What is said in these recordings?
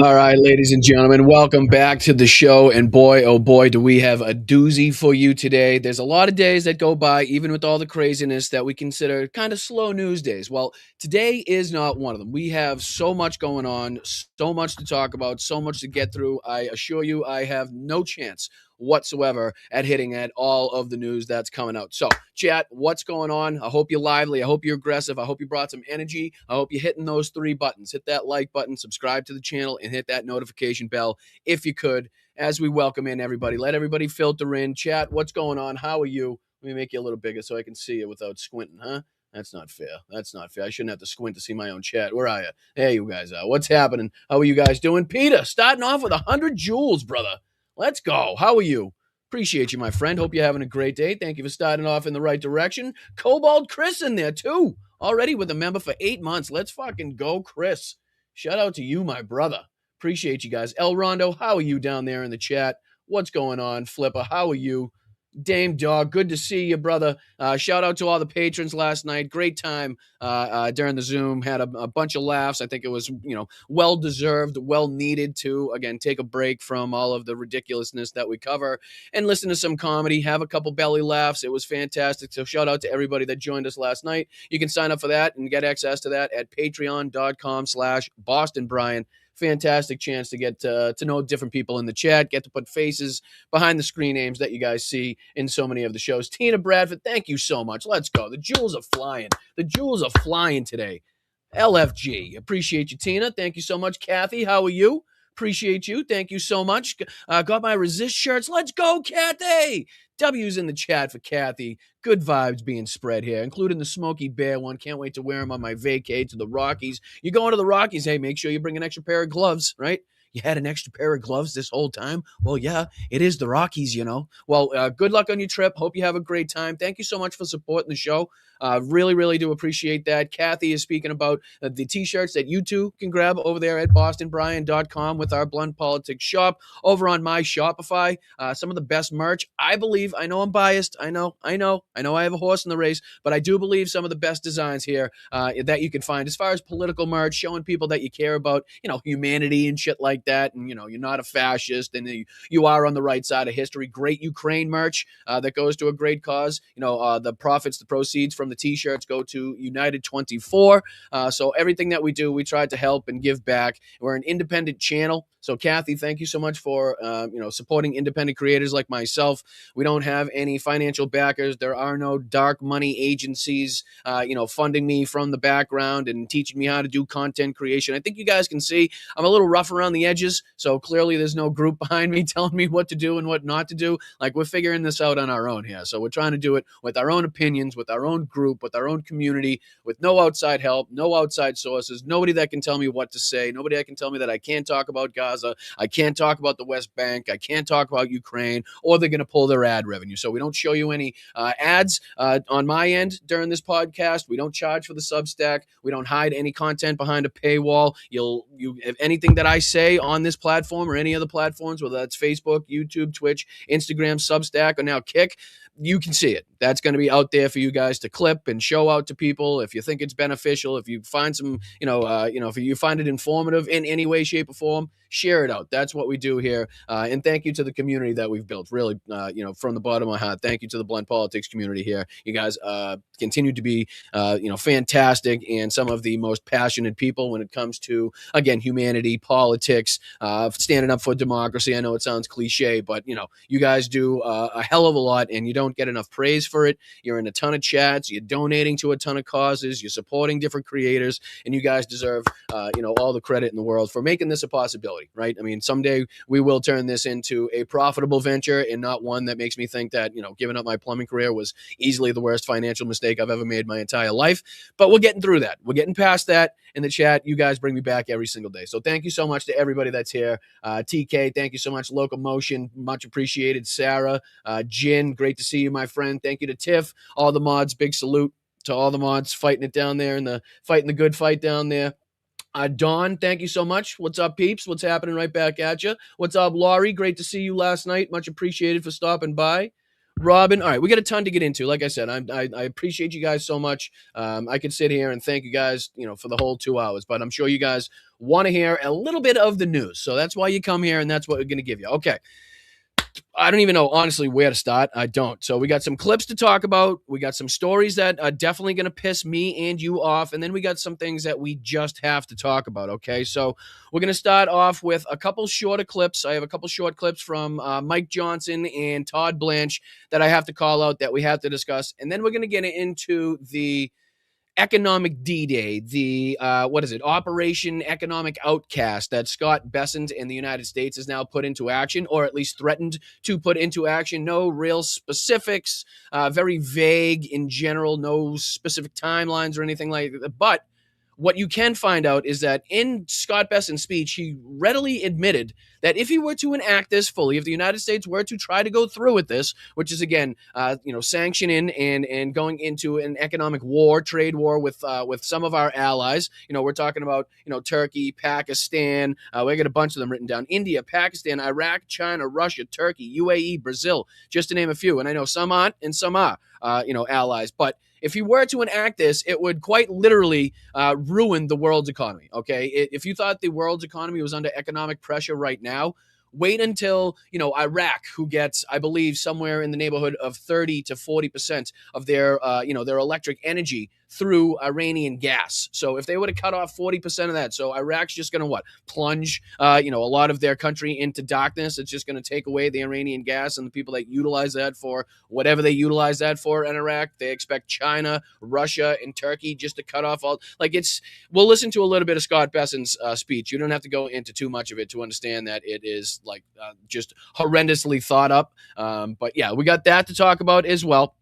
All right, ladies and gentlemen, welcome back to the show. And boy, oh boy, do we have a doozy for you today. There's a lot of days that go by, even with all the craziness, that we consider kind of slow news days. Well, today is not one of them. We have so much going on, so much to talk about, so much to get through. I assure you, I have no chance whatsoever at hitting at all of the news that's coming out. So, chat, what's going on? I hope you're lively. I hope you're aggressive. I hope you brought some energy. I hope you're hitting those three buttons. Hit that like button, subscribe to the channel, and hit that notification bell if you could, as we welcome in everybody. Let everybody filter in. Chat, what's going on? How are you? Let me make you a little bigger so I can see you without squinting, huh? That's not fair. That's not fair. I shouldn't have to squint to see my own chat. Where are you? There you guys are. What's happening? How are you guys doing? Peter, starting off with 100 joules, brother. Let's go. How are you? Appreciate you, my friend. Hope you're having a great day. Thank you for starting off in the right direction. Cobalt Chris in there, too. Already with a member for 8 months. Let's fucking go, Chris. Shout out to you, my brother. Appreciate you guys. El Rondo, how are you down there in the chat? What's going on? Flipper, how are you? Dame Dog, good to see you, brother. Shout out to all the patrons last night. Great time during the Zoom. Had a bunch of laughs. I think it was, well deserved, well needed to, again, take a break from all of the ridiculousness that we cover and listen to some comedy, have a couple belly laughs. It was fantastic. So shout out to everybody that joined us last night. You can sign up for that and get access to that at patreon.com/BostonBrian. Fantastic chance to get to know different people in the chat, get to put faces behind the screen names that you guys see in so many of the shows. Tina Bradford, thank you so much. Let's go. The jewels are flying. The jewels are flying today. LFG, appreciate you, Tina. Thank you so much. Kathy, how are you? Appreciate you. Thank you so much. Got my Resist shirts. Let's go, Kathy. W's in the chat for Kathy. Good vibes being spread here, including the Smokey Bear one. Can't wait to wear them on my vacay to the Rockies. You're going to the Rockies. Hey, make sure you bring an extra pair of gloves, right? You had an extra pair of gloves this whole time? Well, yeah, it is the Rockies, Well, good luck on your trip. Hope you have a great time. Thank you so much for supporting the show. Really, really do appreciate that. Kathy is speaking about the T-shirts that you two can grab over there at bostonbrian.com with our Blunt Politics shop over on my Shopify. Some of the best merch, I believe. I know I'm biased. I know I have a horse in the race, but I do believe some of the best designs here that you can find as far as political merch, showing people that you care about, humanity and shit like that. And, you're not a fascist and you are on the right side of history. Great Ukraine merch that goes to a great cause. The proceeds from the T-shirts go to United 24. So everything that we do, we try to help and give back. We're an independent channel. So Kathy, thank you so much for, supporting independent creators like myself. We don't have any financial backers. There are no dark money agencies, funding me from the background and teaching me how to do content creation. I think you guys can see I'm a little rough around the edges. So clearly there's no group behind me telling me what to do and what not to do. Like, we're figuring this out on our own here. So we're trying to do it with our own opinions, with our own group, with our own community, with no outside help, no outside sources, nobody that can tell me what to say, nobody that can tell me that I can't talk about Gaza, I can't talk about the West Bank, I can't talk about Ukraine, or they're going to pull their ad revenue. So we don't show you any ads on my end during this podcast. We don't charge for the Substack. We don't hide any content behind a paywall. If anything that I say on this platform or any other platforms, whether that's Facebook, YouTube, Twitch, Instagram, Substack, or now Kick, you can see it. That's going to be out there for you guys to clip and show out to people. If you think it's beneficial, if you find some, if you find it informative in any way, shape, or form, share it out. That's what we do here. And thank you to the community that we've built. Really, from the bottom of my heart, thank you to the Blunt Politics community here. You guys continue to be, fantastic and some of the most passionate people when it comes to, again, humanity, politics, standing up for democracy. I know it sounds cliche, but, you guys do a hell of a lot, and you don't get enough praise for it. You're in a ton of chats. You're donating to a ton of causes. You're supporting different creators, and you guys deserve, all the credit in the world for making this a possibility, right? I mean, someday we will turn this into a profitable venture and not one that makes me think that, giving up my plumbing career was easily the worst financial mistake I've ever made my entire life. But we're getting through that. We're getting past that. In the chat, you guys bring me back every single day. So thank you so much to everybody that's here. TK, thank you so much. Locomotion, much appreciated. Sarah, Jin, great to see you, my friend. Thank you to Tiff, all the mods. Big salute to all the mods fighting it down there and fighting the good fight down there. Dawn, thank you so much. What's up, peeps? What's happening right back at you? What's up, Laurie? Great to see you last night. Much appreciated for stopping by. Robin, all right, we got a ton to get into. Like I said, I appreciate you guys so much. I could sit here and thank you guys, for the whole 2 hours, but I'm sure you guys want to hear a little bit of the news. So that's why you come here, and that's what we're going to give you. Okay. I don't even know, honestly, where to start. I don't. So we got some clips to talk about. We got some stories that are definitely going to piss me and you off. And then we got some things that we just have to talk about. Okay. So we're going to start off with a couple shorter clips. I have a couple short clips from Mike Johnson and Todd Blanche that I have to call out that we have to discuss. And then we're going to get into the economic D-Day, the what is it, Operation Economic Outcast that Scott Bessent in the United States has now put into action, or at least threatened to put into action. No real specifics, very vague in general, no specific timelines or anything like that. But what you can find out is that in Scott Bessent's speech, he readily admitted that if he were to enact this fully, if the United States were to try to go through with this, which is again, sanctioning and going into an economic war, trade war with some of our allies. We're talking about Turkey, Pakistan. We got a bunch of them written down: India, Pakistan, Iraq, China, Russia, Turkey, UAE, Brazil, just to name a few. And I know some aren't and some are, allies, but if he were to enact this, it would quite literally ruin the world's economy. Okay, if you thought the world's economy was under economic pressure right now, wait until Iraq, who gets, I believe, somewhere in the neighborhood of 30 to 40% of their their electric energy through Iranian gas. So if they were to cut off 40% of that, so Iraq's just going to plunge a lot of their country into darkness. It's just going to take away the Iranian gas and the people that utilize that for whatever they utilize that for in Iraq. They expect China, Russia, and Turkey just to cut off all. We'll listen to a little bit of Scott Bessent's speech. You don't have to go into too much of it to understand that it is just horrendously thought up. But yeah, we got that to talk about as well.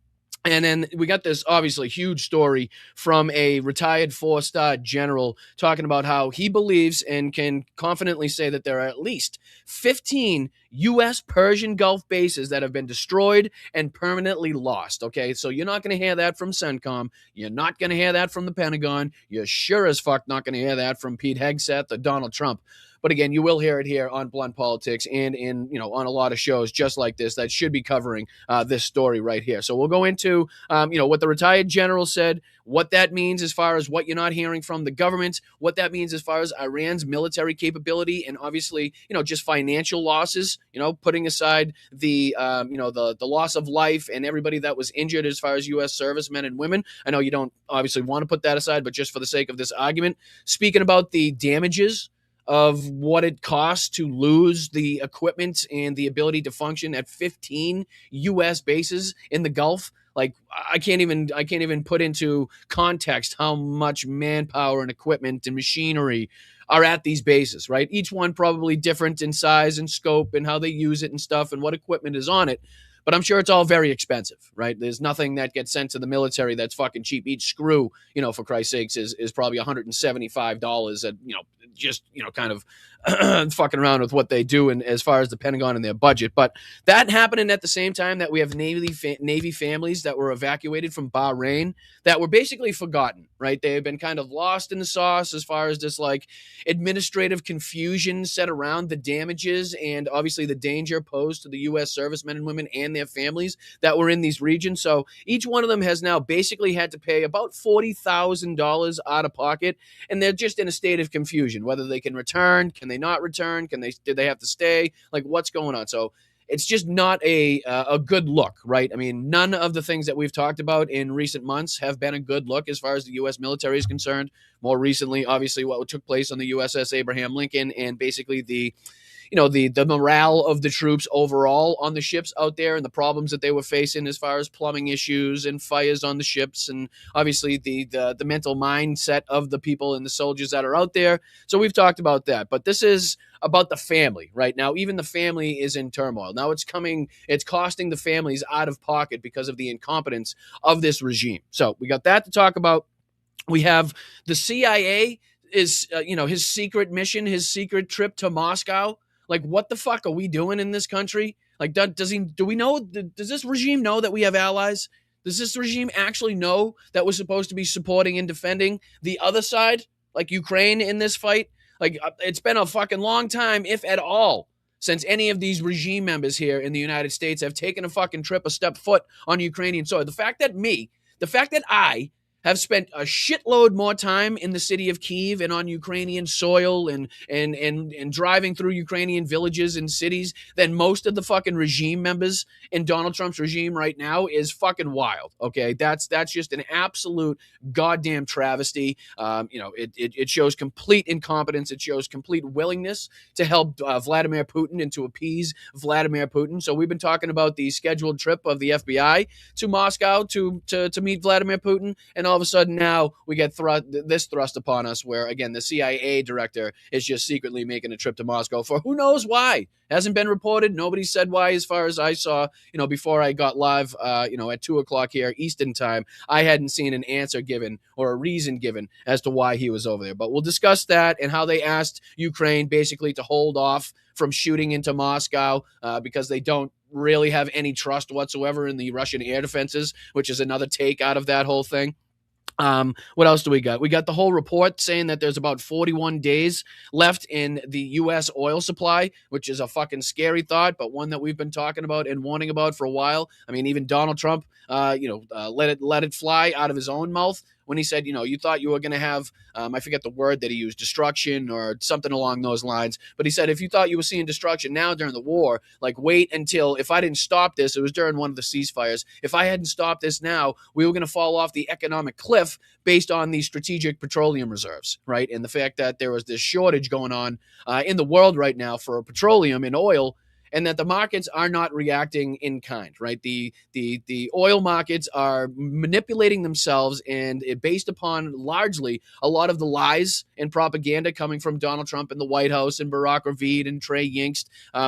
And then we got this obviously huge story from a retired 4-star general talking about how he believes and can confidently say that there are at least 15 U.S. Persian Gulf bases that have been destroyed and permanently lost. Okay, so you're not going to hear that from CENTCOM. You're not going to hear that from the Pentagon. You're sure as fuck not going to hear that from Pete Hegseth or Donald Trump. But again, you will hear it here on Blunt Politics and in on a lot of shows just like this that should be covering this story right here. So we'll go into what the retired general said, what that means as far as what you're not hearing from the government, what that means as far as Iran's military capability, and obviously just financial losses. Putting aside the the loss of life and everybody that was injured as far as U.S. servicemen and women. I know you don't obviously want to put that aside, but just for the sake of this argument, speaking about the damages of what it costs to lose the equipment and the ability to function at 15 U.S. bases in the Gulf. I can't even put into context how much manpower and equipment and machinery are at these bases, right? Each one probably different in size and scope and how they use it and stuff and what equipment is on it. But I'm sure it's all very expensive, right? There's nothing that gets sent to the military that's fucking cheap. Each screw, for Christ's sakes, is probably $175 at, kind of fucking around with what they do and as far as the Pentagon and their budget. But that happening at the same time that we have Navy families that were evacuated from Bahrain that were basically forgotten, right? They have been kind of lost in the sauce as far as this administrative confusion set around the damages and obviously the danger posed to the U.S. servicemen and women and their families that were in these regions. So each one of them has now basically had to pay about $40,000 out of pocket, and they're just in a state of confusion whether they can return, can they not return, did they have to stay, what's going on. So it's just not a good look, right? I mean, none of the things that we've talked about in recent months have been a good look as far as the U.S. military is concerned. More recently, obviously, what took place on the USS Abraham Lincoln and basically the morale of the troops overall on the ships out there and the problems that they were facing as far as plumbing issues and fires on the ships and obviously the mental mindset of the people and the soldiers that are out there. So we've talked about that, but this is about the family right now. Even the family is in turmoil. Now it's costing the families out of pocket because of the incompetence of this regime. So we got that to talk about. We have the CIA is, his secret mission, his secret trip to Moscow. What the fuck are we doing in this country? Do we know, does this regime know that we have allies? Does this regime actually know that we're supposed to be supporting and defending the other side, like Ukraine in this fight? It's been a fucking long time, if at all, since any of these regime members here in the United States have taken a fucking trip, a step foot on Ukrainian soil. The fact that I have spent a shitload more time in the city of Kyiv and on Ukrainian soil and driving through Ukrainian villages and cities than most of the fucking regime members in Donald Trump's regime right now is fucking wild. Okay, that's just an absolute goddamn travesty. It shows complete incompetence. It shows complete willingness to help Vladimir Putin and to appease Vladimir Putin. So we've been talking about the scheduled trip of the FBI to Moscow to meet Vladimir Putin, and all of a sudden now we get this thrust upon us where, again, the CIA director is just secretly making a trip to Moscow for who knows why. Hasn't been reported. Nobody said why as far as I saw, before I got live, at 2 o'clock here Eastern time. I hadn't seen an answer given or a reason given as to why he was over there. But we'll discuss that and how they asked Ukraine basically to hold off from shooting into Moscow because they don't really have any trust whatsoever in the Russian air defenses, which is another take out of that whole thing. What else do we got? We got the whole report saying that there's about 41 days left in the U.S. oil supply, which is a fucking scary thought, but one that we've been talking about and warning about for a while. I mean, even Donald Trump, let it fly out of his own mouth when he said, you thought you were going to have, I forget the word that he used, destruction or something along those lines. But he said, if you thought you were seeing destruction now during the war, like wait until, if I didn't stop this, it was during one of the ceasefires. If I hadn't stopped this now, we were going to fall off the economic cliff based on the strategic petroleum reserves, right? And the fact that there was this shortage going on in the world right now for petroleum and oil, and that the markets are not reacting in kind, right? The oil markets are manipulating themselves, and based upon largely a lot of the lies and propaganda coming from Donald Trump and the White House and Barack Ravid and Trey Yingst.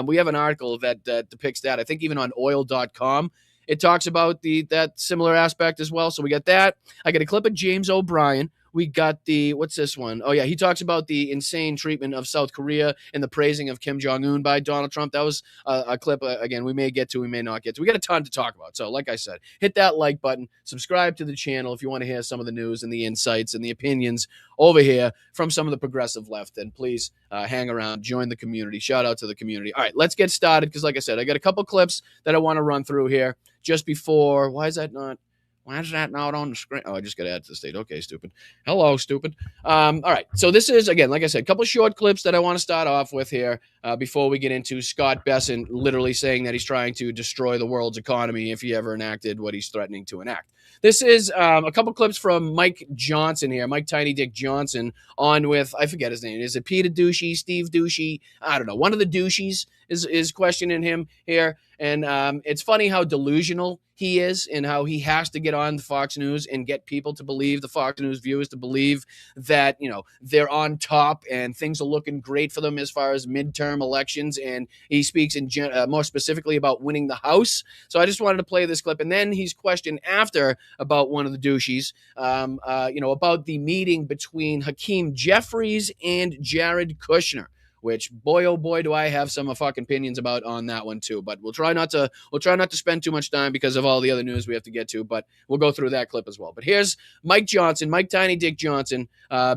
We have an article that depicts that. I think even on oil.com, it talks about that similar aspect as well. So we got that. I got a clip of James O'Brien. We got what's this one? Oh, yeah, he talks about the insane treatment of South Korea and the praising of Kim Jong-un by Donald Trump. That was a clip, again, we may get to, we may not get to. We got a ton to talk about. So like I said, hit that like button, subscribe to the channel if you want to hear some of the news and the insights and the opinions over here from some of the progressive left. And please hang around, join the community. Shout out to the community. All right, let's get started because like I said, I got a couple clips that I want to run through here just before. Why is that not on the screen? Oh, I just got to add to the state. Okay, stupid. Hello, stupid. All right. So this is, again, like I said, a couple of short clips that I want to start off with here before we get into Scott Bessent literally saying that he's trying to destroy the world's economy if he ever enacted what he's threatening to enact. This is a couple clips from Mike Johnson here, Mike Tiny Dick Johnson, on with, I forget his name. Is it Peter Douchey, Steve Douchey? I don't know. One of the douchies is questioning him here. And it's funny how delusional he is and how he has to get on Fox News and get people to believe, the Fox News viewers to believe that, they're on top and things are looking great for them as far as midterm elections. And he speaks more specifically about winning the House. So I just wanted to play this clip. And then he's questioned after about one of the douchies, about the meeting between Hakeem Jeffries and Jared Kushner, which boy, oh boy, do I have some fucking opinions about on that one too. But we'll try not to spend too much time because of all the other news we have to get to, but we'll go through that clip as well. But here's Mike Johnson, Mike Tiny Dick Johnson,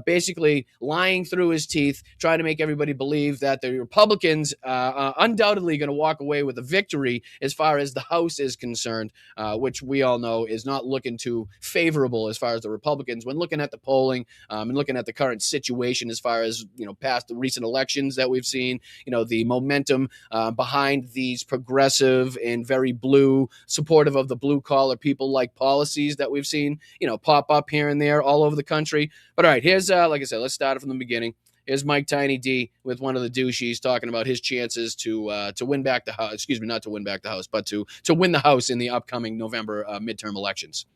basically lying through his teeth, trying to make everybody believe that the Republicans are undoubtedly going to walk away with a victory as far as the House is concerned, which we all know is not looking too favorable as far as the Republicans when looking at the polling and looking at the current situation as far as, past the recent elections that we've seen, the momentum behind these progressive and very blue, supportive of the blue collar people like policies that we've seen, pop up here and there all over the country. But all right, here's, like I said, let's start it from the beginning. Here's Mike Tiny D with one of the douchies talking about his chances to win back the House. Excuse me, not to win back the House, but to win the House in the upcoming November midterm elections.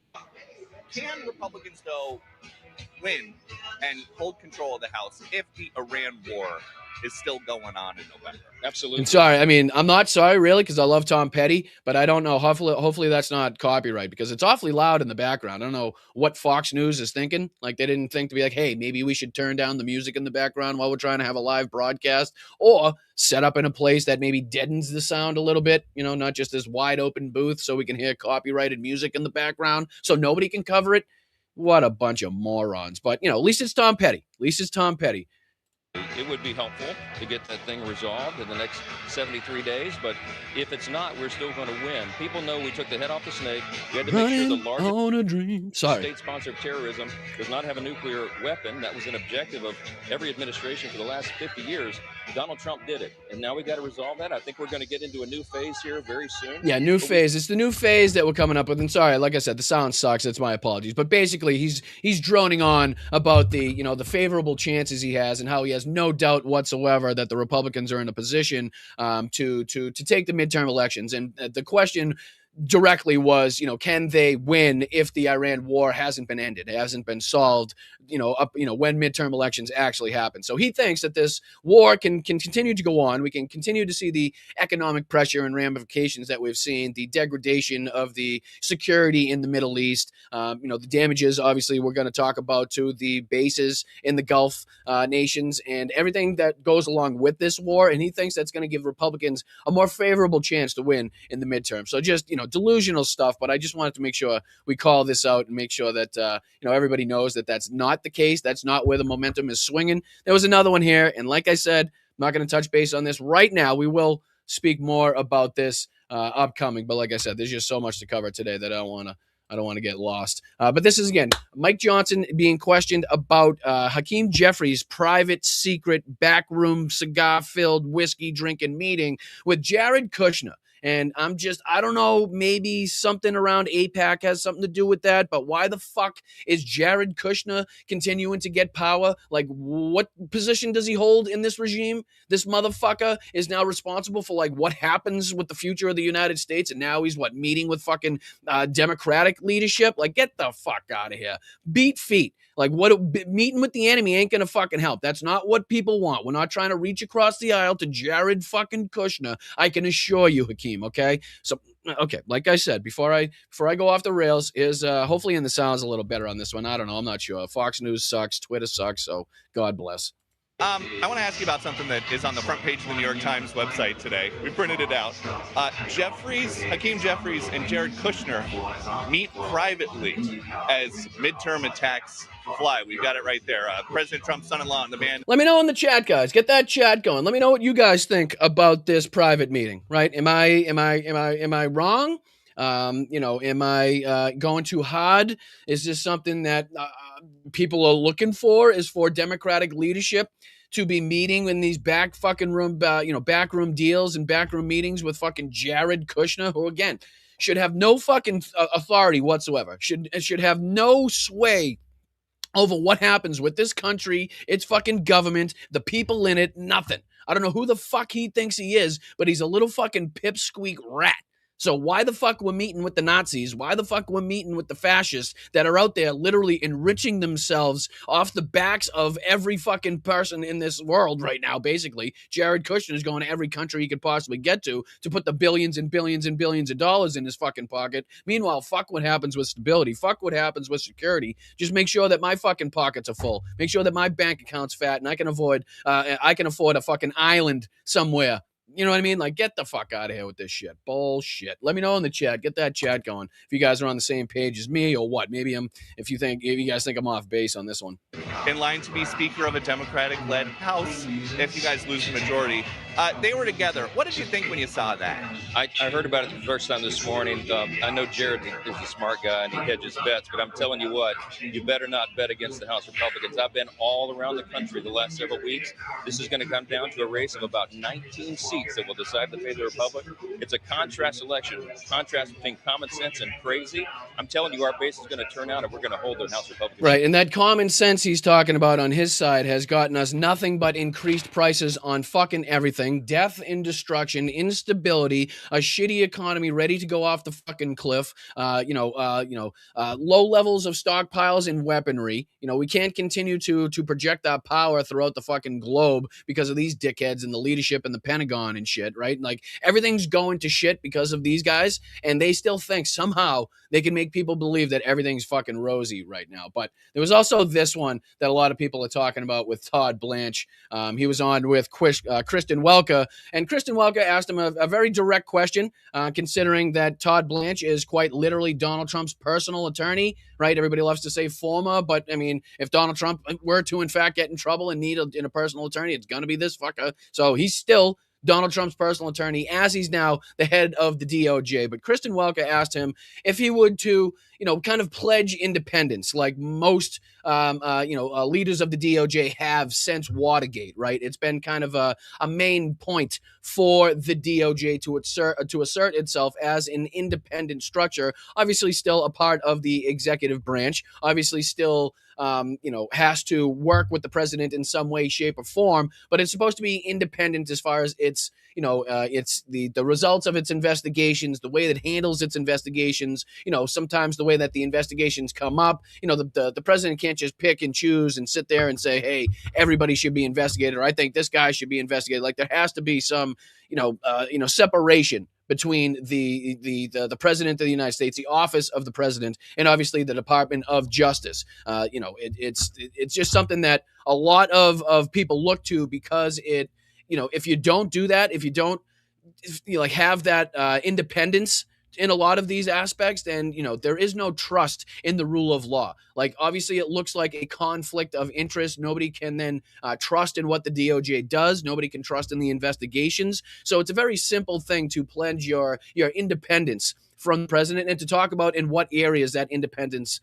Can Republicans, though, win and hold control of the House if the Iran war is still going on in November? Absolutely. And sorry, I mean, I'm not sorry really because I love Tom Petty, but I don't know. Hopefully that's not copyright because it's awfully loud in the background. I don't know what Fox News is thinking. Like they didn't think to be like, hey, maybe we should turn down the music in the background while we're trying to have a live broadcast, or set up in a place that maybe deadens the sound a little bit, not just this wide open booth so we can hear copyrighted music in the background so nobody can cover it. What a bunch of morons. But, at least it's Tom Petty. It would be helpful to get that thing resolved in the next 73 days, but if it's not, we're still going to win. People know we took the head off the snake. We had to make sure the largest on a dream. state sponsor of terrorism does not have a nuclear weapon. That was an objective of every administration for the last 50 years. Donald Trump did it, and now we got to resolve that. I think we're going to get into a new phase here very soon. Yeah, new phase. It's the new phase that we're coming up with. And sorry, like I said, the sound sucks. It's my apologies. But basically, he's droning on about the the favorable chances he has and how he has no doubt whatsoever that the Republicans are in a position to take the midterm elections. And the question directly was, can they win if the Iran war hasn't been ended, it hasn't been solved, when midterm elections actually happen. So he thinks that this war can continue to go on. We can continue to see the economic pressure and ramifications that we've seen, the degradation of the security in the Middle East, the damages, obviously, we're going to talk about to the bases in the Gulf nations and everything that goes along with this war. And he thinks that's going to give Republicans a more favorable chance to win in the midterm. So just, delusional stuff, but I just wanted to make sure we call this out and make sure that, everybody knows that that's not the case. That's not where the momentum is swinging. There was another one here, and like I said, I'm not going to touch base on this right now. We will speak more about this upcoming, but like I said, there's just so much to cover today that I don't want to get lost. But this is, again, Mike Johnson being questioned about Hakeem Jeffries' private, secret, backroom, cigar-filled, whiskey-drinking meeting with Jared Kushner. And I don't know, maybe something around AIPAC has something to do with that, but why the fuck is Jared Kushner continuing to get power? Like, what position does he hold in this regime? This motherfucker is now responsible for, like, what happens with the future of the United States, and now he's, meeting with fucking Democratic leadership? Like, get the fuck out of here. Beat feet. Like, meeting with the enemy ain't gonna fucking help. That's not what people want. We're not trying to reach across the aisle to Jared fucking Kushner. I can assure you, Hakeem. Okay, so okay, like I said, before I go off the rails, is hopefully in the sounds a little better on this one. I don't know. I'm not sure. Fox News sucks. Twitter sucks. So God bless. I want to ask you about something that is on the front page of the New York Times website today. We printed it out. Hakeem Jeffries and Jared Kushner meet privately as midterm attacks fly. We've got it right there. President Trump's son-in-law and the man. Let me know in the chat, guys. Get that chat going. Let me know what you guys think about this private meeting. Right? Am I wrong? Am I going too hard? Is this something that people are looking for? Is for Democratic leadership to be meeting in these back room deals and backroom meetings with fucking Jared Kushner, who again should have no fucking authority whatsoever, should have no sway over what happens with this country, its fucking government, the people in it, nothing. I don't know who the fuck he thinks he is, but he's a little fucking pipsqueak rat. So why the fuck we're meeting with the Nazis? Why the fuck we're meeting with the fascists that are out there literally enriching themselves off the backs of every fucking person in this world right now, basically? Jared Kushner is going to every country he could possibly get to put the billions and billions and billions of dollars in his fucking pocket. Meanwhile, fuck what happens with stability. Fuck what happens with security. Just make sure that my fucking pockets are full. Make sure that my bank account's fat and I can afford a fucking island somewhere. You know what I mean? Like, get the fuck out of here with this shit. Bullshit. Let me know in the chat. Get that chat going. If you guys are on the same page as me or what. Maybe if you guys think I'm off base on this one. In line to be Speaker of a Democratic-led House, if you guys lose the majority. They were together. What did you think when you saw that? I heard about it the first time this morning. I know Jared is a smart guy and he hedges bets, but I'm telling you what, you better not bet against the House Republicans. I've been all around the country the last several weeks. This is going to come down to a race of about 19 seats that will decide the fate of the Republic. It's a contrast election, contrast between common sense and crazy. I'm telling you, our base is going to turn out and we're going to hold the House Republicans. Right, and that common sense he's talking about on his side has gotten us nothing but increased prices on fucking everything. Death and destruction, instability, a shitty economy ready to go off the fucking cliff, low levels of stockpiles and weaponry. We can't continue to project our power throughout the fucking globe because of these dickheads and the leadership and the Pentagon and shit, right? Like, everything's going to shit because of these guys, and they still think somehow they can make people believe that everything's fucking rosy right now. But there was also this one that a lot of people are talking about with Todd Blanche. He was on with Kristen Welker, and Kristen Welker asked him a very direct question, considering that Todd Blanche is quite literally Donald Trump's personal attorney, right? Everybody loves to say former, but I mean, if Donald Trump were to in fact get in trouble and need a personal attorney, it's going to be this fucker. So he's still Donald Trump's personal attorney, as he's now the head of the DOJ. But Kristen Welker asked him if he would to, kind of pledge independence like most, leaders of the DOJ have since Watergate, right? It's been kind of a main point for the DOJ to assert itself as an independent structure, obviously still a part of the executive branch, obviously still has to work with the president in some way, shape, or form, but it's supposed to be independent as far as it's the results of its investigations, the way that it handles its investigations, sometimes the way that the investigations come up. The president can't just pick and choose and sit there and say, hey, everybody should be investigated, or I think this guy should be investigated. Like, there has to be some, separation between the president of the United States, the office of the president, and obviously the Department of Justice. It's just something that a lot of people look to, because if you don't do that, if you don't have that independence in a lot of these aspects, then there is no trust in the rule of law. Like, obviously it looks like a conflict of interest. Nobody can then trust in what the DOJ does. Nobody can trust in the investigations. So it's a very simple thing to pledge your independence from the president, and to talk about in what areas that independence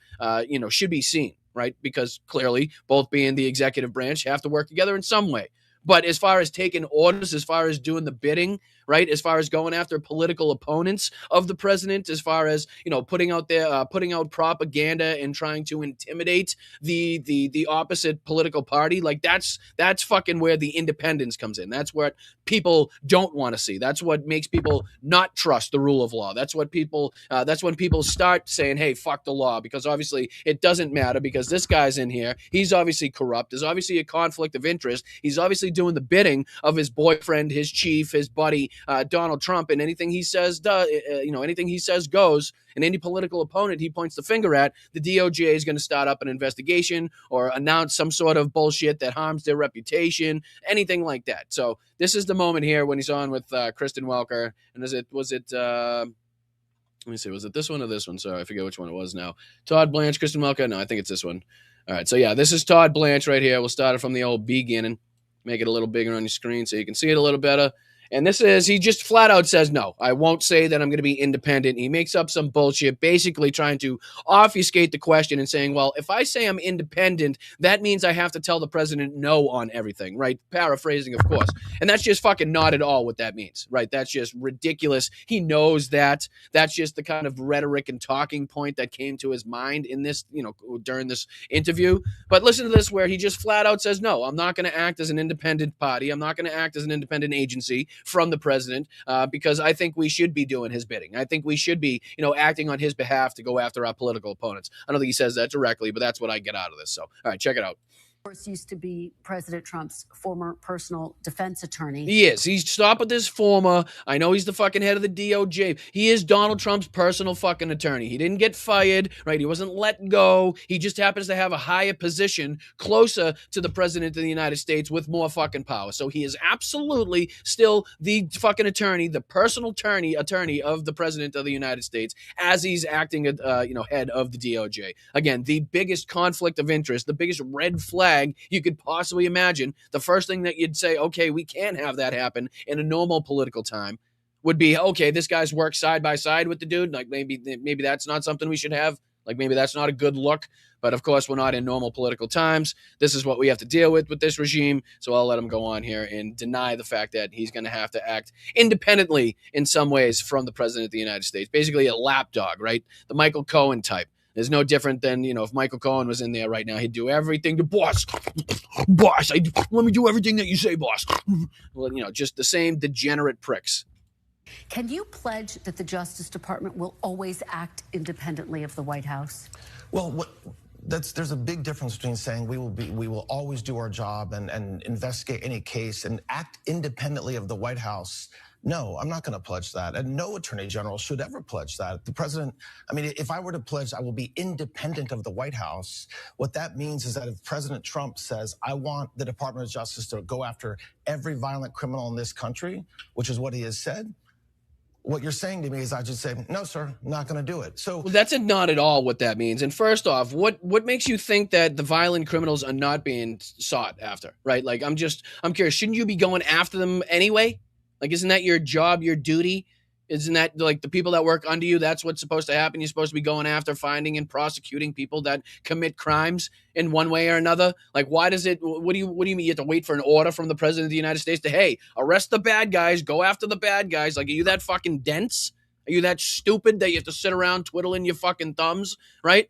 should be seen, right? Because clearly both being the executive branch have to work together in some way. But as far as taking orders, as far as doing the bidding, right, as far as going after political opponents of the president, as far as putting out propaganda and trying to intimidate the opposite political party, like that's fucking where the independence comes in. That's what people don't want to see. That's what makes people not trust the rule of law. That's what people. That's when people start saying, "Hey, fuck the law," because obviously it doesn't matter, because this guy's in here. He's obviously corrupt. There's obviously a conflict of interest. He's obviously doing the bidding of his boyfriend, his chief, his buddy, Donald Trump, and anything he says anything he says goes. And any political opponent he points the finger at, the DOJ is going to start up an investigation or announce some sort of bullshit that harms their reputation, anything like that. So this is the moment here when he's on with Kristen Welker. And let me see, was it this one or this one? Sorry, I forget which one it was now. Todd Blanche, Kristen Welker. No, I think it's this one. All right, so yeah, this is Todd Blanche right here. We'll start it from the old beginning. Make it a little bigger on your screen so you can see it a little better. And this is, he just flat out says, no, I won't say that I'm going to be independent. He makes up some bullshit, basically trying to obfuscate the question and saying, well, if I say I'm independent, that means I have to tell the president no on everything, right? Paraphrasing, of course. And that's just fucking not at all what that means, right? That's just ridiculous. He knows that. That's just the kind of rhetoric and talking point that came to his mind in this, during this interview. But listen to this, where he just flat out says, no, I'm not going to act as an independent party. I'm not going to act as an independent agency from the president, because I think we should be doing his bidding. I think we should be, acting on his behalf to go after our political opponents. I don't think he says that directly, but that's what I get out of this. So, all right, check it out. Course, used to be President Trump's former personal defense attorney. He is. He's stop with this former. I know he's the fucking head of the DOJ. He is Donald Trump's personal fucking attorney. He didn't get fired, right? He wasn't let go. He just happens to have a higher position closer to the president of the United States with more fucking power. So he is absolutely still the fucking attorney, the personal attorney of the president of the United States, as he's acting, head of the DOJ. Again, the biggest conflict of interest, the biggest red flag you could possibly imagine. The first thing that you'd say, okay, we can't have that happen in a normal political time, would be, okay, this guy's worked side by side with the dude. Like maybe that's not something we should have. Like maybe that's not a good look. But of course, we're not in normal political times. This is what we have to deal with this regime. So I'll let him go on here and deny the fact that he's going to have to act independently in some ways from the president of the United States. Basically a lapdog, right? The Michael Cohen type. There's no different than, if Michael Cohen was in there right now, he'd do everything to boss, let me do everything that you say, boss. Well, just the same degenerate pricks. Can you pledge that the Justice Department will always act independently of the White House? Well, there's a big difference between saying we will always do our job and investigate any case and act independently of the White House. No, I'm not going to pledge that. And no attorney general should ever pledge that. The president, I mean, if I were to pledge, I will be independent of the White House. What that means is that if President Trump says, I want the Department of Justice to go after every violent criminal in this country, which is what he has said, what you're saying to me is I just say, no, sir, not going to do it. So Well, that's not at all what that means. And first off, what makes you think that the violent criminals are not being sought after, right? Like, I'm curious. Shouldn't you be going after them anyway? Like, isn't that your job, your duty? Isn't that like the people that work under you? That's what's supposed to happen. You're supposed to be going after, finding, and prosecuting people that commit crimes in one way or another. Like, why does it? What do you mean? You have to wait for an order from the president of the United States to, hey, arrest the bad guys, go after the bad guys? Like, are you that fucking dense? Are you that stupid that you have to sit around twiddling your fucking thumbs, right?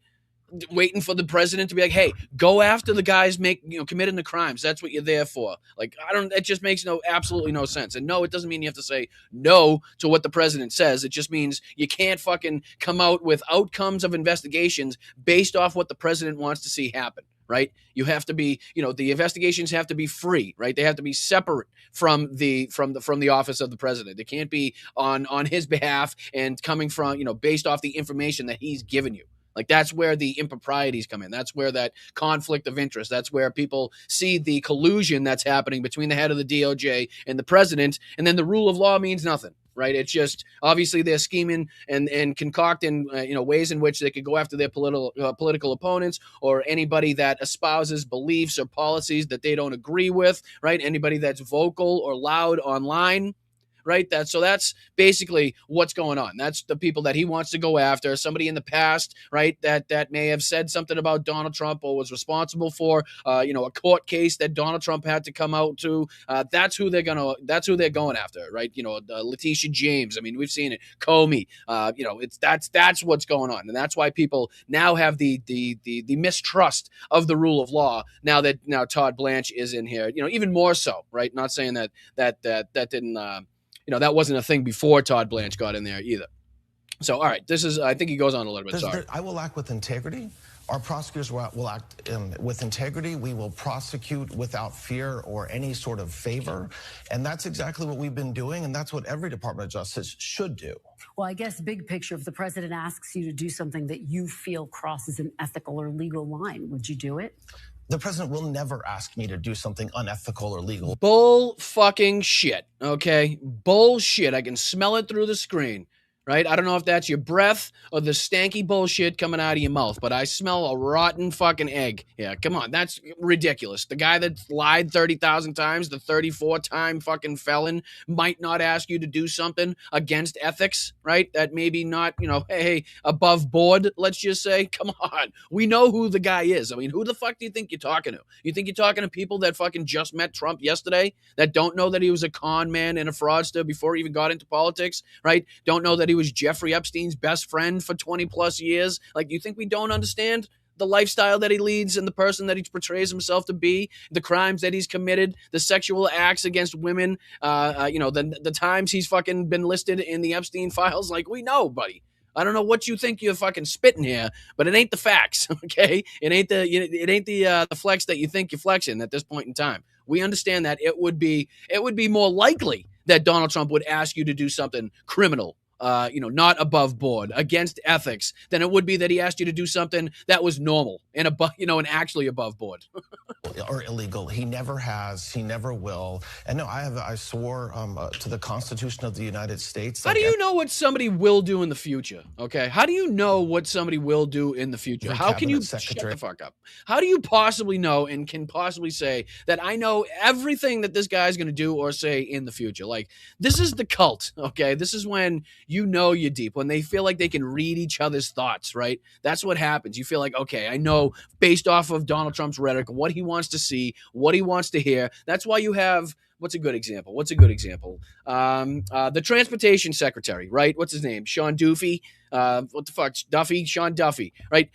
Waiting for the president to be like, hey, go after the guys committing the crimes. That's what you're there for. Like, it just makes absolutely no sense. And no, it doesn't mean you have to say no to what the president says. It just means you can't fucking come out with outcomes of investigations based off what the president wants to see happen. Right? You have to be, the investigations have to be free, right? They have to be separate from the office of the president. They can't be on his behalf and coming from, based off the information that he's given you. Like, that's where the improprieties come in. That's where that conflict of interest, that's where people see the collusion that's happening between the head of the DOJ and the president, and then the rule of law means nothing, right? It's just, obviously they're scheming and concocting, ways in which they could go after their political opponents or anybody that espouses beliefs or policies that they don't agree with, right? Anybody that's vocal or loud online. Right. That's basically what's going on. That's the people that he wants to go after. Somebody in the past, right, that may have said something about Donald Trump or was responsible for, a court case that Donald Trump had to come out to. That's who they're going after. Right. Letitia James. I mean, we've seen it. Comey. That's what's going on. And that's why people now have the mistrust of the rule of law now that Todd Blanche is in here, even more so. Right. Not saying that didn't. That wasn't a thing before Todd Blanche got in there either. So, all right, I think he goes on a little bit. Sorry. I will act with integrity. Our prosecutors will act with integrity. We will prosecute without fear or any sort of favor. And that's exactly what we've been doing. And that's what every Department of Justice should do. Well, I guess big picture, if the president asks you to do something that you feel crosses an ethical or legal line, would you do it? The president will never ask me to do something unethical or legal. Bull fucking shit, okay? Bullshit. I can smell it through the screen, right? I don't know if that's your breath or the stanky bullshit coming out of your mouth, but I smell a rotten fucking egg. Yeah, come on. That's ridiculous. The guy that lied 30,000 times, the 34-time fucking felon, might not ask you to do something against ethics, right? That maybe not, hey, above board, let's just say. Come on. We know who the guy is. I mean, who the fuck do you think you're talking to? You think you're talking to people that fucking just met Trump yesterday, that don't know that he was a con man and a fraudster before he even got into politics, right? Don't know that he was Jeffrey Epstein's best friend for 20 plus years. Like, you think we don't understand the lifestyle that he leads and the person that he portrays himself to be, the crimes that he's committed, the sexual acts against women, the times he's fucking been listed in the Epstein files? Like, we know, buddy. I don't know what you think you're fucking spitting here, but it ain't the facts, okay? It ain't the flex that you think you're flexing at this point in time. We understand that it would be more likely that Donald Trump would ask you to do something criminal, not above board, against ethics, than it would be that he asked you to do something that was normal and and actually above board. Or illegal. He never has. He never will. And no, I swore to the Constitution of the United States. How do you know what somebody will do in the future? Okay, how do you know what somebody will do in the future? How can you shut the fuck up? How do you possibly know and can possibly say that I know everything that this guy's going to do or say in the future? Like, this is the cult. Okay, this is when you're deep, when they feel like they can read each other's thoughts, right? That's what happens. You feel like, okay, I know based off of Donald Trump's rhetoric what he wants to see, what he wants to hear. That's why you have, what's a good example? The transportation secretary, right? What's his name? Sean Duffy. what the fuck, Sean Duffy, right?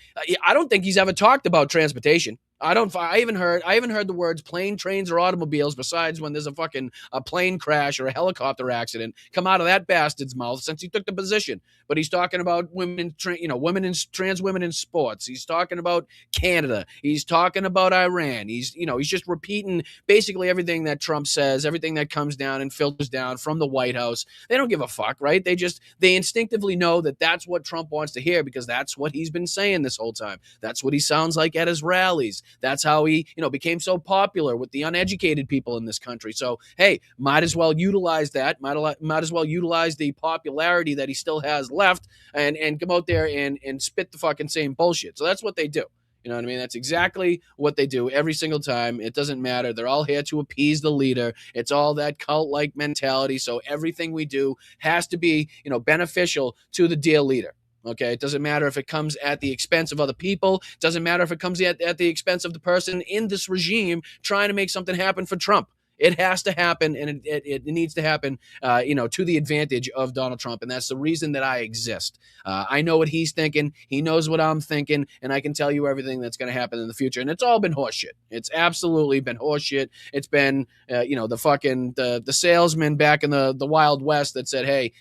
I don't think he's ever talked about transportation. I haven't heard the words plane, trains, or automobiles besides when there's a plane crash or a helicopter accident come out of that bastard's mouth since he took the position. But he's talking about women, trans women in sports. He's talking about Canada. He's talking about Iran. He's just repeating basically everything that Trump says, everything that comes down and filters down from the White House. They don't give a fuck, right? They instinctively know that that's what Trump wants to hear because that's what he's been saying this whole time. That's what he sounds like at his rallies. That's how he, became so popular with the uneducated people in this country. So, hey, might as well utilize that. Might as well utilize the popularity that he still has left and come out there and spit the fucking same bullshit. So that's what they do. You know what I mean? That's exactly what they do every single time. It doesn't matter. They're all here to appease the leader. It's all that cult-like mentality. So everything we do has to be, beneficial to the dear leader. Okay, it doesn't matter if it comes at the expense of other people. It doesn't matter if it comes at the expense of the person in this regime trying to make something happen for Trump. It has to happen, and it needs to happen, to the advantage of Donald Trump, and that's the reason that I exist. I know what he's thinking. He knows what I'm thinking, and I can tell you everything that's going to happen in the future. And it's all been horseshit. It's absolutely been horseshit. It's been, the salesman back in the Wild West that said, hey,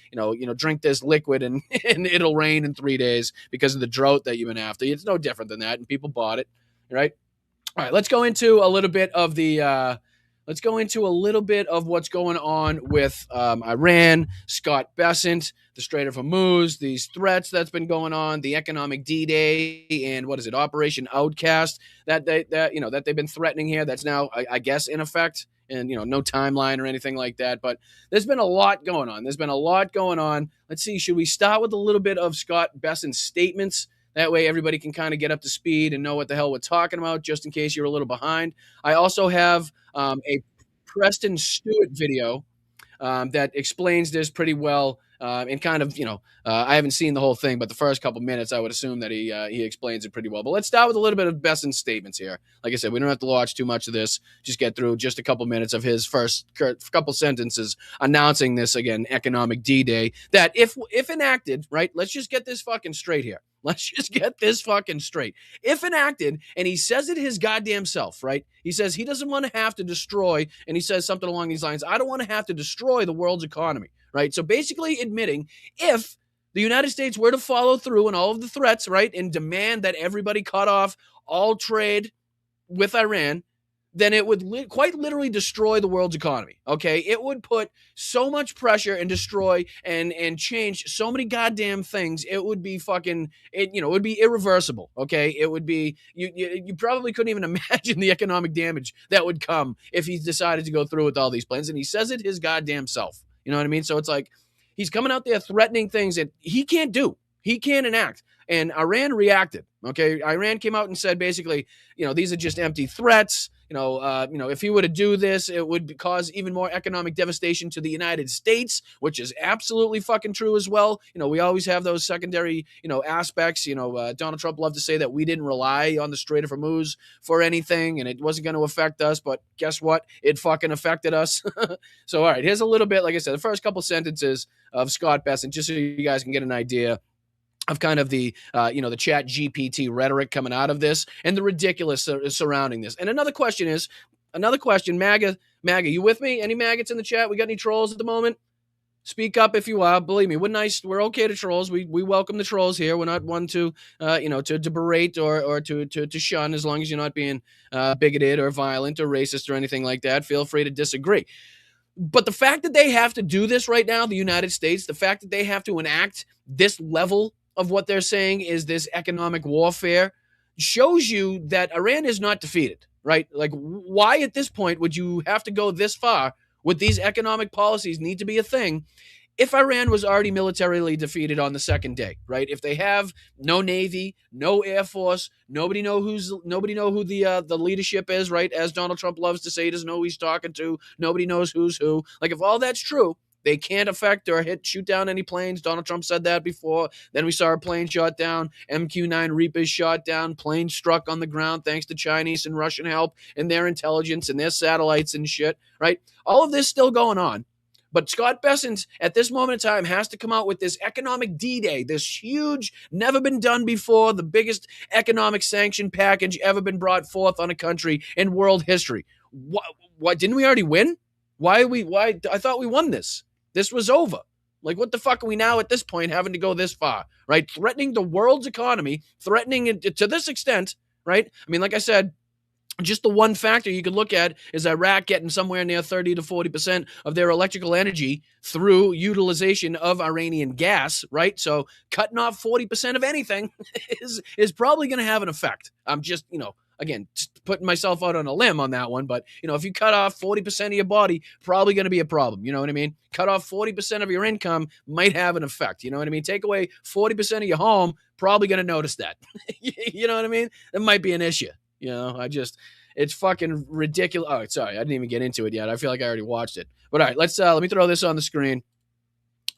drink this liquid and it'll rain in 3 days because of the drought that you've been after. It's no different than that, and people bought it, right? All right, let's go into a little bit of what's going on with Iran, Scott Bessent, the Strait of Hormuz, these threats that's been going on, the economic D-Day, and what is it, Operation Outcast that they've been threatening here. That's now, I guess, in effect, and no timeline or anything like that. But there's been a lot going on. Let's see. Should we start with a little bit of Scott Bessent's statements? That way everybody can kind of get up to speed and know what the hell we're talking about, just in case you're a little behind. I also have a Preston Stewart video that explains this pretty well and kind of, I haven't seen the whole thing, but the first couple minutes, I would assume that he explains it pretty well. But let's start with a little bit of Bessent's statements here. Like I said, we don't have to watch too much of this. Just get through just a couple minutes of his first couple sentences announcing this, again, economic D-Day, that if enacted, right, let's just get this fucking straight here. If enacted, and he says it his goddamn self, right? He says he doesn't want to have to destroy, and he says something along these lines, I don't want to have to destroy the world's economy, right? So basically admitting if the United States were to follow through on all of the threats, right, and demand that everybody cut off all trade with Iran, then it would quite literally destroy the world's economy, okay? It would put so much pressure and destroy and change so many goddamn things. It would be it would be irreversible, okay? It would be, you probably couldn't even imagine the economic damage that would come if he decided to go through with all these plans. And he says it his goddamn self, you know what I mean? So it's like, he's coming out there threatening things that he can't do. He can't enact. And Iran reacted, okay? Iran came out and said, basically, these are just empty threats. If he were to do this, it would cause even more economic devastation to the United States, which is absolutely fucking true as well. We always have those secondary, aspects. Donald Trump loved to say that we didn't rely on the Strait of Hormuz for anything, and it wasn't going to affect us. But guess what? It fucking affected us. So, all right, here's a little bit, like I said, the first couple sentences of Scott Bessent, just so you guys can get an idea of kind of the, the chat GPT rhetoric coming out of this and the ridiculous surrounding this. And another question, MAGA, you with me? Any maggots in the chat? We got any trolls at the moment? Speak up if you are. Believe me, we're okay to trolls. We welcome the trolls here. We're not one to, to berate or to shun, as long as you're not being bigoted or violent or racist or anything like that. Feel free to disagree. But the fact that they have to do this right now, the United States, the fact that they have to enact this level of what they're saying is this economic warfare, shows you that Iran is not defeated, right? Like, why at this point would you have to go this far with these economic policies need to be a thing if Iran was already militarily defeated on the second day, right? If they have no navy, no air force, nobody know who the leadership is, right? As Donald Trump loves to say, he doesn't know who he's talking to. Nobody knows who's who. Like, if all that's true, they can't affect or shoot down any planes. Donald Trump said that before. Then we saw a plane shot down. MQ-9 Reapers shot down. Plane struck on the ground thanks to Chinese and Russian help and their intelligence and their satellites and shit, right? All of this still going on. But Scott Bessent, at this moment in time, has to come out with this economic D-Day, this huge, never been done before, the biggest economic sanction package ever been brought forth on a country in world history. What didn't we already win? Why I thought we won this. This was over. Like, what the fuck are we now at this point having to go this far, right? Threatening the world's economy, threatening it to this extent, right? I mean, like I said, just the one factor you could look at is Iraq getting somewhere near 30 to 40% of their electrical energy through utilization of Iranian gas, right? So cutting off 40% of anything is probably going to have an effect. I'm just, again, putting myself out on a limb on that one. But, if you cut off 40% of your body, probably going to be a problem. You know what I mean? Cut off 40% of your income might have an effect. You know what I mean? Take away 40% of your home, probably going to notice that. You know what I mean? That might be an issue. It's fucking ridiculous. Oh, sorry, I didn't even get into it yet. I feel like I already watched it. But all right, let me throw this on the screen.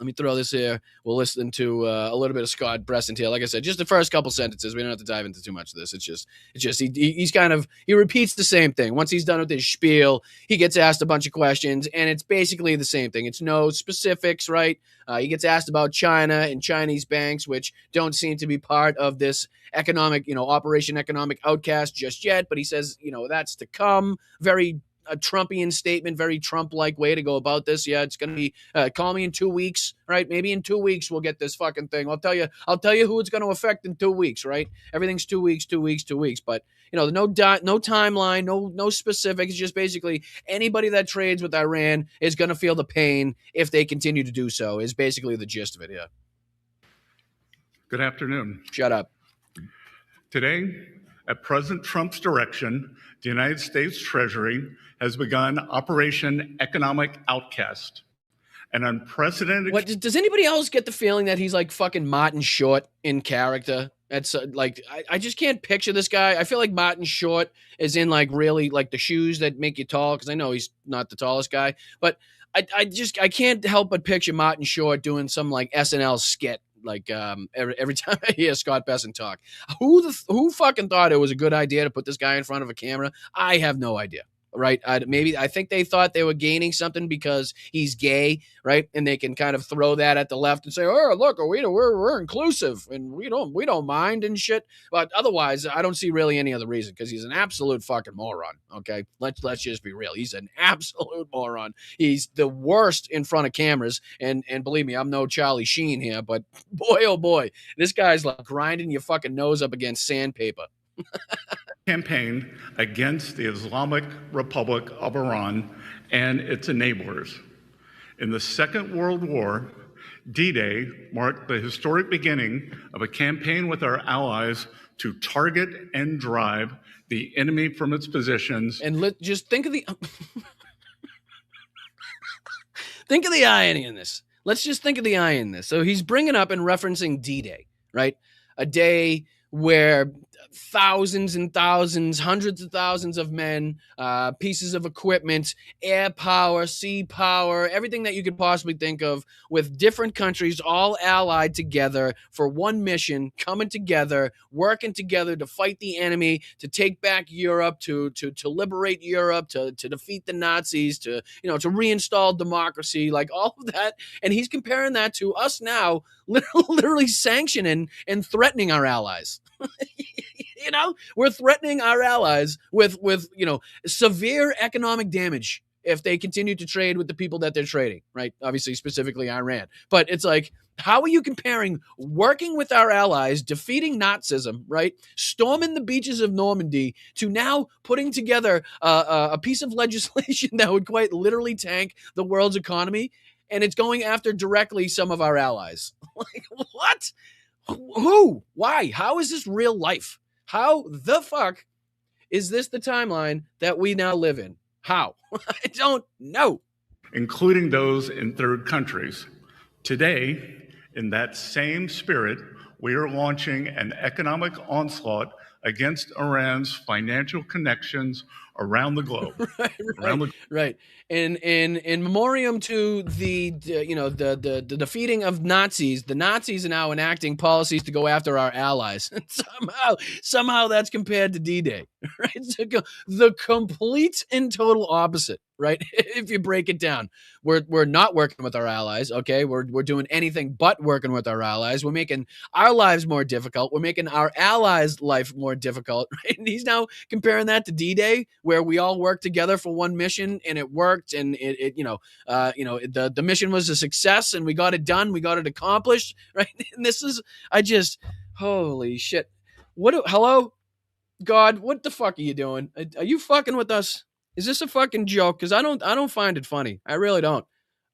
Let me throw this here. We'll listen to a little bit of Scott Bessent here. Like I said, just the first couple sentences. We don't have to dive into too much of this. It's just he repeats the same thing. Once he's done with his spiel, he gets asked a bunch of questions, and it's basically the same thing. It's no specifics, right? He gets asked about China and Chinese banks, which don't seem to be part of this economic, Operation Economic Outcast just yet. But he says, that's to come. Very a Trumpian statement, very Trump-like way to go about this. Yeah, it's going to be, call me in 2 weeks, right? Maybe in 2 weeks we'll get this fucking thing. I'll tell you who it's going to affect in 2 weeks, right? Everything's 2 weeks. But, no timeline, no specifics, just basically anybody that trades with Iran is going to feel the pain if they continue to do so, is basically the gist of it, yeah. Good afternoon. Shut up. Today, at President Trump's direction, the United States Treasury has begun Operation Economic Outcast, an unprecedented... Does anybody else get the feeling that he's like fucking Martin Short in character? That's I just can't picture this guy. I feel like Martin Short is in like really like the shoes that make you tall, because I know he's not the tallest guy, but I can't help but picture Martin Short doing some like SNL skit. Like every time I hear Scott Bessent talk, who fucking thought it was a good idea to put this guy in front of a camera? I have no idea. Right? I think they thought they were gaining something because he's gay, right? And they can kind of throw that at the left and say, "Oh, look, we're inclusive and we don't mind and shit." But otherwise, I don't see really any other reason, because he's an absolute fucking moron. Okay, let's just be real. He's an absolute moron. He's the worst in front of cameras. And believe me, I'm no Charlie Sheen here, but boy, oh boy, this guy's like grinding your fucking nose up against sandpaper. Campaign against the Islamic Republic of Iran and its enablers. In the Second World War, D-Day marked the historic beginning of a campaign with our allies to target and drive the enemy from its positions. And just think of the think of the irony in this. Let's just think of the irony in this. So he's bringing up and referencing D-Day, right? A day where thousands and thousands, hundreds of thousands of men, pieces of equipment, air power, sea power, everything that you could possibly think of, with different countries all allied together for one mission, coming together, working together to fight the enemy, to take back Europe, to liberate Europe, to defeat the Nazis, to reinstall democracy, like all of that. And he's comparing that to us now literally sanctioning and threatening our allies. We're threatening our allies with severe economic damage if they continue to trade with the people that they're trading, right? Obviously, specifically Iran. But it's like, how are you comparing working with our allies, defeating Nazism, right? Storming the beaches of Normandy, to now putting together a piece of legislation that would quite literally tank the world's economy, and it's going after directly some of our allies? Like, what? Who? Why? How is this real life? How the fuck is this the timeline that we now live in? How? I don't know. Including those in third countries. Today, in that same spirit, we are launching an economic onslaught against Iran's financial connections around the globe. Right. In memoriam to the defeating of Nazis, the Nazis are now enacting policies to go after our allies. And somehow that's compared to D-Day, right? So the complete and total opposite, right? If you break it down, we're not working with our allies. Okay, we're doing anything but working with our allies. We're making our lives more difficult. We're making our allies' life more difficult. Right? And he's now comparing that to D-Day, where we all worked together for one mission and it worked, and the mission was a success and we got it done. We got it accomplished. Right? And this is, holy shit. Hello, God, what the fuck are you doing? Are you fucking with us? Is this a fucking joke? Because I don't find it funny. I really don't.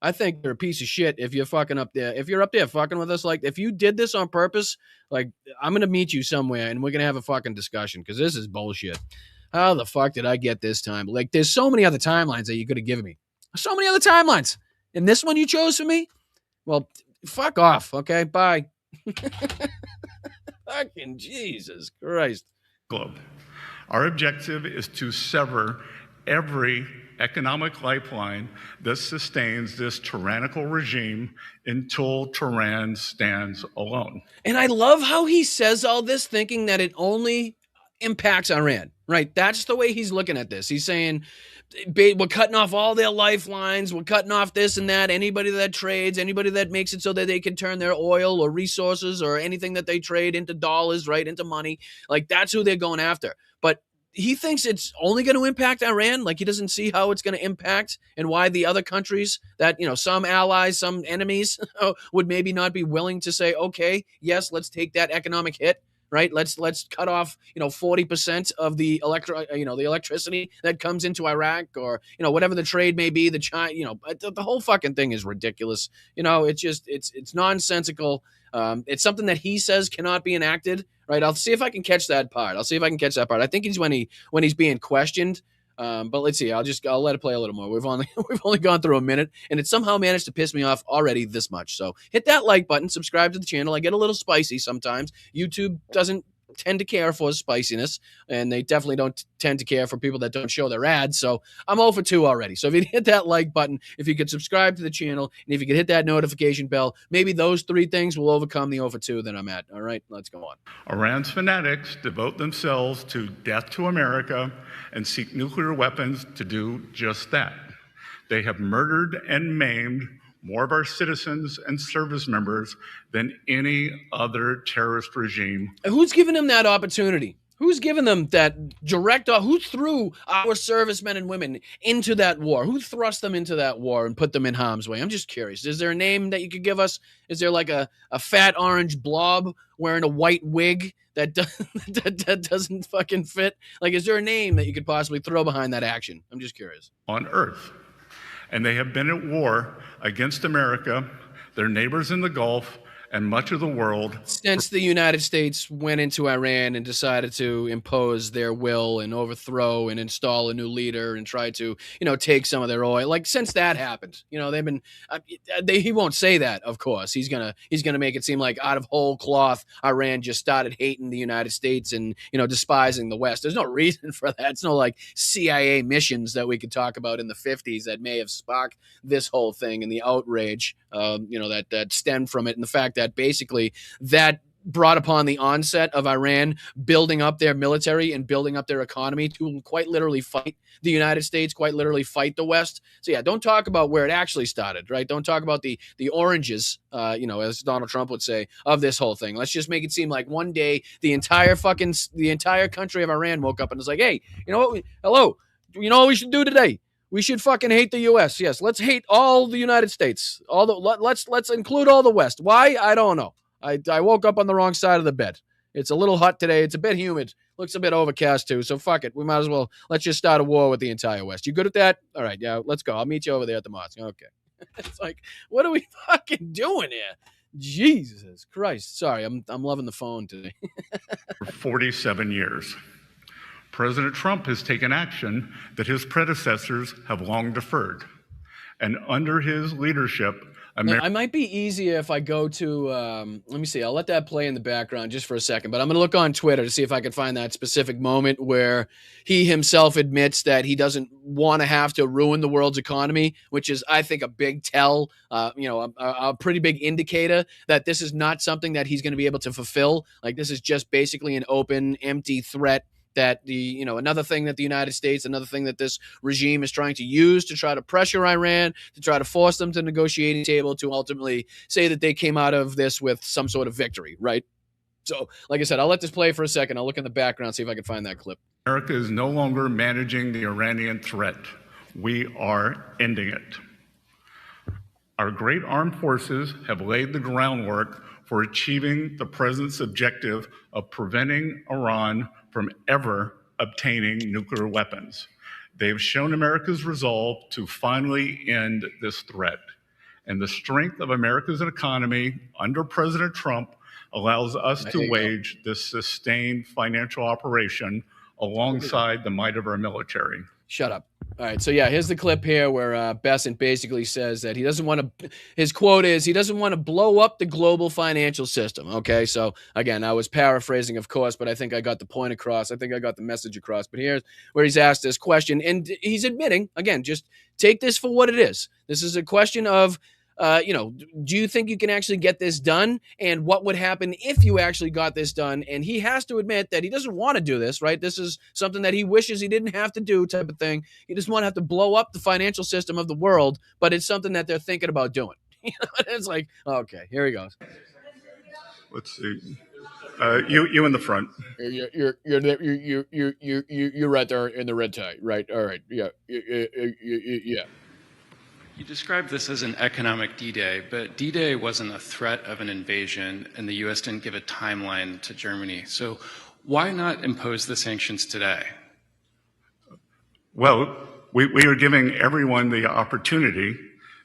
I think you're a piece of shit if you're fucking up there. If you're up there fucking with us, like if you did this on purpose, like I'm gonna meet you somewhere and we're gonna have a fucking discussion because this is bullshit. How the fuck did I get this time? Like there's so many other timelines that you could have given me. So many other timelines. And this one you chose for me? Well, fuck off. Okay, bye. Fucking Jesus Christ. Globe. Our objective is to sever every economic lifeline that sustains this tyrannical regime until Tehran stands alone. And I love how he says all this thinking that it only impacts Iran, right? That's the way he's looking at this. He's saying, we're cutting off all their lifelines. We're cutting off this and that. Anybody that trades, anybody that makes it so that they can turn their oil or resources or anything that they trade into dollars, right, into money. Like that's who they're going after. But he thinks it's only going to impact Iran. Like he doesn't see how it's going to impact and why the other countries that, some allies, some enemies would maybe not be willing to say, okay, yes, let's take that economic hit. Right. Let's cut off, 40% of the electricity that comes into Iraq or, whatever the trade may be, the whole fucking thing is ridiculous. It's nonsensical. It's something that he says cannot be enacted. Right. I'll see if I can catch that part. I think he's when he's being questioned. But let's see. I'll let it play a little more. We've only gone through a minute, and it somehow managed to piss me off already this much. So hit that like button, subscribe to the channel. I get a little spicy sometimes. YouTube doesn't tend to care for spiciness, and they definitely don't tend to care for people that don't show their ads. So I'm 0 for 2 already. So if you hit that like button, if you could subscribe to the channel, and if you could hit that notification bell, maybe those 3 things will overcome the 0 for 2 that I'm at. All right, let's go on. Iran's fanatics devote themselves to death to America and seek nuclear weapons to do just that. They have murdered and maimed more of our citizens and service members than any other terrorist regime. Who's giving them that opportunity? Who's giving them that who threw our servicemen and women into that war? Who thrust them into that war and put them in harm's way? I'm just curious. Is there a name that you could give us? Is there like a fat orange blob wearing a white wig that doesn't fucking fit? Like, is there a name that you could possibly throw behind that action? I'm just curious. On Earth. And they have been at war against America, their neighbors in the Gulf, and much of the world. Since the United States went into Iran and decided to impose their will and overthrow and install a new leader and try to, take some of their oil, like since that happened, they've been, he won't say that, of course. He's gonna make it seem like out of whole cloth, Iran just started hating the United States and, despising the West. There's no reason for that. It's no like CIA missions that we could talk about in the 50s that may have sparked this whole thing and the outrage, that stemmed from it, and the fact that basically that brought upon the onset of Iran building up their military and building up their economy to quite literally fight the United States, quite literally fight the West. So yeah, don't talk about where it actually started, right? Don't talk about the oranges, as Donald Trump would say, of this whole thing. Let's just make it seem like one day the entire country of Iran woke up and was like, hey, you know what? Hello, you know what we should do today? We should fucking hate the U.S. Yes, let's hate all the United States. Let's include all the West. Why? I don't know. I woke up on the wrong side of the bed. It's a little hot today. It's a bit humid. Looks a bit overcast too. So fuck it. We might as well. Let's just start a war with the entire West. You good at that? All right. Yeah. Let's go. I'll meet you over there at the mosque. Okay. It's like, what are we fucking doing here? Jesus Christ. Sorry, I'm loving the phone today. For 47 years. President Trump has taken action that his predecessors have long deferred. And under his leadership, America. I might be easier if I go to, let me see, I'll let that play in the background just for a second, but I'm going to look on Twitter to see if I can find that specific moment where he himself admits that he doesn't want to have to ruin the world's economy, which is, I think, a big tell, a pretty big indicator that this is not something that he's going to be able to fulfill. Like, this is just basically an open, empty threat that another thing that the United States, another thing that this regime is trying to use to try to pressure Iran, to try to force them to the negotiating table, to ultimately say that they came out of this with some sort of victory, right? So, like I said, I'll let this play for a second. I'll look in the background, see if I can find that clip. America is no longer managing the Iranian threat. We are ending it. Our great armed forces have laid the groundwork for achieving the president's objective of preventing Iran from ever obtaining nuclear weapons. They have shown America's resolve to finally end this threat. And the strength of America's economy under President Trump allows us to wage this sustained financial operation alongside the might of our military. Shut up. All right, so yeah, here's the clip here where Bessent basically says that he doesn't want to, his quote is, he doesn't want to blow up the global financial system, okay? So, again, I was paraphrasing, of course, but I think I got the point across. I think I got the message across. But here's where he's asked this question, and he's admitting, again, just take this for what it is. This is a question of, do you think you can actually get this done? And what would happen if you actually got this done? And he has to admit that he doesn't want to do this, right? This is something that he wishes he didn't have to do, type of thing. He doesn't want to have to blow up the financial system of the world, but it's something that they're thinking about doing. It's like, okay, here he goes. Let's see. You in the front. You're right there in the red tie, right? All right, yeah. You described this as an economic D-Day, but D-Day wasn't a threat of an invasion, and the U.S. didn't give a timeline to Germany. So why not impose the sanctions today? Well, we are giving everyone the opportunity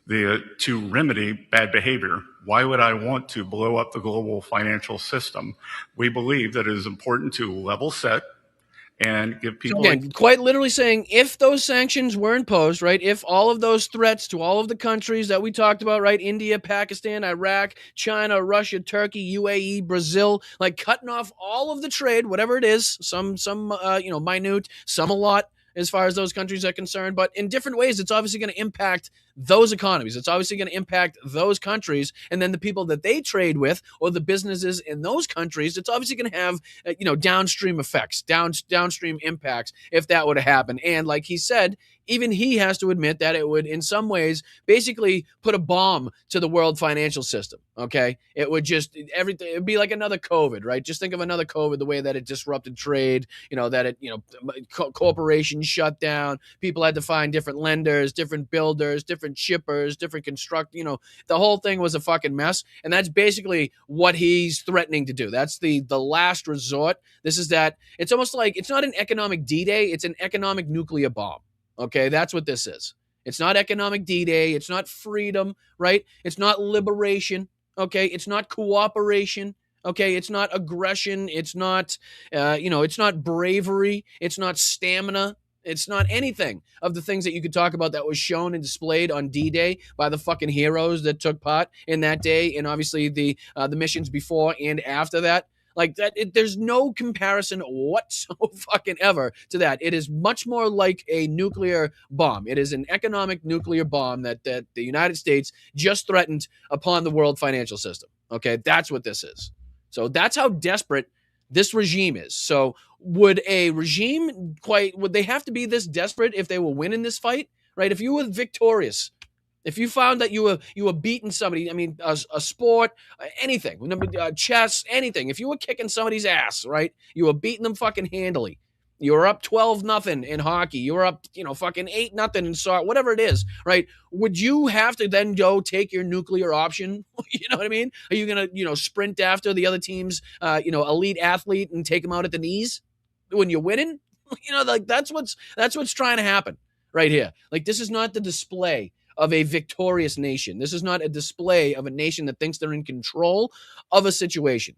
to remedy bad behavior. Why would I want to blow up the global financial system? We believe that it is important to level set and give people... So again, quite literally saying, if those sanctions were imposed, right, if all of those threats to all of the countries that we talked about, right, India, Pakistan, Iraq, China, Russia, Turkey, UAE, Brazil, like cutting off all of the trade, whatever it is, some minute, some a lot, as far as those countries are concerned, but in different ways, it's obviously going to impact those economies. It's obviously going to impact those countries, and then the people that they trade with, or the businesses in those countries. It's obviously going to have, downstream effects, downstream impacts if that were to happen. And like he said, even he has to admit that it would, in some ways, basically put a bomb to the world financial system. Okay, it would just everything. It'd be like another COVID, right? Just think of another COVID, the way that it disrupted trade. Corporations shut down. People had to find different lenders, different builders, different shippers, different the whole thing was a fucking mess. And that's basically what he's threatening to do. That's the last resort. This is that. It's almost like it's not an economic D-Day. It's an economic nuclear bomb. Okay, that's what this is. It's not economic D-Day. It's not freedom, right? It's not liberation. Okay, it's not cooperation. Okay, it's not aggression. It's not, it's not bravery. It's not stamina. It's not anything of the things that you could talk about that was shown and displayed on D-Day by the fucking heroes that took part in that day, and obviously the missions before and after that. Like that, there's no comparison whatsoever to that. It is much more like a nuclear bomb. It is an economic nuclear bomb that the United States just threatened upon the world financial system. Okay, that's what this is. So that's how desperate this regime is. So would a regime would they have to be this desperate if they were winning this fight? Right? If you were victorious, if you found that you were beating somebody, I mean, a sport, anything, chess, anything. If you were kicking somebody's ass, right, you were beating them fucking handily. You were up 12-0 in hockey. You were up, fucking 8-0 in soccer, whatever it is, right? Would you have to then go take your nuclear option? You know what I mean? Are you going to, sprint after the other team's, elite athlete and take them out at the knees when you're winning? That's what's trying to happen right here. Like, this is not the display of a victorious nation. This is not a display of a nation that thinks they're in control of a situation.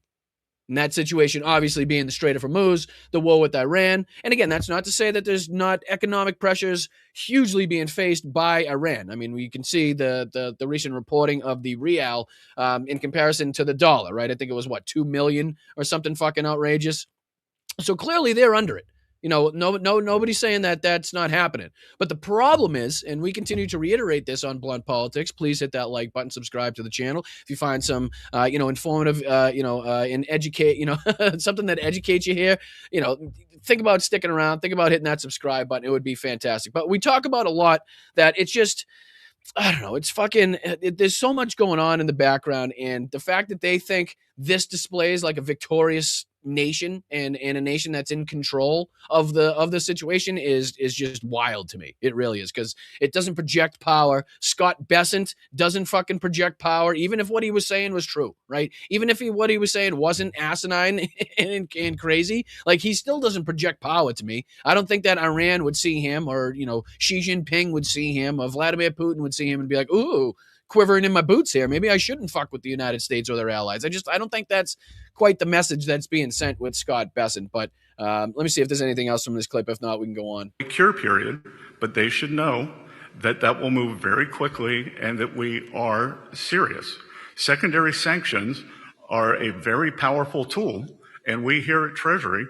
In that situation, obviously being the Strait of Hormuz, the war with Iran. And again, that's not to say that there's not economic pressures hugely being faced by Iran. I mean, we can see the recent reporting of the rial in comparison to the dollar, right? I think it was, 2 million or something fucking outrageous. So clearly they're under it. Nobody's saying that that's not happening. But the problem is, and we continue to reiterate this on Blunt Politics, please hit that like button, subscribe to the channel. If you find some, informative, and educate, something that educates you here, think about sticking around, think about hitting that subscribe button. It would be fantastic. But we talk about a lot that it's just, I don't know. It's fucking, there's so much going on in the background. And the fact that they think this displays like a victorious nation and a nation that's in control of the situation is just wild to me. It really is, because it doesn't project power. Scott Bessent doesn't fucking project power, even if what he was saying was true, right? Even if what he was saying wasn't asinine and crazy, like, he still doesn't project power to me. I don't think that Iran would see him, or Xi Jinping would see him, or Vladimir Putin would see him and be like, ooh, quivering in my boots here. Maybe I shouldn't fuck with the United States or their allies. I don't think that's quite the message that's being sent with Scott Bessent. But let me see if there's anything else from this clip. If not, we can go on. Cure period, but they should know that that will move very quickly and that we are serious. Secondary sanctions are a very powerful tool. And we here at Treasury,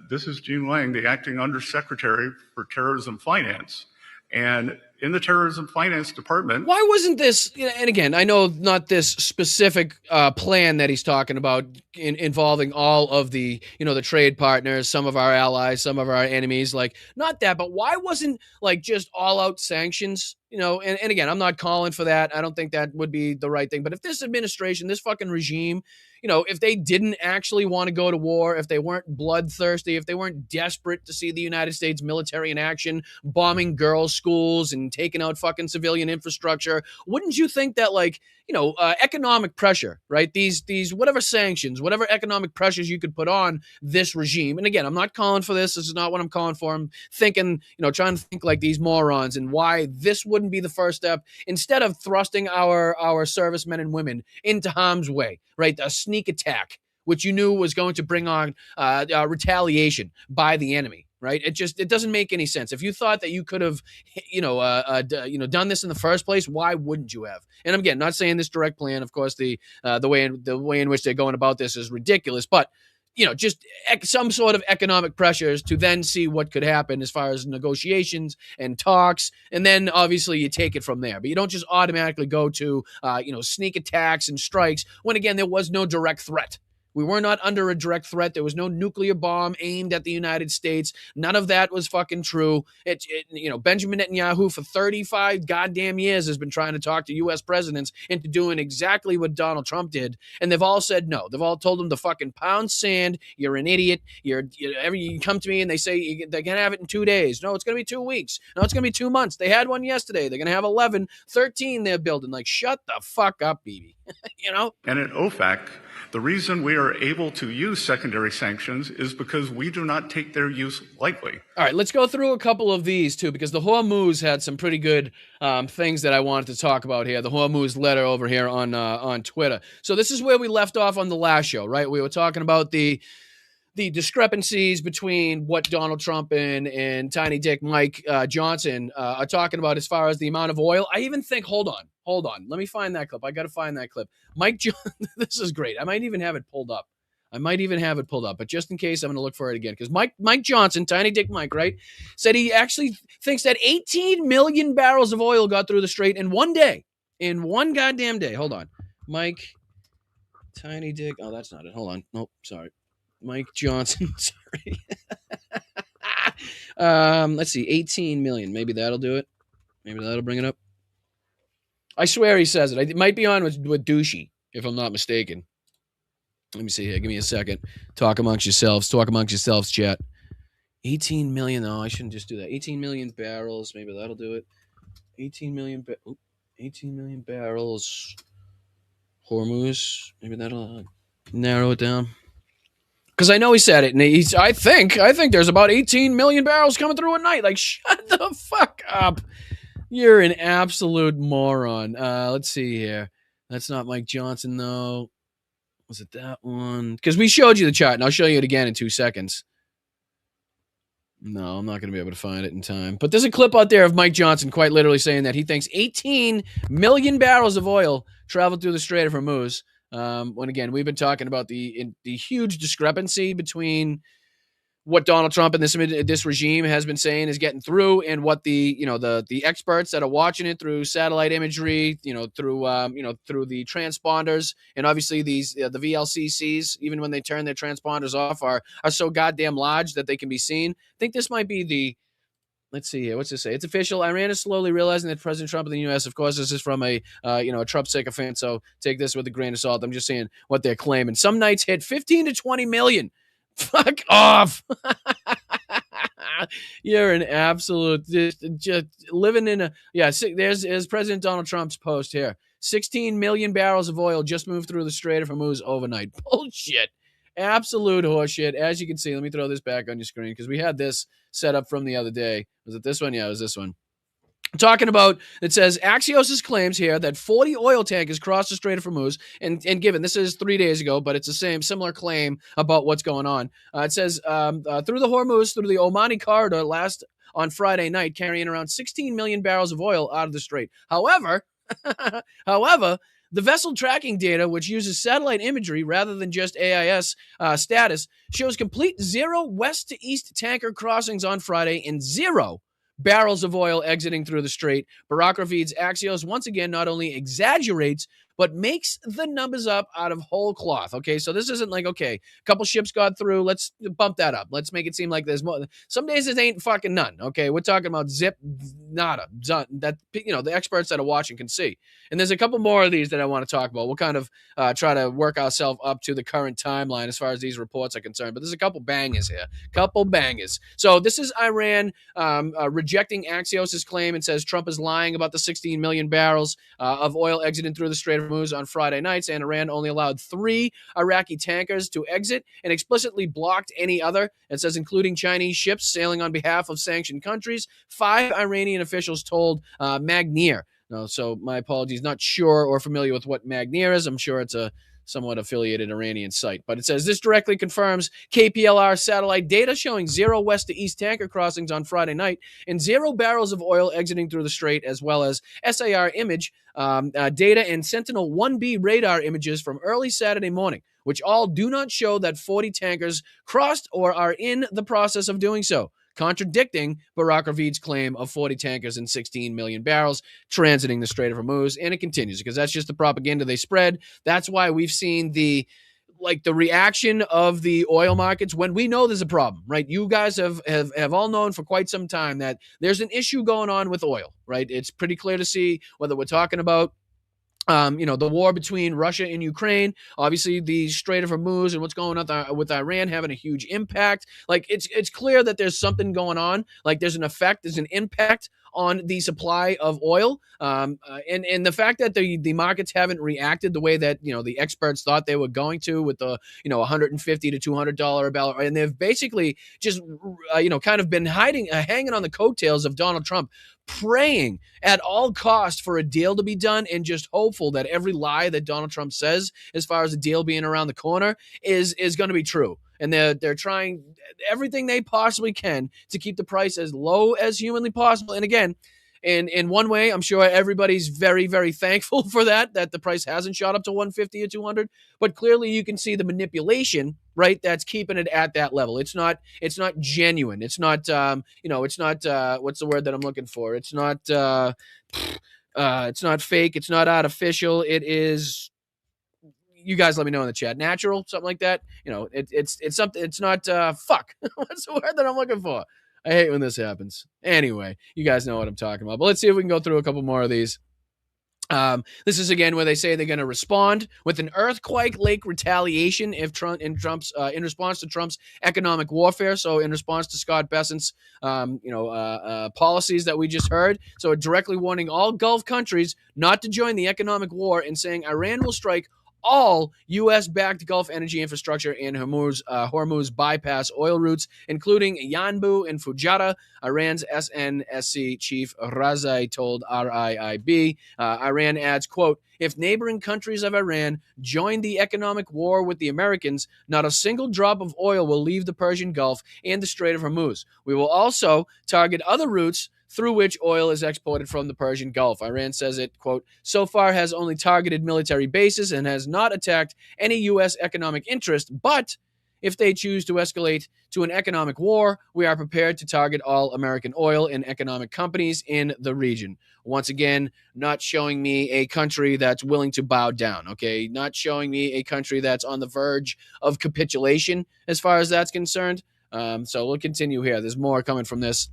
this is Gene Lang, the acting undersecretary for terrorism finance. And in the Terrorism Finance Department. Why wasn't this, and again, I know not this specific plan that he's talking about involving all of the, the trade partners, some of our allies, some of our enemies, like, not that, but why wasn't like just all out sanctions? And again, I'm not calling for that. I don't think that would be the right thing. But if this administration, this fucking regime, if they didn't actually want to go to war, if they weren't bloodthirsty, if they weren't desperate to see the United States military in action, bombing girls' schools and taking out fucking civilian infrastructure, wouldn't you think that, like, economic pressure, right? These whatever sanctions, whatever economic pressures you could put on this regime. And again, I'm not calling for this. This is not what I'm calling for. I'm thinking, trying to think like these morons, and why this wouldn't be the first step instead of thrusting our servicemen and women into harm's way, right? A sneak attack, which you knew was going to bring on retaliation by the enemy. Right? It doesn't make any sense. If you thought that you could have, done this in the first place, why wouldn't you have? And again, not saying this direct plan. Of course, the way in which they're going about this is ridiculous. But just some sort of economic pressures to then see what could happen as far as negotiations and talks, and then obviously you take it from there. But you don't just automatically go to sneak attacks and strikes when, again, there was no direct threat. We were not under a direct threat. There was no nuclear bomb aimed at the United States. None of that was fucking true. Benjamin Netanyahu for 35 goddamn years has been trying to talk to U.S. presidents into doing exactly what Donald Trump did, and they've all said no. They've all told him to fucking pound sand. You're an idiot. You come to me and they say they're going to have it in 2 days. No, it's going to be 2 weeks. No, it's going to be 2 months. They had one yesterday. They're going to have 11, 13 they're building. Like, shut the fuck up, Bibi. And at OFAC, the reason we are able to use secondary sanctions is because we do not take their use lightly. All right, let's go through a couple of these, too, because the Hormuz had some pretty good things that I wanted to talk about here. The Hormuz letter over here on Twitter. So this is where we left off on the last show, right? We were talking about the discrepancies between what Donald Trump and Tiny Dick Mike Johnson are talking about as far as the amount of oil. I even think, hold on. Let me find that clip. I got to find that clip. This is great. I might even have it pulled up. But just in case, I'm going to look for it again. Because Mike Johnson, Tiny Dick Mike, right, said he actually thinks that 18 million barrels of oil got through the strait in one day. In one goddamn day. Hold on. Mike, Tiny Dick. Oh, that's not it. Hold on. Nope, sorry. Mike Johnson, sorry. Let's see, 18 million. Maybe that'll do it. Maybe that'll bring it up. I swear he says it. It might be on with Douchey, if I'm not mistaken. Let me see here. Give me a second. Talk amongst yourselves, chat. 18 million. No, I shouldn't just do that. 18 million barrels. Maybe that'll do it. 18 million barrels. Hormuz. Maybe that'll narrow it down. Because I know he said it, and I think there's about 18 million barrels coming through a night. Like, shut the fuck up. You're an absolute moron. Let's see here. That's not Mike Johnson, though. Was it that one? Because we showed you the chart, and I'll show you it again in 2 seconds. No, I'm not going to be able to find it in time. But there's a clip out there of Mike Johnson quite literally saying that he thinks 18 million barrels of oil traveled through the Strait of Hormuz. When, again, we've been talking about the huge discrepancy between what Donald Trump and this regime has been saying is getting through, and what the experts that are watching it through satellite imagery, through the transponders, and obviously these the VLCCs, even when they turn their transponders off, are so goddamn large that they can be seen. I think this might be the. Let's see here. What's this say? It's official. Iran is slowly realizing that President Trump of the U.S., of course, this is from a Trump sycophant, so take this with a grain of salt. I'm just saying what they're claiming. Some nights hit 15 to 20 million. Fuck off. You're an absolute just living in a there's President Donald Trump's post here. 16 million barrels of oil just moved through the Strait of Hormuz overnight. Bullshit. Absolute horseshit. As you can see, let me throw this back on your screen because we had this set up from the other day. Was it this one? Yeah, it was this one. Talking about, it says Axios' claims here that 40 oil tankers crossed the Strait of Hormuz, and given this is 3 days ago, but it's the similar claim about what's going on. It says through the Hormuz, through the Omani corridor last on Friday night, carrying around 16 million barrels of oil out of the strait. However, the vessel tracking data, which uses satellite imagery rather than just AIS status, shows complete zero west to east tanker crossings on Friday and 0 barrels of oil exiting through the strait. Barack Ravid's Axios once again not only exaggerates, but makes the numbers up out of whole cloth. Okay, so this isn't like, okay, a couple ships got through, let's bump that up. Let's make it seem like there's more. Some days it ain't fucking none, okay? We're talking about zip, nada, that, the experts that are watching can see. And there's a couple more of these that I want to talk about. We'll kind of try to work ourselves up to the current timeline as far as these reports are concerned. But there's a couple bangers here. So this is Iran rejecting Axios' claim and says Trump is lying about the 16 million barrels of oil exiting through the Strait of Hormuz on Friday nights, and Iran only allowed 3 Iraqi tankers to exit and explicitly blocked any other. It says including Chinese ships sailing on behalf of sanctioned countries. 5 Iranian officials told Magnier. No, so my apologies. Not sure or familiar with what Magnier is. I'm sure it's a somewhat affiliated Iranian site. But it says this directly confirms KPLR satellite data showing 0 west to east tanker crossings on Friday night and 0 barrels of oil exiting through the strait, as well as SAR image data and Sentinel-1B radar images from early Saturday morning, which all do not show that 40 tankers crossed or are in the process of doing so, contradicting Barack Ravid's claim of 40 tankers and 16 million barrels transiting the Strait of Hormuz. And it continues because that's just the propaganda they spread. That's why we've seen the reaction of the oil markets when we know there's a problem, right? You guys have all known for quite some time that there's an issue going on with oil, right? It's pretty clear to see whether we're talking about the war between Russia and Ukraine, obviously the Strait of Hormuz and what's going on with Iran having a huge impact. Like it's clear that there's something going on. Like there's an impact on the supply of oil. And the fact that the markets haven't reacted the way that, the experts thought they were going to with the, $150 to $200 a barrel. And they've basically just, kind of been hanging on the coattails of Donald Trump, praying at all costs for a deal to be done and just hopeful that every lie that Donald Trump says as far as a deal being around the corner is going to be true. And they're trying everything they possibly can to keep the price as low as humanly possible. And again, in one way, I'm sure everybody's very, very thankful for that the price hasn't shot up to 150 or 200. But clearly you can see the manipulation, right, that's keeping it at that level. It's not genuine. It's not, it's not, what's the word that I'm looking for? It's not fake. It's not artificial. It is, you guys let me know in the chat, natural, something like that. It's something, it's not, fuck. What's the word that I'm looking for? I hate when this happens. Anyway, you guys know what I'm talking about. But let's see if we can go through a couple more of these. This is again where they say they're going to respond with an earthquake-like retaliation in response to Trump's economic warfare. So in response to Scott Bessent's policies that we just heard. So directly warning all Gulf countries not to join the economic war and saying Iran will strike all U.S.-backed Gulf energy infrastructure and Hormuz bypass oil routes, including Yanbu and Fujairah. Iran's SNSC chief Razai told RIIB. Iran adds, quote, if neighboring countries of Iran join the economic war with the Americans, not a single drop of oil will leave the Persian Gulf and the Strait of Hormuz. We will also target other routes through which oil is exported from the Persian Gulf. Iran says it, quote, so far has only targeted military bases and has not attacked any U.S. economic interest, but if they choose to escalate to an economic war, we are prepared to target all American oil and economic companies in the region. Once again, not showing me a country that's willing to bow down, okay? Not showing me a country that's on the verge of capitulation as far as that's concerned. So we'll continue here. There's more coming from this.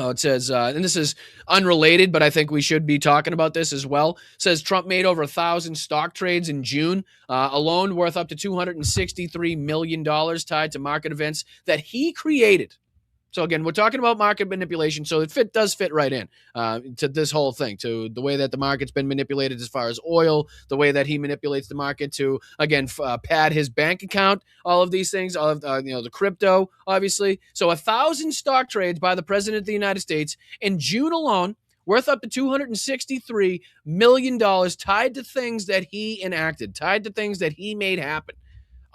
It says, and this is unrelated, but I think we should be talking about this as well. It says Trump made over 1,000 stock trades in June alone, worth up to $263 million tied to market events that he created. So again, we're talking about market manipulation, so it does fit right in to this whole thing, to the way that the market's been manipulated as far as oil, the way that he manipulates the market to, again, pad his bank account, all of these things, all of the crypto, obviously. So 1,000 stock trades by the President of the United States in June alone, worth up to $263 million, tied to things that he enacted, tied to things that he made happen.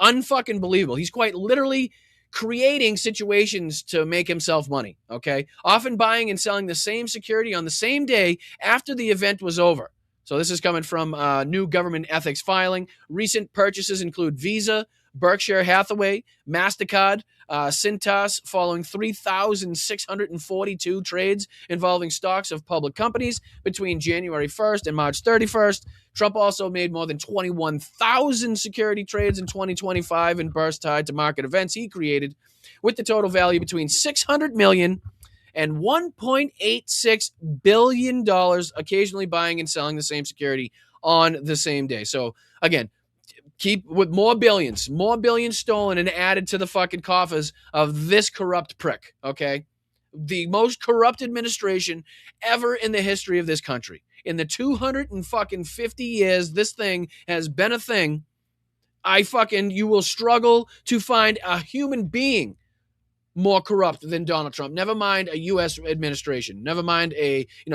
Unfucking believable. He's quite literally creating situations to make himself money, okay? Often buying and selling the same security on the same day after the event was over. So this is coming from new government ethics filing. Recent purchases include Visa, Berkshire Hathaway, MasterCard, Cintas, following 3,642 trades involving stocks of public companies between January 1st and March 31st. Trump also made more than 21,000 security trades in 2025 in bursts tied to market events he created, with the total value between $600 million and $1.86 billion, occasionally buying and selling the same security on the same day. So again, keep with more billions stolen and added to the fucking coffers of this corrupt prick, okay? The most corrupt administration ever in the history of this country. In the 250 years this thing has been a thing, you will struggle to find a human being more corrupt than Donald Trump. Never mind a U.S. administration. Never mind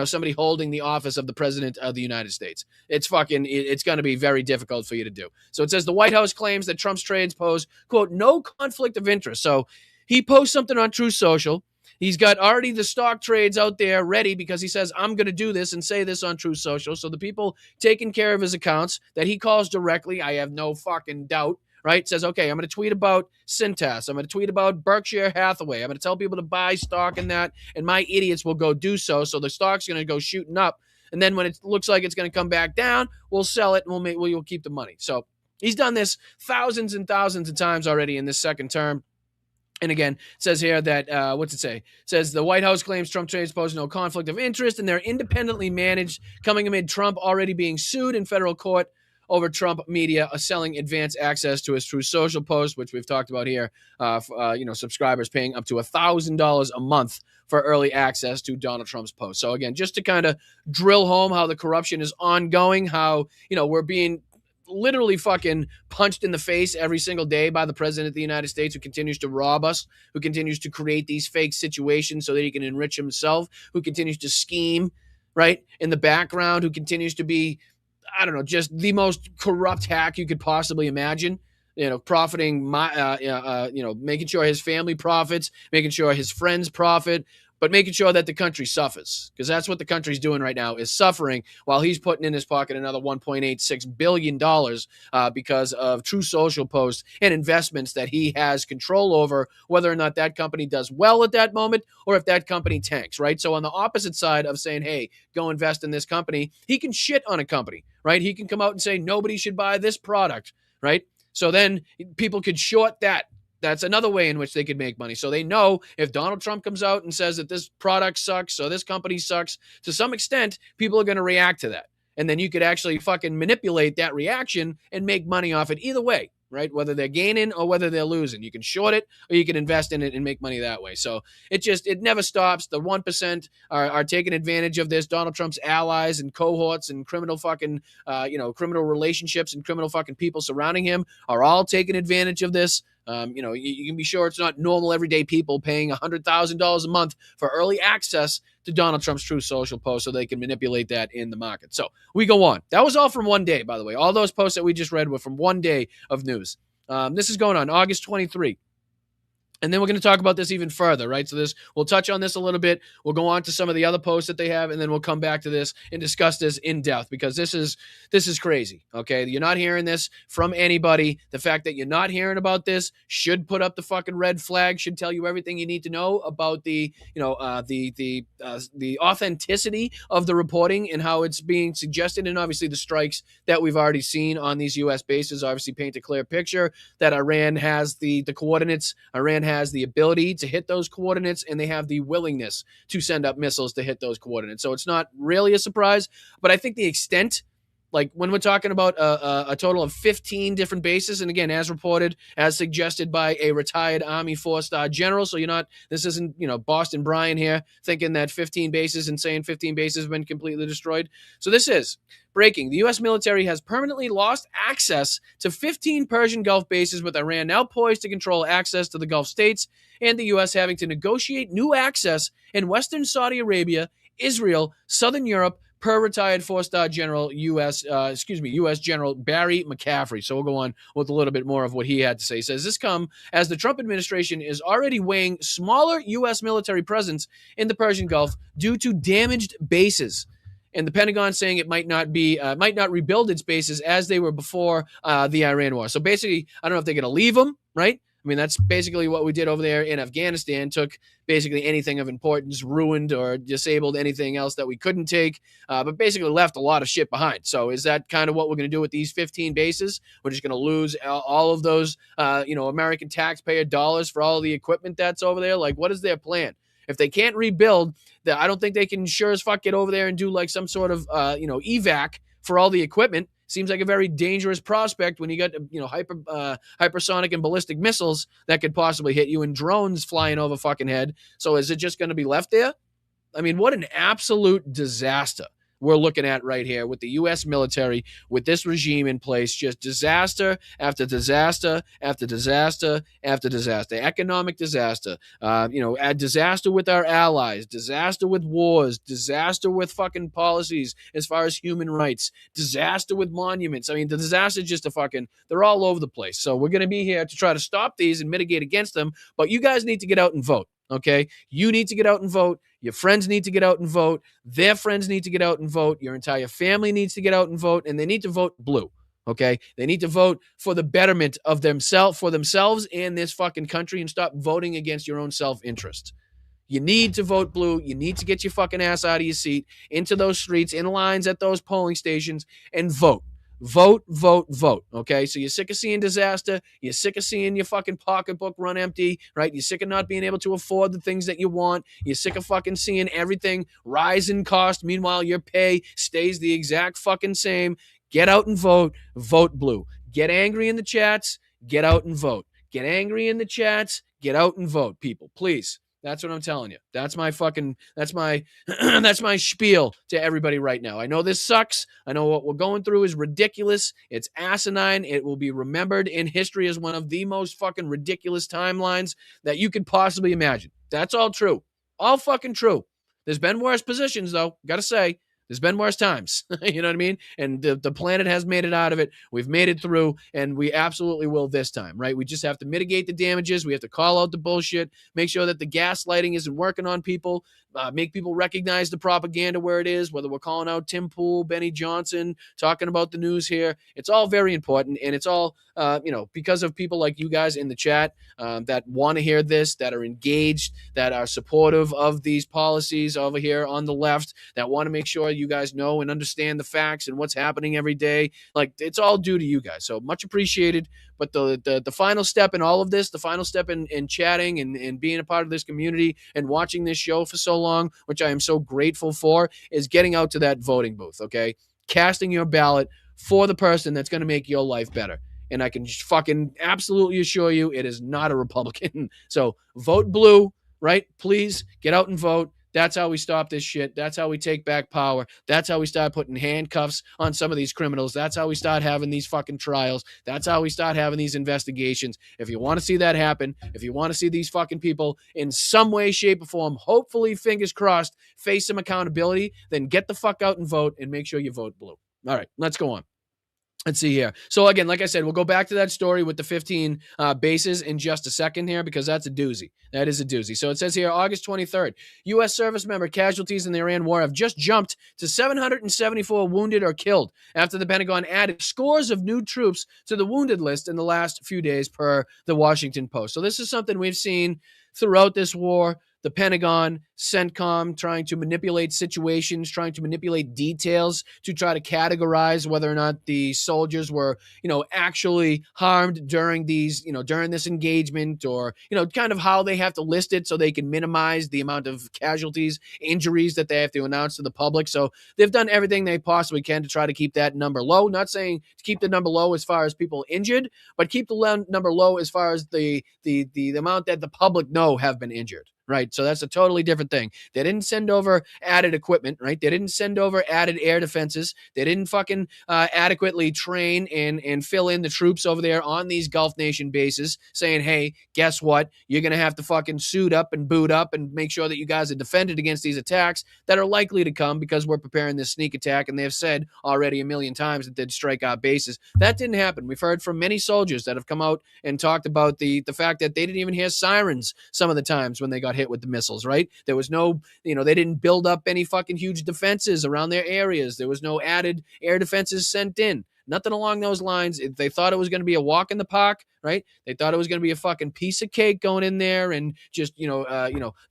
somebody holding the office of the President of the United States. It's going to be very difficult for you to do. So it says the White House claims that Trump's trades pose, quote, no conflict of interest. So he posts something on Truth Social. He's got already the stock trades out there ready because he says, I'm going to do this and say this on Truth Social. So the people taking care of his accounts that he calls directly, I have no fucking doubt, right? Says, okay, I'm going to tweet about Cintas. I'm going to tweet about Berkshire Hathaway. I'm going to tell people to buy stock in that, and my idiots will go do so. So the stock's going to go shooting up. And then when it looks like it's going to come back down, we'll sell it and we'll keep the money. So he's done this thousands and thousands of times already in this second term. And again, it says here that, what's it say? It says the White House claims Trump trades pose no conflict of interest, and they're independently managed, coming amid Trump already being sued in federal court over Trump media selling advance access to his Truth Social post, which we've talked about here. Subscribers paying up to $1,000 a month for early access to Donald Trump's post. So again, just to kind of drill home how the corruption is ongoing, how we're being literally fucking punched in the face every single day by the President of the United States, who continues to rob us, who continues to create these fake situations so that he can enrich himself, who continues to scheme, right, in the background, who continues to be, just the most corrupt hack you could possibly imagine, profiting, making sure his family profits, making sure his friends profit, but making sure that the country suffers, because that's what the country's doing right now, is suffering, while he's putting in his pocket another $1.86 billion because of Truth Social posts and investments that he has control over, whether or not that company does well at that moment or if that company tanks, right? So on the opposite side of saying, hey, go invest in this company, he can shit on a company, right? He can come out and say, nobody should buy this product, right? So then people could short that. That's another way in which they could make money. So they know if Donald Trump comes out and says that this product sucks or this company sucks, to some extent, people are going to react to that. And then you could actually fucking manipulate that reaction and make money off it either way. right? Whether they're gaining or whether they're losing. You can short it or you can invest in it and make money that way. So it never stops. The 1% are taking advantage of this. Donald Trump's allies and cohorts and criminal fucking, criminal relationships and criminal fucking people surrounding him are all taking advantage of this. You can be sure it's not normal everyday people paying $100,000 a month for early access to Donald Trump's Truth Social post so they can manipulate that in the market. So we go on. That was all from one day, by the way. All those posts that we just read were from one day of news. This is going on August 23. And then we're going to talk about this even further, right? So we'll touch on this a little bit. We'll go on to some of the other posts that they have, and then we'll come back to this and discuss this in depth because this is crazy, okay? You're not hearing this from anybody. The fact that you're not hearing about this should put up the fucking red flag, should tell you everything you need to know about the authenticity of the reporting and how it's being suggested, and obviously the strikes that we've already seen on these U.S. bases obviously paint a clear picture that Iran has the coordinates. Iran has the ability to hit those coordinates, and they have the willingness to send up missiles to hit those coordinates. So it's not really a surprise, but I think the extent, like when we're talking about a total of 15 different bases, and again, as reported, as suggested by a retired Army 4-star general, so this isn't, Boston Brian here thinking that 15 bases and saying 15 bases have been completely destroyed. So this is breaking. The U.S. military has permanently lost access to 15 Persian Gulf bases, with Iran now poised to control access to the Gulf states, and the U.S. having to negotiate new access in Western Saudi Arabia, Israel, Southern Europe, per retired 4-star general, U.S. General Barry McCaffrey. So we'll go on with a little bit more of what he had to say. He says, this come as the Trump administration is already weighing smaller U.S. military presence in the Persian Gulf due to damaged bases. And the Pentagon saying it might not rebuild its bases as they were before the Iran war. So basically, I don't know if they're going to leave them, right? I mean, that's basically what we did over there in Afghanistan, took basically anything of importance, ruined or disabled anything else that we couldn't take, but basically left a lot of shit behind. So is that kind of what we're going to do with these 15 bases? We're just going to lose all of those, American taxpayer dollars for all the equipment that's over there? Like, what is their plan? If they can't rebuild, I don't think they can sure as fuck get over there and do like some sort of, evac for all the equipment. Seems like a very dangerous prospect when you got, hypersonic and ballistic missiles that could possibly hit you and drones flying over fucking head. So is it just going to be left there? I mean, what an absolute disaster we're looking at right here with the U.S. military, with this regime in place. Just disaster after disaster after disaster after disaster. Economic disaster, a disaster with our allies, disaster with wars, disaster with fucking policies as far as human rights, disaster with monuments. I mean, the disaster is just they're all over the place. So we're going to be here to try to stop these and mitigate against them. But you guys need to get out and vote. Okay, you need to get out and vote. Your friends need to get out and vote. Their friends need to get out and vote. Your entire family needs to get out and vote, and they need to vote blue. Okay, they need to vote for the betterment of themselves and this fucking country, and stop voting against your own self-interest. You need to vote blue. You need to get your fucking ass out of your seat, into those streets, in lines at those polling stations, and vote. Vote, vote, vote, okay? So you're sick of seeing disaster. You're sick of seeing your fucking pocketbook run empty, right? You're sick of not being able to afford the things that you want. You're sick of fucking seeing everything rise in cost. Meanwhile, your pay stays the exact fucking same. Get out and vote. Vote blue. Get angry in the chats. Get out and vote. Get angry in the chats. Get out and vote, people. Please. That's what I'm telling you. That's my spiel to everybody right now. I know this sucks. I know what we're going through is ridiculous. It's asinine. It will be remembered in history as one of the most fucking ridiculous timelines that you could possibly imagine. That's all true. All fucking true. There's been worse positions, though. Gotta say. There's been worse times. You know what I mean? And the planet has made it out of it. We've made it through, and we absolutely will this time, right? We just have to mitigate the damages. We have to call out the bullshit, make sure that the gaslighting isn't working on people, make people recognize the propaganda where it is, whether we're calling out Tim Pool, Benny Johnson, talking about the news here. It's all very important, and it's all, because of people like you guys in the chat that want to hear this, that are engaged, that are supportive of these policies over here on the left, that want to make sure you guys know and understand the facts and what's happening every day. Like, it's all due to you guys. So much appreciated. But the final step in all of this, the final step in chatting and being a part of this community and watching this show for so long, which I am so grateful for, is getting out to that voting booth, okay? Casting your ballot for the person that's going to make your life better. and I can fucking absolutely assure you it is not a Republican. So vote blue, right? Please get out and vote. That's how we stop this shit. That's how we take back power. That's how we start putting handcuffs on some of these criminals. That's how we start having these fucking trials. That's how we start having these investigations. If you want to see that happen, if you want to see these fucking people in some way, shape, or form, hopefully, fingers crossed, face some accountability, then get the fuck out and vote and make sure you vote blue. All right, let's go on. Let's see here. So again, like I said, we'll go back to that story with the 15 bases in just a second here because that's a doozy. That is a doozy. So it says here, August 23rd, U.S. service member casualties in the Iran war have just jumped to 774 wounded or killed after the Pentagon added scores of new troops to the wounded list in the last few days, per the Washington Post. So this is something we've seen throughout this war. The Pentagon, CENTCOM trying to manipulate situations, trying to manipulate details to try to categorize whether or not the soldiers were, actually harmed during these, during this engagement, or, kind of how they have to list it so they can minimize the amount of casualties, injuries that they have to announce to the public. So they've done everything they possibly can to try to keep that number low. Not saying to keep the number low as far as people injured, but keep the number low as far as the amount that the public know have been injured. Right. So that's a totally different thing. They didn't send over added equipment, right? They didn't send over added air defenses. They didn't fucking adequately train and fill in the troops over there on these Gulf nation bases saying, hey, guess what? You're going to have to fucking suit up and boot up and make sure that you guys are defended against these attacks that are likely to come because we're preparing this sneak attack. And they've said already a million times that they'd strike our bases. That didn't happen. We've heard from many soldiers that have come out and talked about the fact that they didn't even hear sirens some of the times when they got hit with the missiles, right? There was no, they didn't build up any fucking huge defenses around their areas. There was no added air defenses sent in. Nothing along those lines. They thought it was going to be a walk in the park, right? They thought it was going to be a fucking piece of cake going in there and just,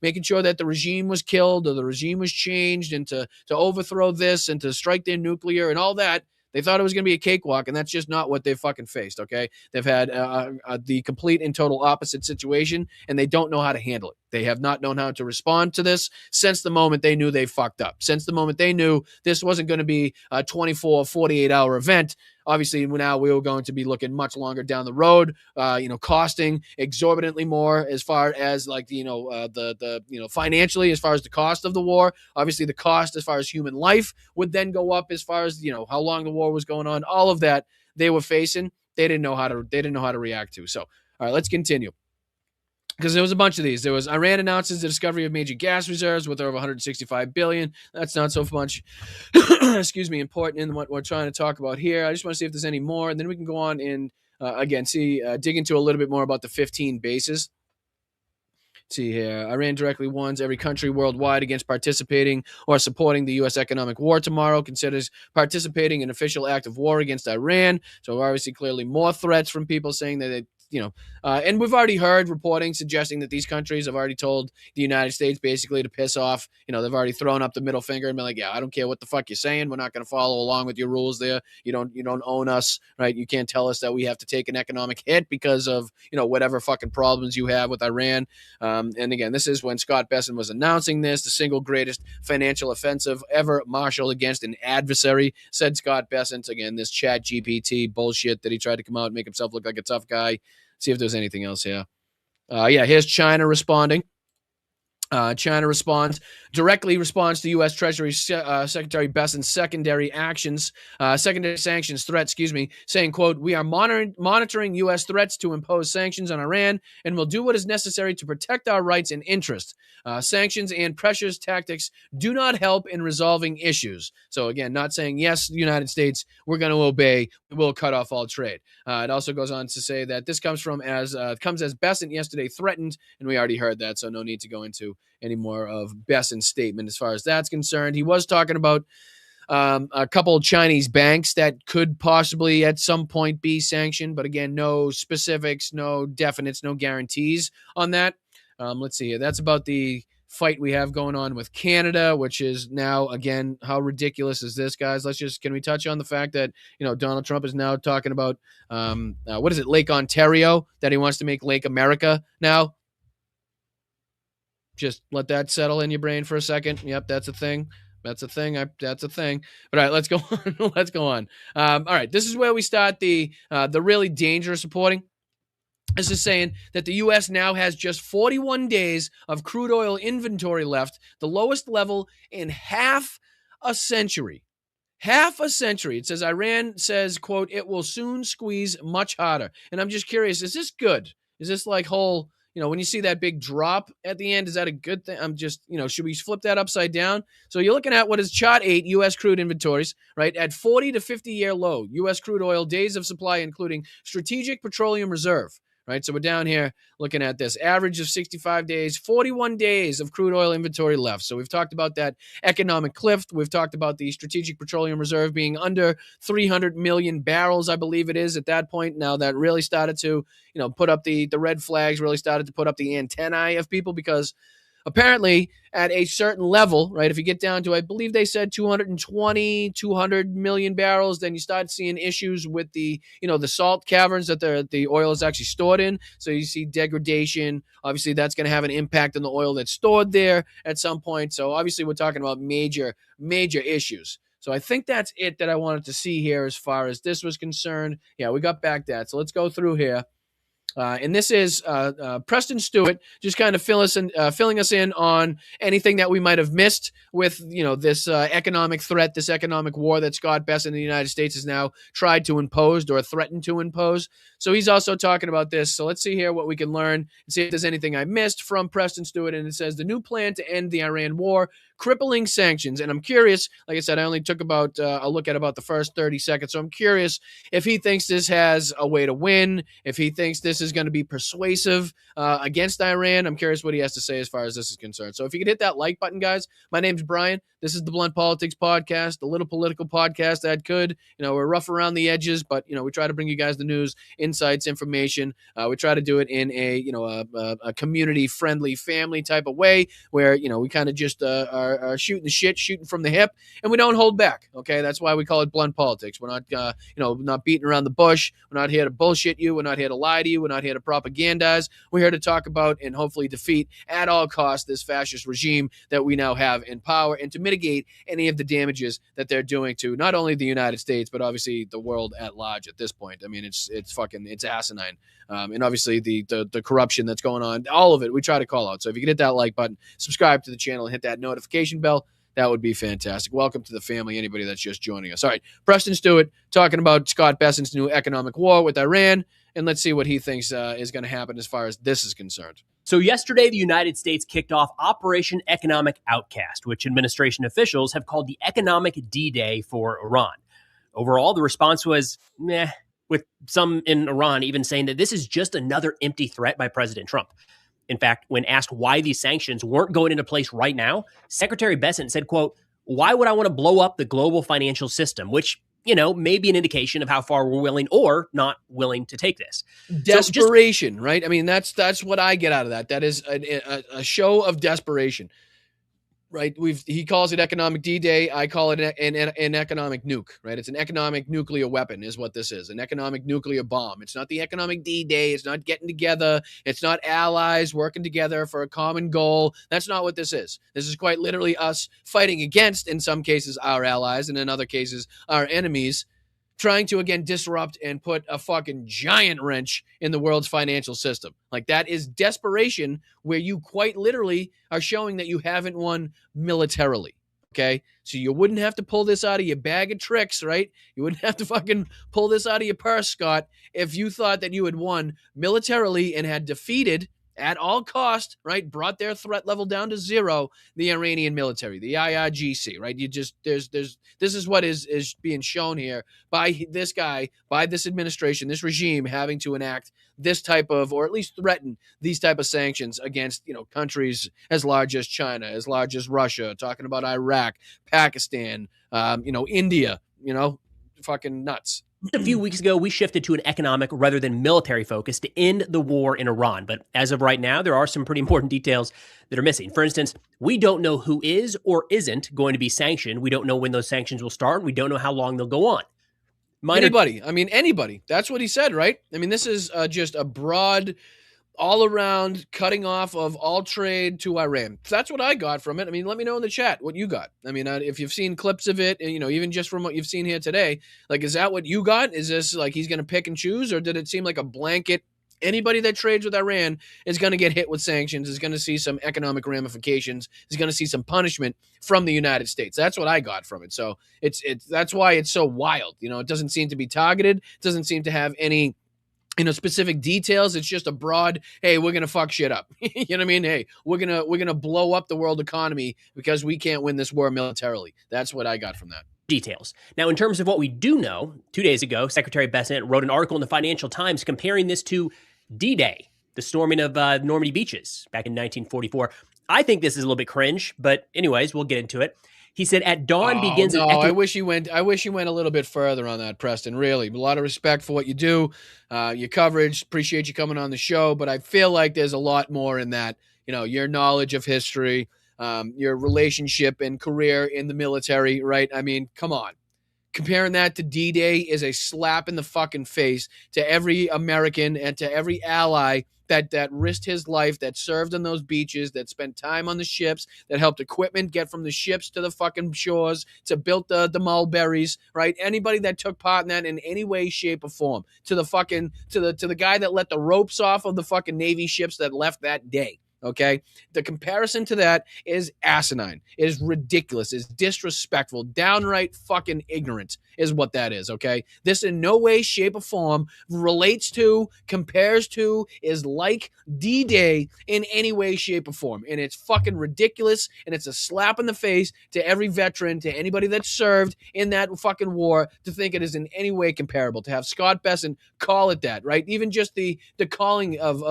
making sure that the regime was killed or the regime was changed, and to overthrow this and to strike their nuclear and all that. They thought it was going to be a cakewalk, and that's just not what they've fucking faced, okay? They've had the complete and total opposite situation, and they don't know how to handle it. They have not known how to respond to this since the moment they knew they fucked up, since the moment they knew this wasn't going to be a 24, 48-hour event. Obviously, now we were going to be looking much longer down the road, costing exorbitantly more as far as financially, as far as the cost of the war. Obviously, the cost as far as human life would then go up as far as, how long the war was going on. All of that they were facing. They didn't know how to react to. So, all right, let's continue. Because there was a bunch of these. There was Iran announces the discovery of major gas reserves with over 165 billion. That's not so much, important in what we're trying to talk about here. I just want to see if there's any more, and then we can go on and dig into a little bit more about the 15 bases. Let's see here. Iran directly warns every country worldwide against participating or supporting the U.S. economic war tomorrow. Considers participating in official act of war against Iran. So obviously, clearly more threats from people saying that and we've already heard reporting suggesting that these countries have already told the United States basically to piss off. They've already thrown up the middle finger and been like, yeah, I don't care what the fuck you're saying. We're not going to follow along with your rules there. You don't own us, right? You can't tell us that we have to take an economic hit because of, whatever fucking problems you have with Iran. And again, this is when Scott Bessent was announcing this, the single greatest financial offensive ever marshaled against an adversary, said Scott Bessent. Again, this Chat GPT bullshit that he tried to come out and make himself look like a tough guy. See if there's anything else here. Here's China responding. China directly responds to U.S. Treasury Secretary Bessent's secondary sanctions threat, saying, quote, we are monitoring U.S. threats to impose sanctions on Iran and will do what is necessary to protect our rights and interests. Sanctions and pressures tactics do not help in resolving issues. So again, not saying, yes, the United States, we're going to obey, we'll cut off all trade. It also goes on to say that this comes as Bessent yesterday threatened, and we already heard that, so no need to go into any more of Bessent's statement as far as that's concerned. He was talking about a couple of Chinese banks that could possibly at some point be sanctioned, but again, no specifics, no definites, no guarantees on that. Let's see here. That's about the fight we have going on with Canada, which is now, again, how ridiculous is this, guys? Can we touch on the fact that, Donald Trump is now talking about, Lake Ontario, that he wants to make Lake America now? Just let that settle in your brain for a second. Yep, that's a thing. That's a thing. That's a thing. But all right, let's go on. Let's go on. All right, this is where we start the really dangerous reporting. This is saying that the U.S. now has just 41 days of crude oil inventory left, the lowest level in half a century. Half a century. It says Iran says, quote, it will soon squeeze much harder. And I'm just curious, is this good? Is this like whole, when you see that big drop at the end, is that a good thing? I'm just, should we flip that upside down? So you're looking at what is chart 8, U.S. crude inventories, right? At 40 to 50 year low, U.S. crude oil days of supply, including strategic petroleum reserve. Right, so we're down here looking at this average of 65 days, 41 days of crude oil inventory left. So we've talked about that economic cliff. We've talked about the strategic petroleum reserve being under 300 million barrels, I believe it is at that point. Now that really started to, put up the red flags, really started to put up the antennae of people, because apparently at a certain level, right, if you get down to, I believe they said 200 million barrels, then you start seeing issues with the, the salt caverns that the oil is actually stored in. So you see degradation. Obviously, that's going to have an impact on the oil that's stored there at some point. So obviously, we're talking about major issues. So I think that's it that I wanted to see here as far as this was concerned. Yeah, we got back that. So let's go through here. And this is Preston Stewart just kind of filling us in on anything that we might have missed with, this economic threat, this economic war that Scott Bessent in the United States has now tried to impose or threatened to impose. So he's also talking about this. So let's see here what we can learn and see if there's anything I missed from Preston Stewart. And it says the new plan to end the Iran war, crippling sanctions. And I'm curious, like I said, I only took about a look at about the first 30 seconds. So I'm curious if he thinks this has a way to win, if he thinks this is going to be persuasive against Iran. I'm curious what he has to say as far as this is concerned. So if you could hit that like button, guys. My name's Brian. This is the Blunt Politics Podcast, a little political podcast that could, we're rough around the edges, but, we try to bring you guys the news, insights, information. We try to do it in a community-friendly, family type of way where, we kind of just are shooting the shit, shooting from the hip, and we don't hold back, okay? That's why we call it Blunt Politics. We're not, not beating around the bush. We're not here to bullshit you. We're not here to lie to you. We're not here to propagandize. We're here to talk about and hopefully defeat at all costs this fascist regime that we now have in power, and to mitigate any of the damages that they're doing to not only the United States, but obviously the world at large at this point. I mean, it's asinine. And obviously the corruption that's going on, all of it, we try to call out. So if you can hit that like button, subscribe to the channel, and hit that notification bell, that would be fantastic. Welcome to the family, anybody that's just joining us. All right, Preston Stewart talking about Scott Bessent's new economic war with Iran, and let's see what he thinks is going to happen as far as this is concerned. So yesterday, the United States kicked off Operation Economic Outcast, which administration officials have called the economic D-Day for Iran. Overall, the response was meh, with some in Iran even saying that this is just another empty threat by President Trump. In fact, when asked why these sanctions weren't going into place right now, Secretary Bessent said, quote, "Why would I want to blow up the global financial system?" Which, may be an indication of how far we're willing or not willing to take this. Desperation, right? I mean, that's what I get out of that. That is a show of desperation, right? He calls it economic D-Day. I call it an economic nuke, right? It's an economic nuclear weapon is what this is, an economic nuclear bomb. It's not the economic D-Day. It's not getting together. It's not allies working together for a common goal. That's not what this is. This is quite literally us fighting against, in some cases, our allies, and in other cases, our enemies, trying to, again, disrupt and put a fucking giant wrench in the world's financial system. Like, that is desperation, where you quite literally are showing that you haven't won militarily, okay? So you wouldn't have to pull this out of your bag of tricks, right? You wouldn't have to fucking pull this out of your purse, Scott, if you thought that you had won militarily and had defeated at all cost, right, brought their threat level down to zero, the Iranian military, the IRGC, right? This is what is being shown here by this guy, by this administration, this regime having to enact this type of, or at least threaten these type of sanctions against, countries as large as China, as large as Russia, talking about Iraq, Pakistan, India, fucking nuts. A few weeks ago, we shifted to an economic rather than military focus to end the war in Iran. But as of right now, there are some pretty important details that are missing. For instance, we don't know who is or isn't going to be sanctioned. We don't know when those sanctions will start. We don't know how long they'll go on. Anybody. That's what he said, right? I mean, this is just a broad all around cutting off of all trade to Iran. That's what I got from it. I mean, let me know in the chat what you got. I mean, if you've seen clips of it, even just from what you've seen here today, like, is that what you got? Is this like he's going to pick and choose, or did it seem like a blanket? Anybody that trades with Iran is going to get hit with sanctions, is going to see some economic ramifications, is going to see some punishment from the United States. That's what I got from it. So that's why it's so wild. It doesn't seem to be targeted. It doesn't seem to have any specific details. It's just a broad, hey, we're gonna fuck shit up. You know what I mean? Hey, we're gonna blow up the world economy because we can't win this war militarily. That's what I got from that. Details. Now, in terms of what we do know, 2 days ago, Secretary Bessent wrote an article in the Financial Times comparing this to D-Day, the storming of Normandy beaches back in 1944. I think this is a little bit cringe, but anyways, we'll get into it. He said, "At dawn begins." No, I wish you went a little bit further on that, Preston. Really, a lot of respect for what you do, your coverage. Appreciate you coming on the show, but I feel like there's a lot more in that. Your knowledge of history, your relationship and career in the military, right? I mean, come on. Comparing that to D-Day is a slap in the fucking face to every American and to every ally that risked his life, that served on those beaches, that spent time on the ships, that helped equipment get from the ships to the fucking shores, to build the mulberries, right? Anybody that took part in that in any way, shape, or form, to the guy that let the ropes off of the fucking Navy ships that left that day. Okay, the comparison to that is asinine, is ridiculous, is disrespectful, downright fucking ignorant is what that is. Okay, this in no way, shape, or form relates to, compares to, is like D-Day in any way, shape, or form, and it's fucking ridiculous, and it's a slap in the face to every veteran, to anybody that served in that fucking war, to think it is in any way comparable. To have Scott Bessent call it that, right? Even just the calling of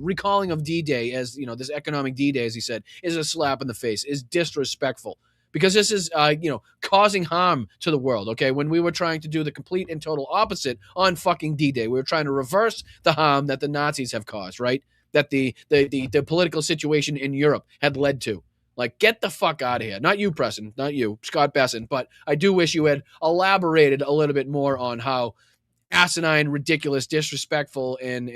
recalling of D-Day as this economic D-Day, as he said, is a slap in the face, is disrespectful, because this is, causing harm to the world, okay? When we were trying to do the complete and total opposite on fucking D-Day, we were trying to reverse the harm that the Nazis have caused, right? That the political situation in Europe had led to. Like, get the fuck out of here. Not you, Preston, not you, Scott Bessent, but I do wish you had elaborated a little bit more on how asinine, ridiculous, disrespectful, and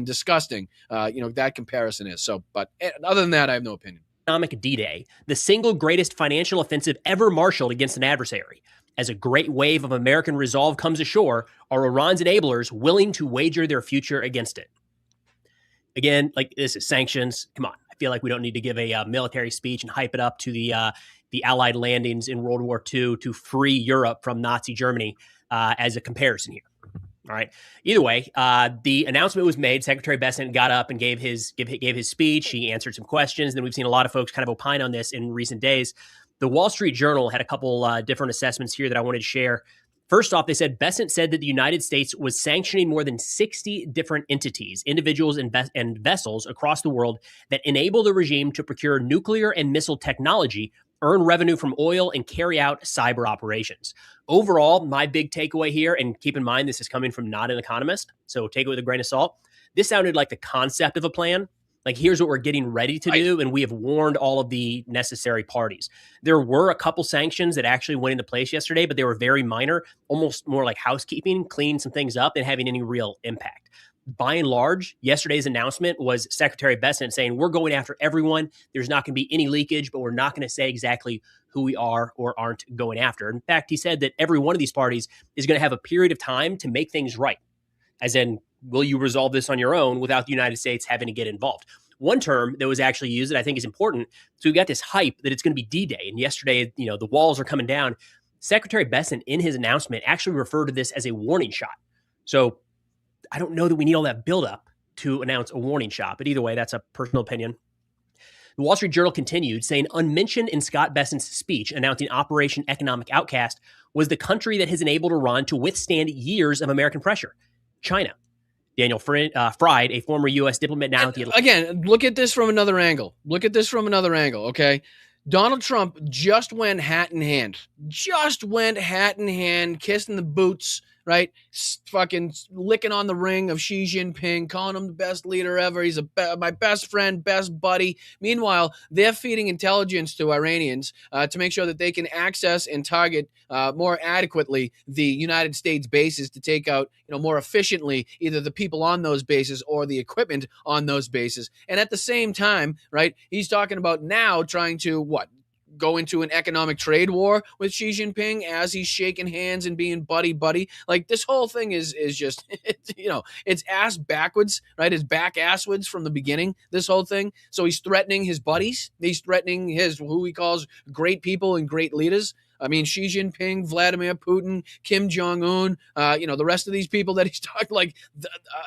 disgusting, that comparison is. So, but other than that, I have no opinion. Economic D-Day, the single greatest financial offensive ever marshaled against an adversary. As a great wave of American resolve comes ashore, are Iran's enablers willing to wager their future against it? Again, like, this is sanctions. Come on. I feel like we don't need to give a military speech and hype it up to the Allied landings in World War II to free Europe from Nazi Germany as a comparison here. All right. Either way, the announcement was made. Secretary Bessent got up and gave his speech. He answered some questions. Then we've seen a lot of folks kind of opine on this in recent days. The Wall Street Journal had a couple different assessments here that I wanted to share. First off, they said Bessent said that the United States was sanctioning more than 60 different entities, individuals, and vessels across the world that enable the regime to procure nuclear and missile technology, earn revenue from oil, and carry out cyber operations. Overall, my big takeaway here, and keep in mind, this is coming from not an economist, so take it with a grain of salt. This sounded like the concept of a plan. Like, here's what we're getting ready to do, and we have warned all of the necessary parties. There were a couple sanctions that actually went into place yesterday, but they were very minor, almost more like housekeeping, cleaning some things up, and having any real impact. By and large, yesterday's announcement was Secretary Bessent saying, we're going after everyone. There's not going to be any leakage, but we're not going to say exactly who we are or aren't going after. In fact, he said that every one of these parties is going to have a period of time to make things right. As in, will you resolve this on your own without the United States having to get involved? One term that was actually used that I think is important. So we've got this hype that it's going to be D-Day. And yesterday, the walls are coming down. Secretary Bessent, in his announcement, actually referred to this as a warning shot. So I don't know that we need all that buildup to announce a warning shot. But either way, that's a personal opinion. The Wall Street Journal continued, saying unmentioned in Scott Bessent's speech announcing Operation Economic Outcast was the country that has enabled Iran to withstand years of American pressure, China. Daniel Fried, a former U.S. diplomat now at the... Again, look at this from another angle. Okay? Donald Trump just went hat in hand, kissing the boots right? Fucking licking on the ring of Xi Jinping, calling him the best leader ever. He's my best friend, best buddy. Meanwhile, they're feeding intelligence to Iranians to make sure that they can access and target more adequately the United States bases to take out, more efficiently either the people on those bases or the equipment on those bases. And at the same time, right, he's talking about now trying to go into an economic trade war with Xi Jinping as he's shaking hands and being buddy. Like, this whole thing is just, it's ass backwards, right? It's back asswards from the beginning, this whole thing. So he's threatening his buddies. He's threatening who he calls great people and great leaders. I mean, Xi Jinping, Vladimir Putin, Kim Jong-un, the rest of these people that he's talking, like,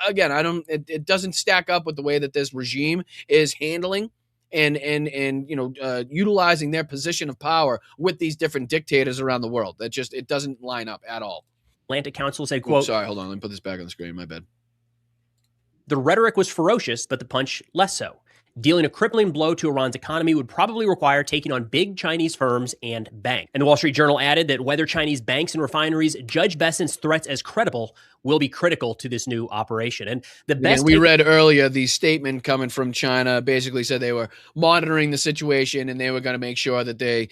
again, it doesn't stack up with the way that this regime is handling and utilizing their position of power with these different dictators around the world. It doesn't line up at all. Atlantic Council said, quote, sorry, hold on, let me put this back on the screen, my bad. The rhetoric was ferocious, but the punch less so. Dealing a crippling blow to Iran's economy would probably require taking on big Chinese firms and banks. And the Wall Street Journal added that whether Chinese banks and refineries judge Bessent's threats as credible will be critical to this new operation. And the best we read earlier, the statement coming from China basically said they were monitoring the situation and they were going to make sure that they,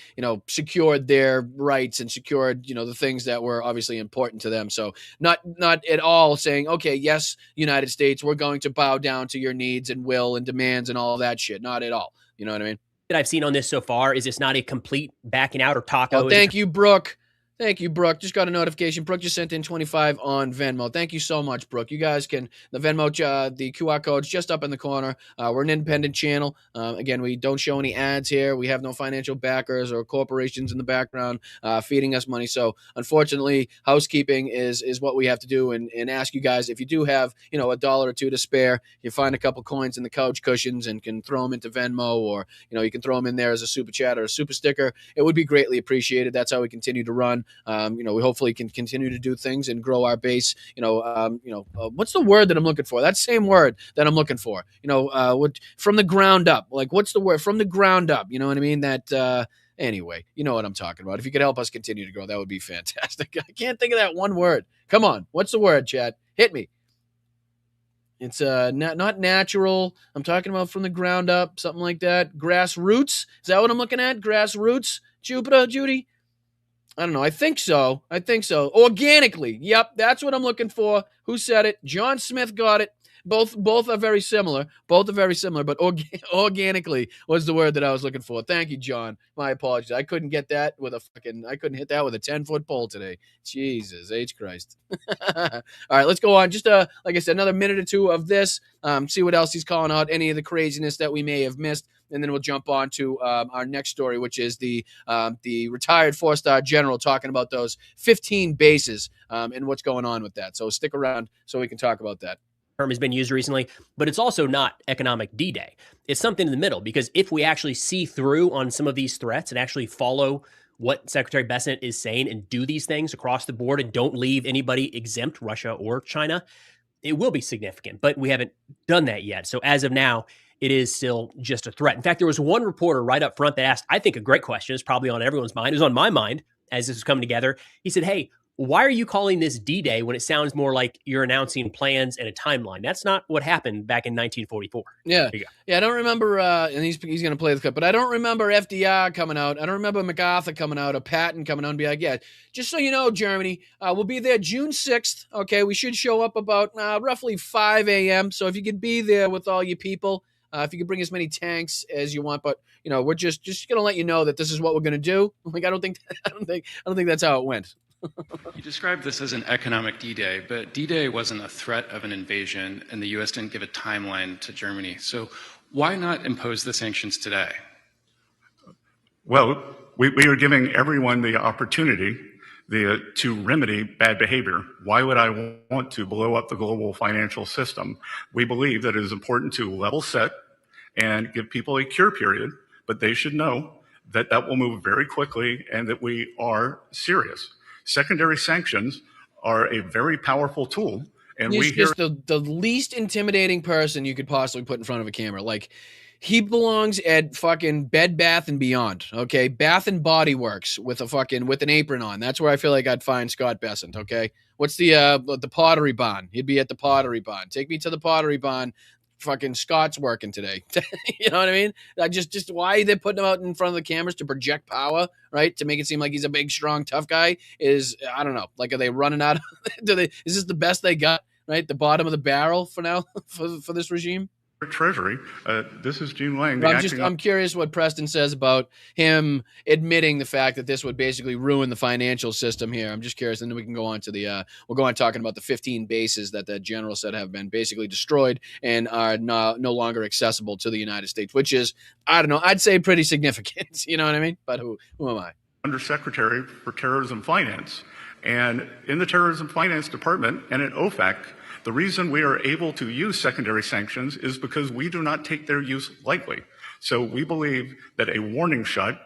secured their rights and secured, the things that were obviously important to them. So not at all saying, okay, yes, United States, we're going to bow down to your needs and will and demands and all that shit. Not at all. You know what I mean? That I've seen on this so far is this not a complete backing out or taco. Oh, thank you, Brooke. Thank you, Brooke. Just got a notification. Brooke just sent in 25 on Venmo. Thank you so much, Brooke. You guys can, the Venmo, the QR code's just up in the corner. We're an independent channel. Again, we don't show any ads here. We have no financial backers or corporations in the background feeding us money. So unfortunately, housekeeping is what we have to do and ask you guys, if you do have, $1 or $2 to spare, you find a couple coins in the couch cushions and can throw them into Venmo, or, you can throw them in there as a super chat or a super sticker. It would be greatly appreciated. That's how we continue to run. We hopefully can continue to do things and grow our base. What's the word that I'm looking for? That same word that I'm looking for. From the ground up. Like, what's the word? From the ground up. You know what I mean? That. Anyway, you know what I'm talking about. If you could help us continue to grow, that would be fantastic. I can't think of that one word. Come on, what's the word, Chad? Hit me. It's not natural. I'm talking about from the ground up, something like that. Grassroots. Is that what I'm looking at? Grassroots. Judy. I don't know. I think so. Organically. Yep, that's what I'm looking for. Who said it? John Smith got it. Both are very similar. But organically was the word that I was looking for. Thank you, John. My apologies. I couldn't get that with I couldn't hit that with a 10-foot pole today. Jesus H Christ. All right, let's go on. Just like I said, another minute or two of this. See what else he's calling out. Any of the craziness that we may have missed. And then we'll jump on to our next story, which is the retired 4-star general talking about those 15 bases and what's going on with that. So stick around so we can talk about that. Term has been used recently, but it's also not economic D-Day. It's something in the middle, because if we actually see through on some of these threats and actually follow what Secretary Bessent is saying and do these things across the board and don't leave anybody exempt, Russia or China, it will be significant. But we haven't done that yet. So as of now, it is still just a threat. In fact, there was one reporter right up front that asked, I think, a great question. It's probably on everyone's mind. It was on my mind as this was coming together. He said, hey, why are you calling this D-Day when it sounds more like you're announcing plans and a timeline? That's not what happened back in 1944. Yeah. I don't remember, and he's going to play the clip, but I don't remember FDR coming out. I don't remember MacArthur coming out or Patton coming out and be like, yeah, just so you know, Germany, we'll be there June 6th. Okay, we should show up about roughly 5 a.m. So if you could be there with all your people, if you could bring as many tanks as you want, but we're just going to let you know that this is what we're going to do. Like, I don't think that's how it went. You described this as an economic D-Day, but D-Day wasn't a threat of an invasion, and the U.S. didn't give a timeline to Germany. So why not impose the sanctions today? Well, we are giving everyone the opportunity to remedy bad behavior. Why would I want to blow up the global financial system? We believe that it is important to level set and give people a cure period, but they should know that that will move very quickly and that we are serious. Secondary sanctions are a very powerful tool And He's we hear just the least intimidating person you could possibly put in front of a camera. Like, he belongs at fucking Bed Bath and Beyond, okay? Bath and Body Works with an apron on. That's where I feel like I'd find Scott Bessent, okay? What's the Pottery Barn? He'd be at the Pottery Barn. Take me to the Pottery Barn. Fucking Scott's working today. You know what I mean? I just why they're putting him out in front of the cameras to project power, right? To make it seem like he's a big, strong, tough guy is, I don't know. Like, are they running out? Is this the best they got? Right, the bottom of the barrel for now for this regime. Treasury. This is Gene Lang. I'm curious what Preston says about him admitting the fact that this would basically ruin the financial system here. I'm just curious, and then we can go on to we'll go on talking about the 15 bases that the general said have been basically destroyed and are no longer accessible to the United States, which is, I don't know, I'd say pretty significant. You know what I mean? But who am I? Undersecretary for Terrorism Finance. And in the Terrorism Finance Department and at OFAC, the reason we are able to use secondary sanctions is because we do not take their use lightly. So we believe that a warning shot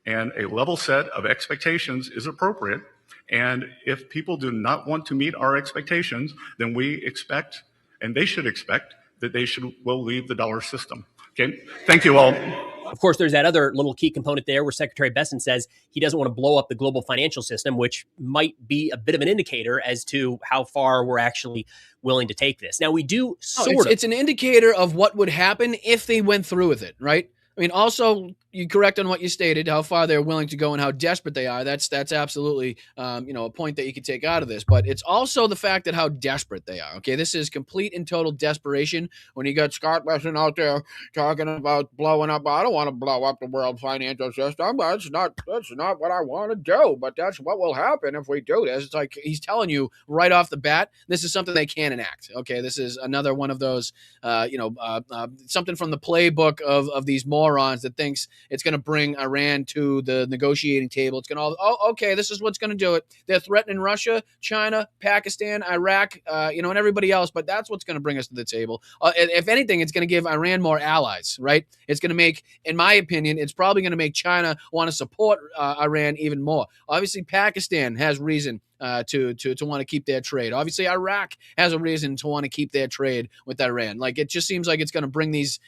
and a level set of expectations is appropriate. And if people do not want to meet our expectations, then we expect, and they should expect, that will leave the dollar system. Okay, thank you all. Of course, there's that other little key component there where Secretary Bessent says he doesn't want to blow up the global financial system, which might be a bit of an indicator as to how far we're actually willing to take this. Now, we do it's an indicator of what would happen if they went through with it, right? I mean, also, you're correct on what you stated, how far they're willing to go and how desperate they are. That's absolutely, a point that you could take out of this. But it's also the fact that how desperate they are. Okay, this is complete and total desperation. When you got Scott Bessent out there talking about blowing up, I don't want to blow up the world financial system. That's not what I want to do. But that's what will happen if we do this. It's like he's telling you right off the bat, this is something they can't enact. Okay, this is another one of those, something from the playbook of these morons that thinks it's going to bring Iran to the negotiating table. It's going to okay, this is what's going to do it. They're threatening Russia, China, Pakistan, Iraq, and everybody else, but that's what's going to bring us to the table. If anything, it's going to give Iran more allies, right? It's going to make, in my opinion, it's probably going to make China want to support Iran even more. Obviously, Pakistan has reason to want to keep their trade. Obviously, Iraq has a reason to want to keep their trade with Iran. Like, it just seems like it's going to bring these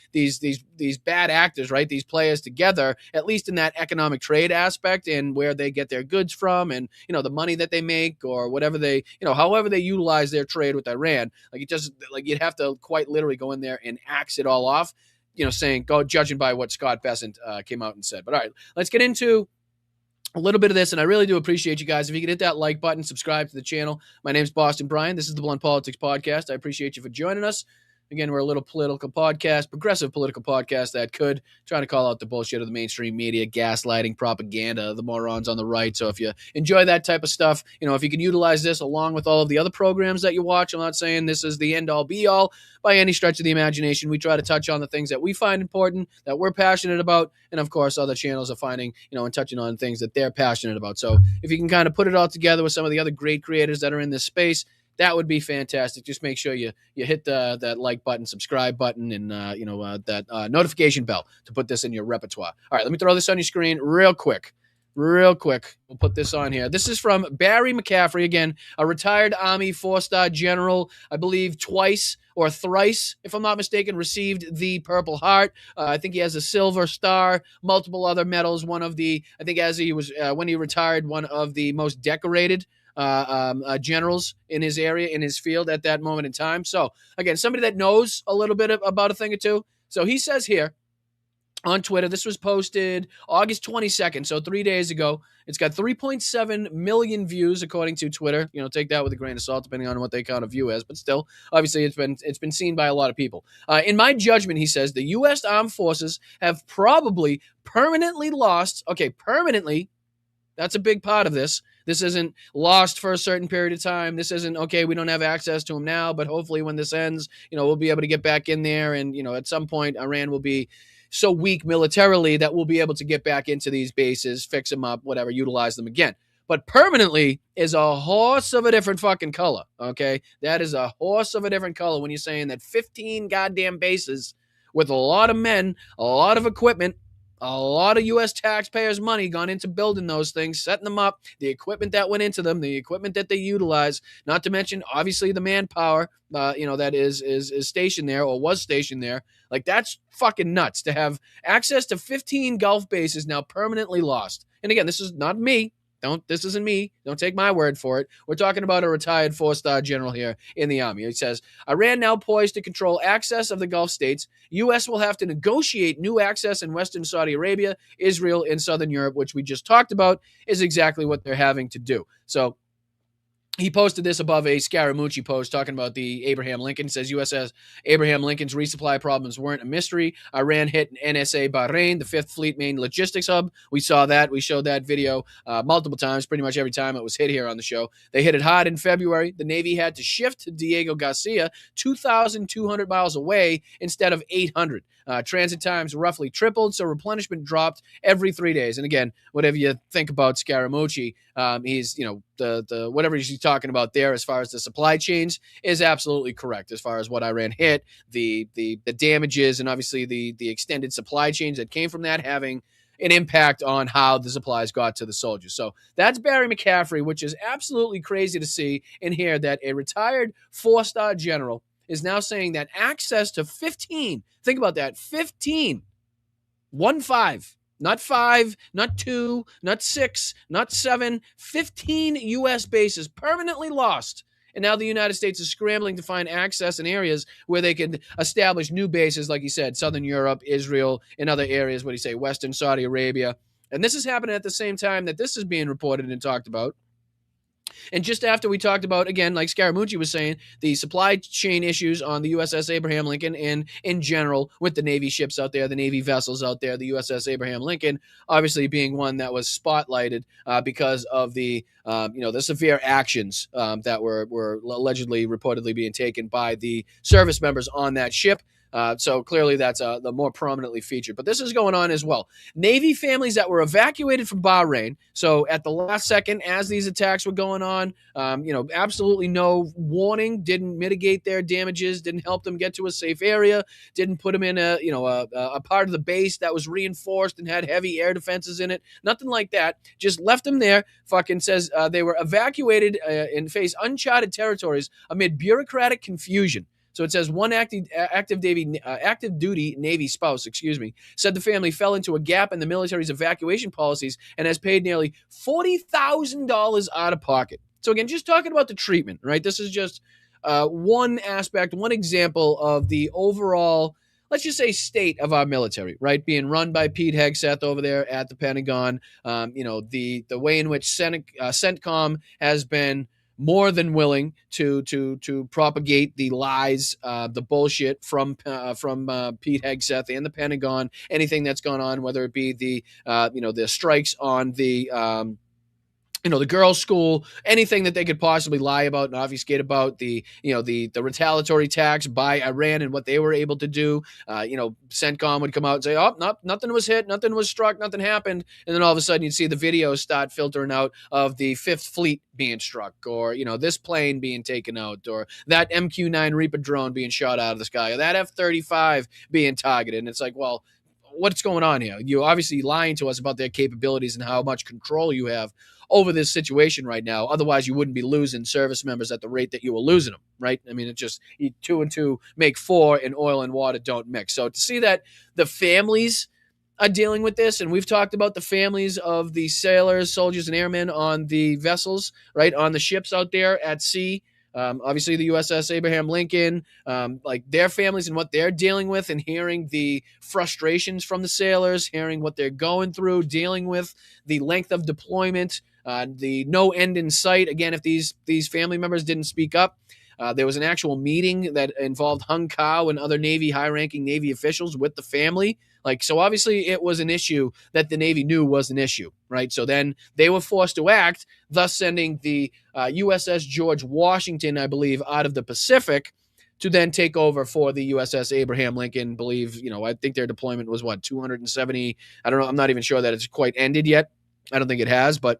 bad actors, right? These players together, at least in that economic trade aspect and where they get their goods from and, the money that they make or whatever they, however they utilize their trade with Iran. Like, it just, like, you'd have to quite literally go in there and axe it all off, judging by what Scott Bessent came out and said. But all right, let's get into a little bit of this, and I really do appreciate you guys. If you could hit that like button, subscribe to the channel. My name's Boston Brian. This is the Blunt Politics Podcast. I appreciate you for joining us. Again, we're a little political podcast, progressive political podcast that could try to call out the bullshit of the mainstream media, gaslighting, propaganda, the morons on the right. So if you enjoy that type of stuff, if you can utilize this along with all of the other programs that you watch, I'm not saying this is the end all be all by any stretch of the imagination. We try to touch on the things that we find important, that we're passionate about, and of course, other channels are finding, and touching on things that they're passionate about. So if you can kind of put it all together with some of the other great creators that are in this space, that would be fantastic. Just make sure you hit that like button, subscribe button, and that notification bell to put this in your repertoire. All right, let me throw this on your screen real quick. We'll put this on here. This is from Barry McCaffrey, again, a retired Army 4-star general, I believe twice or thrice, if I'm not mistaken, received the Purple Heart. I think he has a Silver Star, multiple other medals. One of the, I think as he was, when he retired, one of the most decorated generals in his area, in his field at that moment in time. So again, somebody that knows a little bit about a thing or two. So he says here on Twitter, this was posted August 22nd, so 3 days ago. It's got 3.7 million views according to Twitter. Take that with a grain of salt, depending on what they count a view as. But still, obviously, it's been seen by a lot of people. In my judgment, he says, the U.S. Armed Forces have probably permanently lost. Okay, permanently. That's a big part of this. This isn't lost for a certain period of time. This isn't, okay, we don't have access to them now, but hopefully when this ends, we'll be able to get back in there. And, at some point, Iran will be so weak militarily that we'll be able to get back into these bases, fix them up, whatever, utilize them again. But permanently is a horse of a different fucking color, okay? That is a horse of a different color when you're saying that 15 goddamn bases with a lot of men, a lot of equipment, A lot of U.S. taxpayers' money gone into building those things, setting them up, the equipment that went into them, the equipment that they utilize, not to mention, obviously, the manpower, that is stationed there or was stationed there. Like, that's fucking nuts to have access to 15 Gulf bases now permanently lost. And again, this is not me. This isn't me. Don't take my word for it. We're talking about a retired 4-star general here in the Army. He says, Iran now poised to control access of the Gulf states. U.S. will have to negotiate new access in Western Saudi Arabia, Israel, and Southern Europe, which we just talked about, is exactly what they're having to do. So he posted this above a Scaramucci post talking about the Abraham Lincoln. It says USS Abraham Lincoln's resupply problems weren't a mystery. Iran hit NSA Bahrain, the Fifth Fleet main logistics hub. We saw that. We showed that video multiple times, pretty much every time it was hit here on the show. They hit it hard in February. The Navy had to shift to Diego Garcia, 2,200 miles away instead of 800. Transit times roughly tripled, so replenishment dropped every 3 days. And again, whatever you think about Scaramucci, he's, the whatever he's talking about there as far as the supply chains is absolutely correct as far as what Iran hit, the damages, and obviously the extended supply chains that came from that having an impact on how the supplies got to the soldiers. So that's Barry McCaffrey, which is absolutely crazy to see and hear that a retired 4-star general is now saying that access to 15, think about that, 15, 1-5, not 5, not 2, not 6, not 7, 15 U.S. bases permanently lost. And now the United States is scrambling to find access in areas where they can establish new bases, like he said, Southern Europe, Israel, and other areas, what do you say, Western Saudi Arabia. And this is happening at the same time that this is being reported and talked about. And just after we talked about, again, like Scaramucci was saying, the supply chain issues on the USS Abraham Lincoln and in general with the Navy ships out there, the Navy vessels out there, the USS Abraham Lincoln, obviously being one that was spotlighted because of the severe actions that were allegedly, reportedly being taken by the service members on that ship. So clearly that's the more prominently featured. But this is going on as well. Navy families that were evacuated from Bahrain. So at the last second, as these attacks were going on, absolutely no warning, didn't mitigate their damages, didn't help them get to a safe area, didn't put them in a part of the base that was reinforced and had heavy air defenses in it. Nothing like that. Just left them there. Fucking says they were evacuated and face uncharted territories amid bureaucratic confusion. So it says one active duty Navy spouse, said the family fell into a gap in the military's evacuation policies and has paid nearly $40,000 out of pocket. So again, just talking about the treatment, right? This is just one aspect, one example of the overall, let's just say, state of our military, right? Being run by Pete Hegseth over there at the Pentagon. The way in which CENTCOM has been more than willing to propagate the lies, the bullshit from Pete Hegseth and the Pentagon. Anything that's gone on, whether it be the strikes on the girls' school, anything that they could possibly lie about and obfuscate about, the retaliatory attacks by Iran and what they were able to do. CENTCOM would come out and say, oh, nothing was hit, nothing was struck, nothing happened. And then all of a sudden you'd see the videos start filtering out of the Fifth Fleet being struck, or, this plane being taken out, or that MQ-9 Reaper drone being shot out of the sky, or that F-35 being targeted. And it's like, well, what's going on here? You're obviously lying to us about their capabilities and how much control you have over this situation right now. Otherwise, you wouldn't be losing service members at the rate that you were losing them, right? I mean, it just, 2 and 2 make 4, and oil and water don't mix. So to see that the families are dealing with this, and we've talked about the families of the sailors, soldiers, and airmen on the vessels, right, on the ships out there at sea. Obviously, the USS Abraham Lincoln, like their families and what they're dealing with, and hearing the frustrations from the sailors, hearing what they're going through, dealing with the length of deployment, the no end in sight. Again, if these family members didn't speak up, there was an actual meeting that involved Hung Kao and other high-ranking Navy officials with the family. So obviously it was an issue that the Navy knew was an issue, right? So then they were forced to act, thus sending the USS George Washington, I believe, out of the Pacific to then take over for the USS Abraham Lincoln. I think their deployment was 270. I don't know. I'm not even sure that it's quite ended yet. I don't think it has, but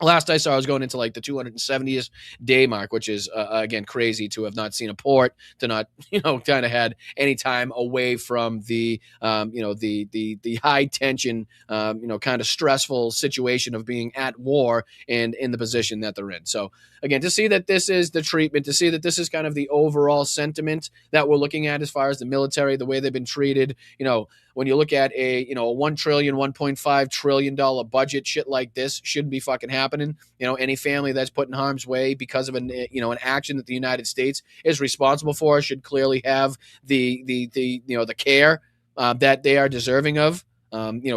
Last I saw, I was going into like the 270th day mark, which is again crazy to have not seen a port, to not kind of had any time away from the the high tension kind of stressful situation of being at war and in the position that they're in. So again, to see that this is the treatment, to see that this is kind of the overall sentiment that we're looking at as far as the military, the way they've been treated, when you look at a $1 trillion, $1.5 trillion budget, shit like this shouldn't be fucking happening. Any family that's put in harm's way because of an action that the United States is responsible for should clearly have the care that they are deserving of.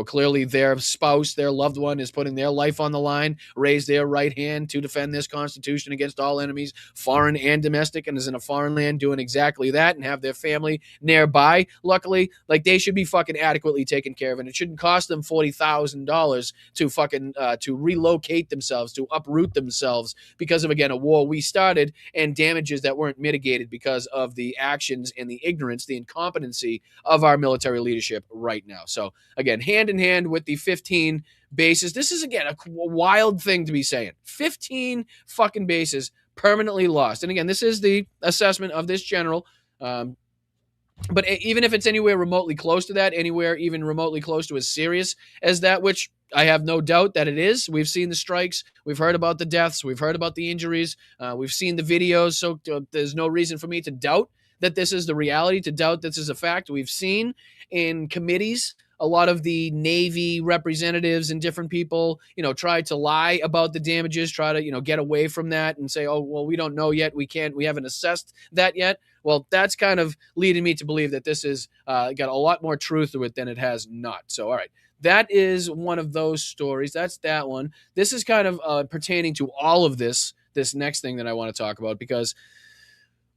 Clearly their spouse, their loved one is putting their life on the line, raise their right hand to defend this Constitution against all enemies, foreign and domestic, and is in a foreign land doing exactly that and have their family nearby. Luckily, they should be fucking adequately taken care of, and it shouldn't cost them $40,000 to fucking to relocate themselves, to uproot themselves because of, again, a war we started and damages that weren't mitigated because of the actions and the ignorance, the incompetency of our military leadership right now. So again, hand in hand with the 15 bases. This is, again, a wild thing to be saying. 15 fucking bases permanently lost. And again, this is the assessment of this general. But even if it's anywhere remotely close to that, anywhere even remotely close to as serious as that, which I have no doubt that it is. We've seen the strikes. We've heard about the deaths. We've heard about the injuries. We've seen the videos. So there's no reason for me to doubt that this is the reality, to doubt this is a fact. We've seen in committees a lot of the Navy representatives and different people, try to lie about the damages, try to, get away from that and say, oh, well, we don't know yet. We haven't assessed that yet. Well, that's kind of leading me to believe that this is got a lot more truth to it than it has not. So, all right. That is one of those stories. That's that one. This is kind of pertaining to all of this next thing that I want to talk about, because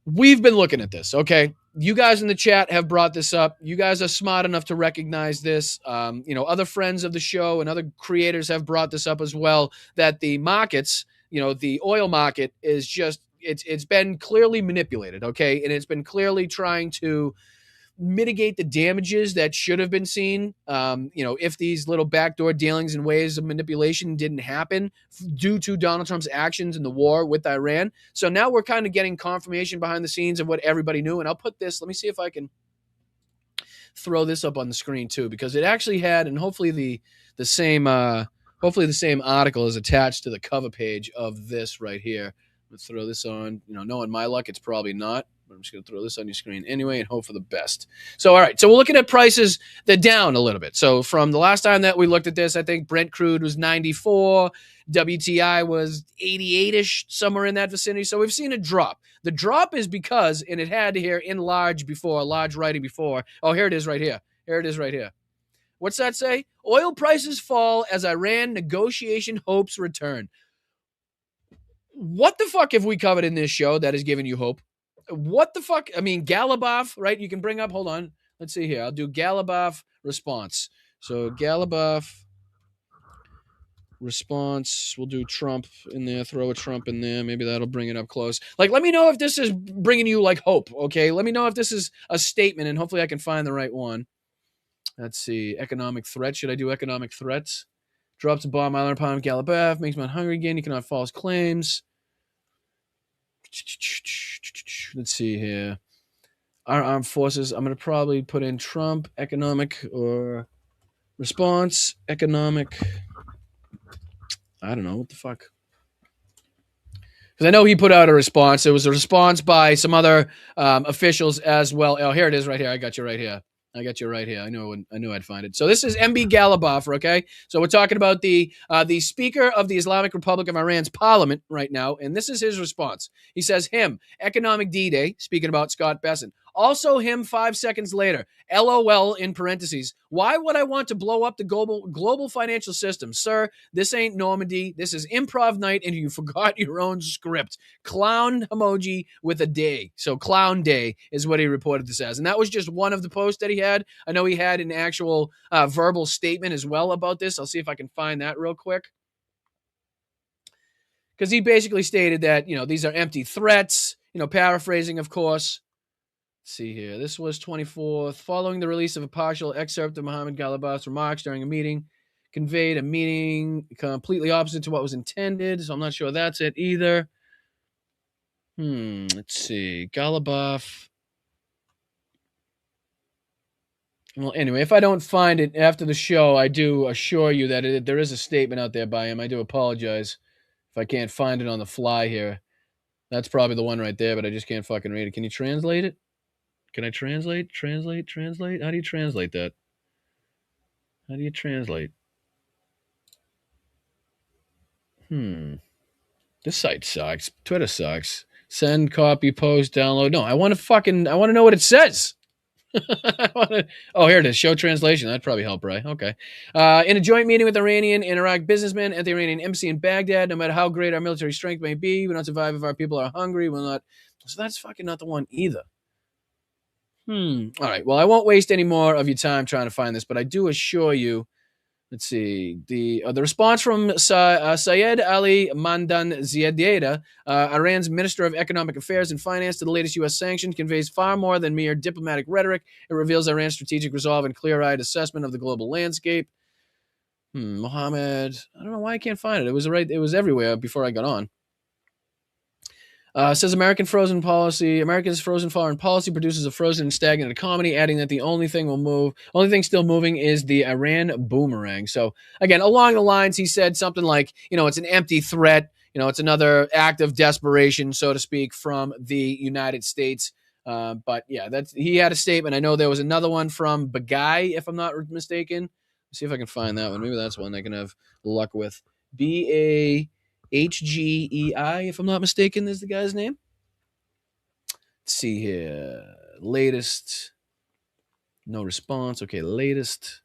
we've been looking at this, okay? You guys in the chat have brought this up. You guys are smart enough to recognize this. Other friends of the show and other creators have brought this up as well, that the markets, the oil market is just, it's been clearly manipulated, okay? And it's been clearly trying to mitigate the damages that should have been seen, if these little backdoor dealings and ways of manipulation didn't happen due to Donald Trump's actions in the war with Iran. So now we're kind of getting confirmation behind the scenes of what everybody knew. And I'll put this, let me see if I can throw this up on the screen too, because it actually had, and hopefully the same article is attached to the cover page of this right here. Let's throw this on, knowing my luck, it's probably not. But I'm just going to throw this on your screen anyway and hope for the best. So, all right. So we're looking at prices that are down a little bit. So from the last time that we looked at this, I think Brent crude was 94. WTI was 88-ish, somewhere in that vicinity. So we've seen a drop. The drop is because, and it had here in large writing before. Oh, here it is right here. Here it is right here. What's that say? Oil prices fall as Iran negotiation hopes return. What the fuck have we covered in this show that has given you hope? What the fuck? I mean, Ghalibaf, right? You can bring up, hold on. Let's see here. I'll do Ghalibaf response. So Ghalibaf response. We'll do Trump in there. Throw a Trump in there. Maybe that'll bring it up close. Let me know if this is bringing you hope, okay? Let me know if this is a statement, and hopefully I can find the right one. Let's see. Economic threat. Should I do economic threats? Drops a bomb island upon Ghalibaf. Makes man hungry again. You cannot false claims. Let's see here. Our armed forces. I'm going to probably put in Trump, economic, or response, economic. I don't know. What the fuck? Because I know he put out a response. It was a response by some other officials as well. Oh, here it is right here. I got you right here. I knew I'd find it. So this is MB Ghalibaf, okay? So we're talking about the Speaker of the Islamic Republic of Iran's parliament right now, and this is his response. He says, economic D-Day, speaking about Scott Bessent. Also 5 seconds later, LOL in parentheses. Why would I want to blow up the global financial system? Sir, this ain't Normandy. This is improv night, and you forgot your own script. Clown emoji with a day. So clown day is what he reported this as. And that was just one of the posts that he had. I know he had an actual verbal statement as well about this. I'll see if I can find that real quick. Because he basically stated that, these are empty threats, paraphrasing, of course. Let's see here. This was 24th. Following the release of a partial excerpt of Mohammed Ghalibaf's remarks during a meeting conveyed a meaning completely opposite to what was intended. So I'm not sure that's it either. Let's see. Golubov. Well, anyway, if I don't find it after the show, I do assure you that there is a statement out there by him. I do apologize if I can't find it on the fly here. That's probably the one right there, but I just can't fucking read it. Can you translate it? Can I translate? Translate? How do you translate that? How do you translate? This site sucks. Twitter sucks. Send, copy, post, download. No, I want to know what it says. Oh, here it is. Show translation. That'd probably help, right? Okay. In a joint meeting with Iranian and Iraq businessmen at the Iranian embassy in Baghdad, no matter how great our military strength may be, we don't survive if our people are hungry. We'll not. So that's fucking not the one either. All right. Well, I won't waste any more of your time trying to find this, but I do assure you. Let's see. The response from Syed Ali Mandan Ziadeh, Iran's Minister of Economic Affairs and Finance, to the latest U.S. sanctions conveys far more than mere diplomatic rhetoric. It reveals Iran's strategic resolve and clear-eyed assessment of the global landscape. Mohammed, I don't know why I can't find it. It was everywhere before I got on. Says America's frozen foreign policy produces a frozen and stagnant economy, adding that the only thing still moving is the Iran boomerang. So again, along the lines, he said something like, it's an empty threat. It's another act of desperation, so to speak, from the United States. But yeah, he had a statement. I know there was another one from Bagai, if I'm not mistaken. Let's see if I can find that one. Maybe that's one I can have luck with. BAHGEI, if I'm not mistaken, is the guy's name. Let's see here. Latest. No response. Okay, latest.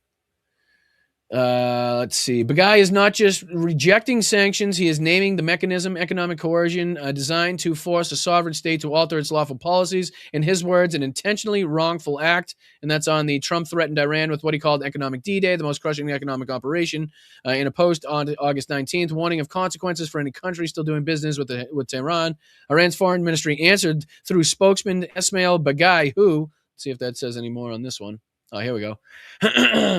Let's see. Bagai is not just rejecting sanctions. He is naming the mechanism, economic coercion, designed to force a sovereign state to alter its lawful policies. In his words, an intentionally wrongful act. And that's on the Trump threatened Iran with what he called economic D-Day, the most crushing economic operation. In a post on August 19th, warning of consequences for any country still doing business with Tehran. Iran's foreign ministry answered through spokesman Esmail Bagai, who, let's see if that says any more on this one. Oh, here we go.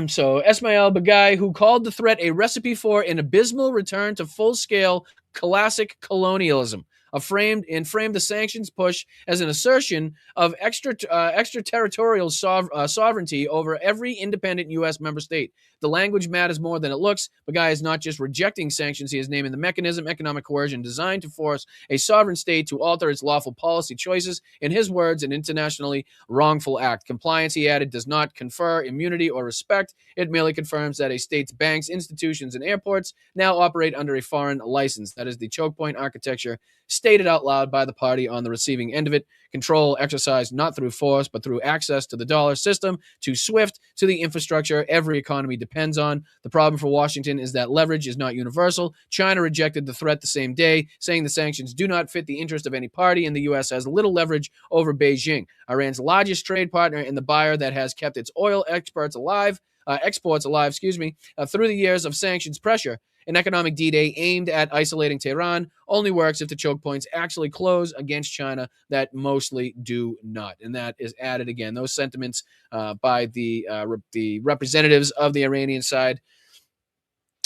So Esmail Bagai, who called the threat a recipe for an abysmal return to full-scale classic colonialism, framed the sanctions push as an assertion of extraterritorial sovereignty over every independent U.S. member state. The language matters more than it looks. Bagai is not just rejecting sanctions. He is naming the mechanism, economic coercion, designed to force a sovereign state to alter its lawful policy choices. In his words, an internationally wrongful act. Compliance, he added, does not confer immunity or respect. It merely confirms that a state's banks, institutions, and airports now operate under a foreign license. That is the choke point architecture stated out loud by the party on the receiving end of it. Control exercised not through force, but through access to the dollar system, to SWIFT, to the infrastructure every economy depends on. The problem for Washington is that leverage is not universal. China rejected the threat the same day, saying the sanctions do not fit the interest of any party, and the U.S. has little leverage over Beijing, Iran's largest trade partner and the buyer that has kept its oil exports alive, through the years of sanctions pressure. An economic D-Day aimed at isolating Tehran only works if the choke points actually close against China that mostly do not. And that is added again. Those sentiments by the representatives of the Iranian side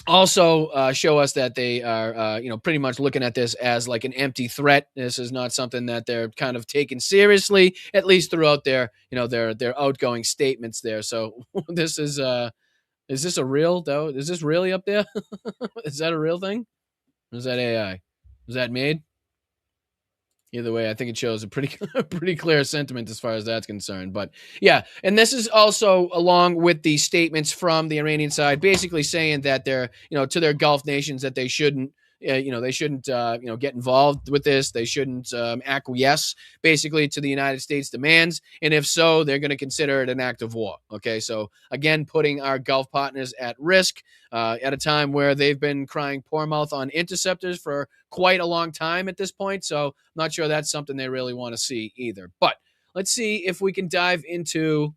also show us that they are, pretty much looking at this as like an empty threat. This is not something that they're kind of taking seriously, at least throughout their outgoing statements there. So this is this a real, though? Is this really up there? Is that a real thing? Or is that AI? Was that made? Either way, I think it shows a pretty clear sentiment as far as that's concerned. But yeah, and this is also along with the statements from the Iranian side, basically saying that they're, to their Gulf nations that they shouldn't, get involved with this. They shouldn't acquiesce basically to the United States demands. And if so, they're going to consider it an act of war. Okay. So again, putting our Gulf partners at risk at a time where they've been crying poor mouth on interceptors for quite a long time at this point. So I'm not sure that's something they really want to see either. But let's see if we can dive into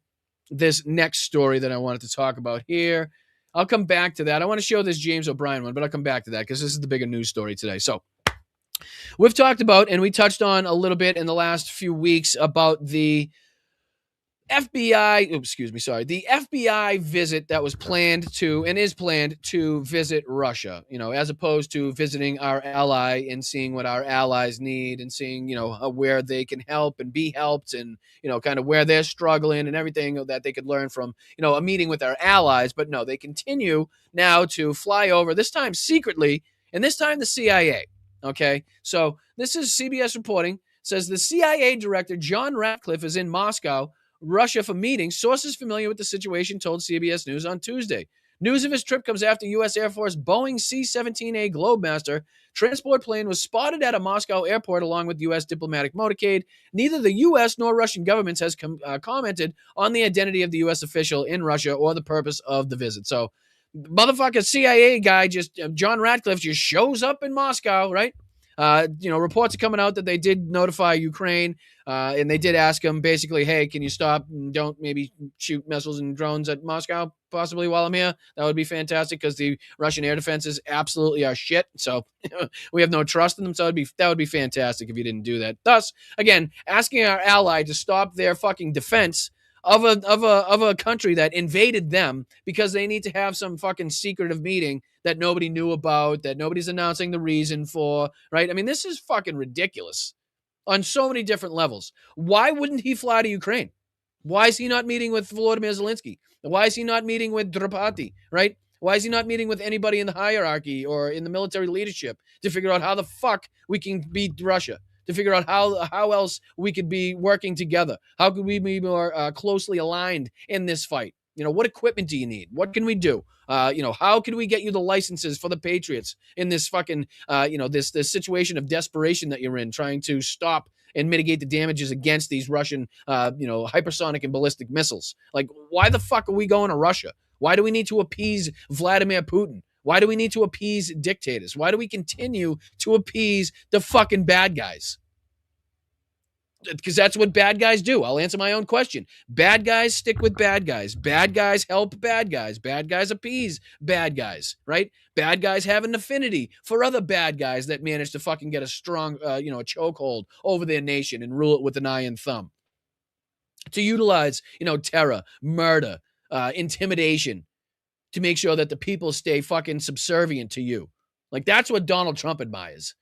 this next story that I wanted to talk about here. I'll come back to that. I want to show this James O'Brien one, but I'll come back to that because this is the bigger news story today. So we've talked about, and we touched on a little bit in the last few weeks about the the FBI visit that was planned to and is planned to visit Russia, as opposed to visiting our ally and seeing what our allies need and seeing, where they can help and be helped and, kind of where they're struggling and everything that they could learn from, a meeting with our allies. But no, they continue now to fly over, this time secretly, and this time the CIA. Okay. So this is CBS reporting, says the CIA director, John Ratcliffe, is in Moscow, Russia for meetings. Sources familiar with the situation told CBS News on Tuesday. News of his trip comes after U.S. Air Force Boeing C-17A Globemaster transport plane was spotted at a Moscow airport along with U.S. diplomatic motorcade. Neither the U.S. nor Russian governments has commented on the identity of the U.S. official in Russia or the purpose of the visit. So, motherfucker CIA guy, John Ratcliffe, just shows up in Moscow, right? Reports are coming out that they did notify Ukraine, and they did ask them basically, hey, can you stop and don't maybe shoot missiles and drones at Moscow possibly while I'm here? That would be fantastic because the Russian air defenses absolutely are shit. So we have no trust in them. So that would be fantastic if you didn't do that. Thus, again, asking our ally to stop their fucking defense of a country that invaded them because they need to have some fucking secretive meeting that nobody knew about, that nobody's announcing the reason for, right? I mean, this is fucking ridiculous on so many different levels. Why wouldn't he fly to Ukraine? Why is he not meeting with Volodymyr Zelensky? Why is he not meeting with Drapati, right? Why is he not meeting with anybody in the hierarchy or in the military leadership to figure out how the fuck we can beat Russia? To figure out how else we could be working together. How could we be more closely aligned in this fight? What equipment do you need? What can we do? How can we get you the licenses for the Patriots in this fucking, this situation of desperation that you're in, trying to stop and mitigate the damages against these Russian, hypersonic and ballistic missiles? Like, why the fuck are we going to Russia? Why do we need to appease Vladimir Putin? Why do we need to appease dictators? Why do we continue to appease the fucking bad guys? Because that's what bad guys do. I'll answer my own question. Bad guys stick with bad guys. Bad guys help bad guys. Bad guys appease bad guys, right? Bad guys have an affinity for other bad guys that manage to fucking get a strong, a chokehold over their nation and rule it with an iron thumb. To utilize, terror, murder, intimidation, to make sure that the people stay fucking subservient to you. Like, that's what Donald Trump admires.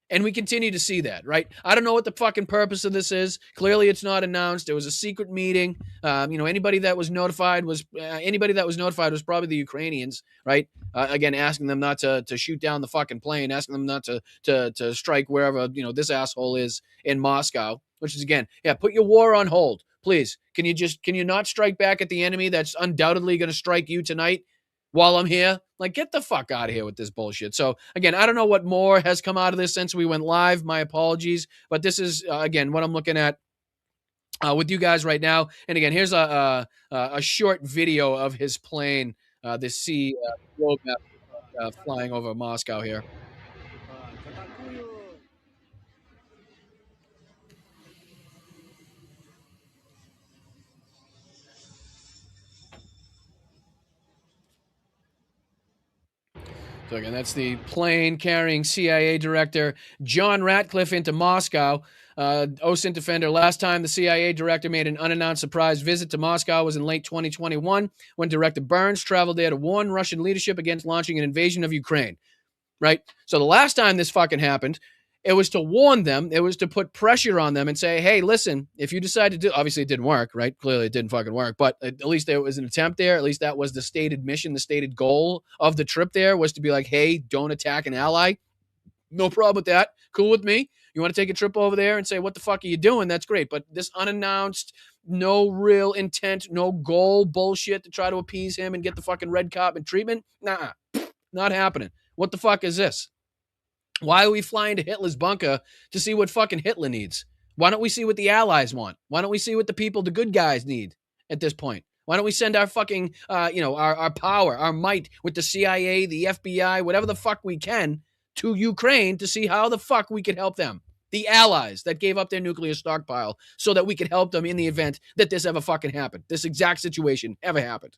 And we continue to see that, right? I don't know what the fucking purpose of this is. Clearly, it's not announced. It was a secret meeting. Anybody that was notified was probably the Ukrainians, right? Again, asking them not to shoot down the fucking plane, asking them not to strike wherever this asshole is in Moscow. Which is, again, put your war on hold, please. Can you not strike back at the enemy that's undoubtedly going to strike you tonight while I'm here? Like, get the fuck out of here with this bullshit. So, again, I don't know what more has come out of this since we went live. My apologies. But this is, again, what I'm looking at with you guys right now. And, again, here's a short video of his plane, the C roadmap flying over Moscow here. So again, that's the plane carrying CIA Director John Ratcliffe into Moscow. OSINT Defender, last time the CIA Director made an unannounced surprise visit to Moscow was in late 2021 when Director Burns traveled there to warn Russian leadership against launching an invasion of Ukraine. Right? So the last time this fucking happened, it was to warn them. It was to put pressure on them and say, hey, listen, if you decide to do, obviously it didn't work, right? Clearly it didn't fucking work, but at least there was an attempt there. At least that was the stated mission, the stated goal of the trip there was to be like, hey, don't attack an ally. No problem with that. Cool with me. You want to take a trip over there and say, what the fuck are you doing? That's great. But this unannounced, no real intent, no goal bullshit to try to appease him and get the fucking red carpet treatment. Nah, not happening. What the fuck is this? Why are we flying to Hitler's bunker to see what fucking Hitler needs? Why don't we see what the allies want? Why don't we see what the people, the good guys need at this point? Why don't we send our fucking, our power, our might with the CIA, the FBI, whatever the fuck we can to Ukraine to see how the fuck we could help them? The allies that gave up their nuclear stockpile so that we could help them in the event that this ever fucking happened. This exact situation ever happened.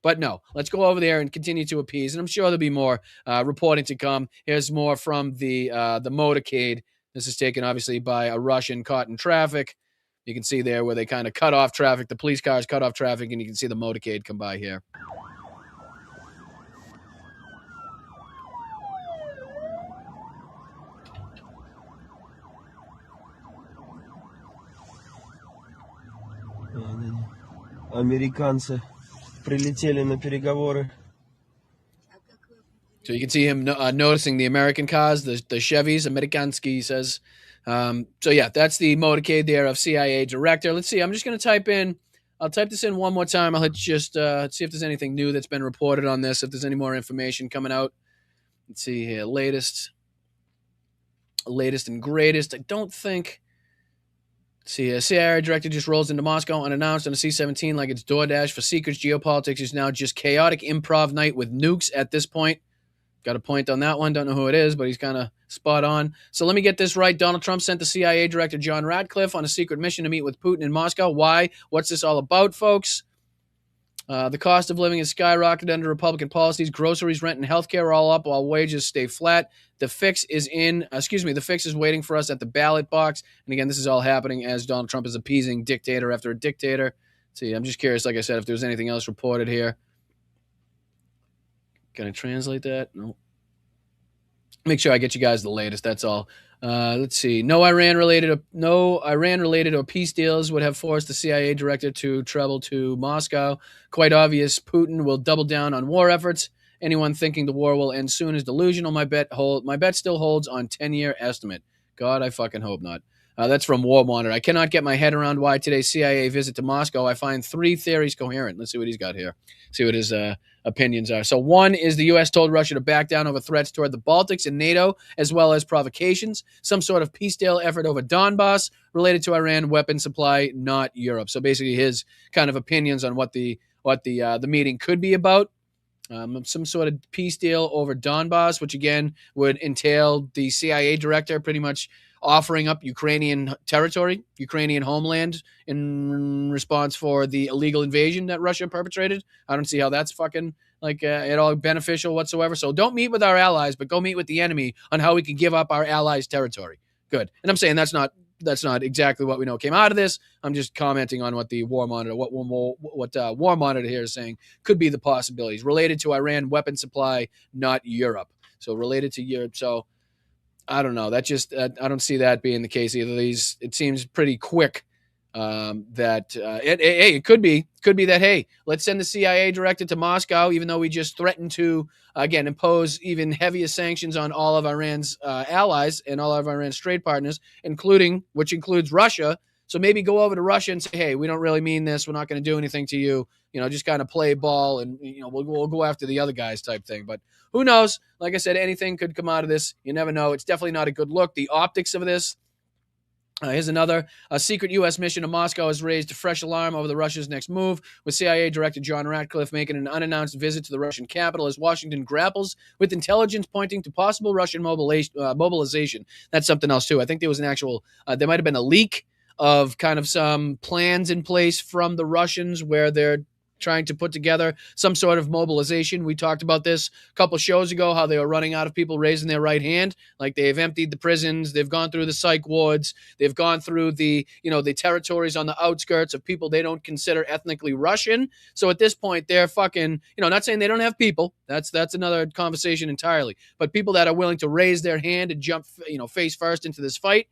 But no, let's go over there and continue to appease. And I'm sure there'll be more reporting to come. Here's more from the motorcade. This is taken, obviously, by a Russian caught in traffic. You can see there where they kind of cut off traffic. The police cars cut off traffic, and you can see the motorcade come by here. Американцы прилетели на переговоры. So you can see him noticing the American cars, the Chevys, Amerikanski, he says. So yeah, that's the motorcade there of CIA director. Let's see, I'm just going to type in, I'll type this in one more time. I'll hit just see if there's anything new that's been reported on this, if there's any more information coming out. Let's see here, latest and greatest. I don't think, let's see, CIA director just rolls into Moscow unannounced on a C-17 like it's DoorDash for secrets. Geopolitics is now just chaotic improv night with nukes at this point. Got a point on that one. Don't know who it is, but he's kind of spot on. So let me get this right. Donald Trump sent the CIA director John Ratcliffe on a secret mission to meet with Putin in Moscow. Why? What's this all about, folks? The cost of living has skyrocketed under Republican policies. Groceries, rent, and healthcare are all up while wages stay flat. The fix is waiting for us at the ballot box. And again, this is all happening as Donald Trump is appeasing dictator after a dictator. See, I'm just curious, like I said, if there's anything else reported here. Can I translate that? No. Make sure I get you guys the latest. That's all. Let's see. No Iran related or peace deals would have forced the CIA director to travel to Moscow. Quite obvious. Putin will double down on war efforts. Anyone thinking the war will end soon is delusional. My bet still holds on 10-year estimate. God, I fucking hope not. That's from War Monitor. I cannot get my head around why today's CIA visit to Moscow. I find 3 theories coherent. Let's see what he's got here. See what his opinions are. So one is the U.S. told Russia to back down over threats toward the Baltics and NATO, as well as provocations. Some sort of peace deal effort over Donbass related to Iran weapon supply, not Europe. So basically his kind of opinions on what the meeting could be about. Some sort of peace deal over Donbass, which again would entail the CIA director pretty much offering up Ukrainian territory, Ukrainian homeland in response for the illegal invasion that Russia perpetrated. I don't see how that's fucking at all beneficial whatsoever. So don't meet with our allies, but go meet with the enemy on how we can give up our allies' territory. Good. And I'm saying that's not exactly what we know came out of this. I'm just commenting on what the War Monitor, what War Monitor here is saying could be the possibilities related to Iran weapon supply, not Europe. So related to Europe. So I don't know. That just I don't see that being the case either. These it seems pretty quick it could be that, hey, let's send the CIA director to Moscow, even though we just threatened to again impose even heavier sanctions on all of Iran's allies and all of Iran's trade partners, which includes Russia. So maybe go over to Russia and say, hey, we don't really mean this. We're not going to do anything to you. Just kind of play ball and, we'll go after the other guys type thing. But who knows? Like I said, anything could come out of this. You never know. It's definitely not a good look. The optics of this. Here's another. A secret U.S. mission to Moscow has raised a fresh alarm over the Russia's next move, with CIA Director John Ratcliffe making an unannounced visit to the Russian capital as Washington grapples with intelligence pointing to possible Russian mobilization. That's something else, too. I think there was an actual there might have been a leak of kind of some plans in place from the Russians where they're trying to put together some sort of mobilization. We talked about this a couple shows ago, how they were running out of people raising their right hand. Like they've emptied the prisons. They've gone through the psych wards. They've gone through the territories on the outskirts of people they don't consider ethnically Russian. So at this point, they're fucking, not saying they don't have people. That's another conversation entirely. But people that are willing to raise their hand and jump, face first into this fight,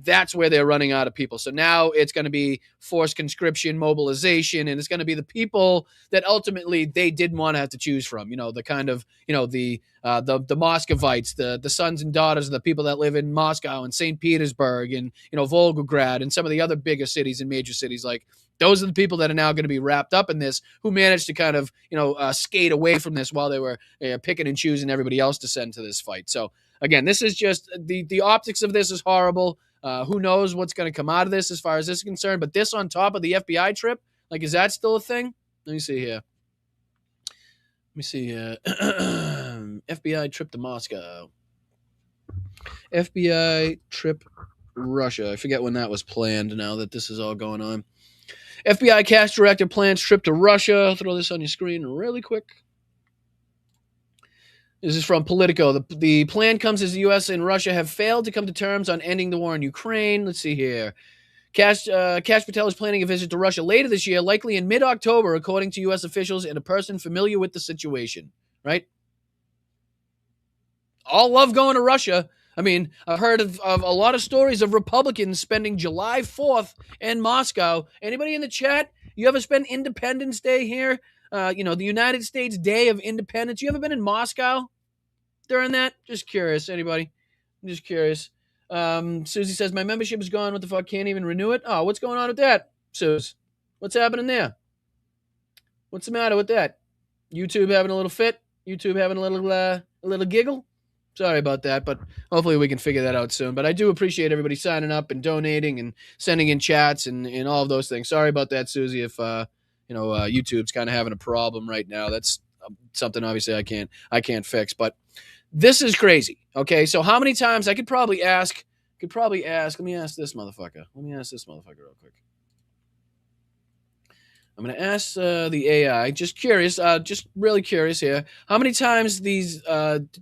that's where they're running out of people. So now it's going to be forced conscription, mobilization, and it's going to be the people that ultimately they didn't want to have to choose from. The kind of, the Moscovites, the sons and daughters of the people that live in Moscow and St. Petersburg and, Volgograd and some of the other bigger cities and major cities. Like those are the people that are now going to be wrapped up in this, who managed to kind of, skate away from this while they were picking and choosing everybody else to send to this fight. So again, this is just the optics of this is horrible. Who knows what's going to come out of this as far as this is concerned. But this on top of the FBI trip, is that still a thing? Let me see here. FBI trip to Moscow. FBI trip Russia. I forget when that was planned now that this is all going on. FBI cash director plans trip to Russia. I'll throw this on your screen really quick. This is from Politico. The plan comes as the U.S. and Russia have failed to come to terms on ending the war in Ukraine. Let's see here. Kash Patel is planning a visit to Russia later this year, likely in mid-October, according to U.S. officials and a person familiar with the situation. Right? All love going to Russia. I mean, I've heard of a lot of stories of Republicans spending July 4th in Moscow. Anybody in the chat? You ever spend Independence Day here? The United States Day of Independence. You ever been in Moscow during that? Just curious. Anybody? I'm just curious. Susie says, my membership is gone. What the fuck? Can't even renew it? Oh, what's going on with that, Suze? What's happening there? What's the matter with that? YouTube having a little fit? YouTube having a little giggle? Sorry about that, but hopefully we can figure that out soon. But I do appreciate everybody signing up and donating and sending in chats and all of those things. Sorry about that, Susie, if YouTube's kind of having a problem right now. That's something obviously I can't fix. But this is crazy. Okay, so how many times I could probably ask, let me ask this motherfucker real quick. I'm going to ask the AI, just curious, just really curious here. How many times these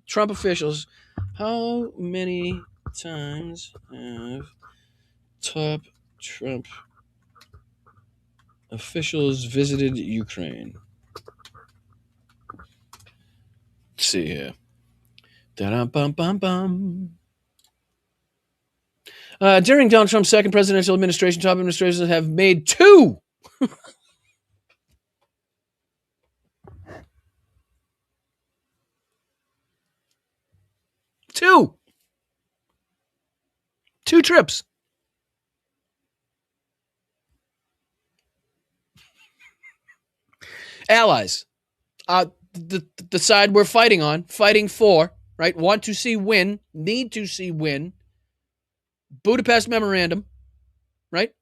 Trump officials, how many times have top Trump officials visited Ukraine? Let's see here. Da-dum-bum-bum-bum. During Donald Trump's second presidential administration, top administrators have made 2. Two trips. Allies. The side we're fighting for, right? Want to see win, need to see win. Budapest Memorandum, right?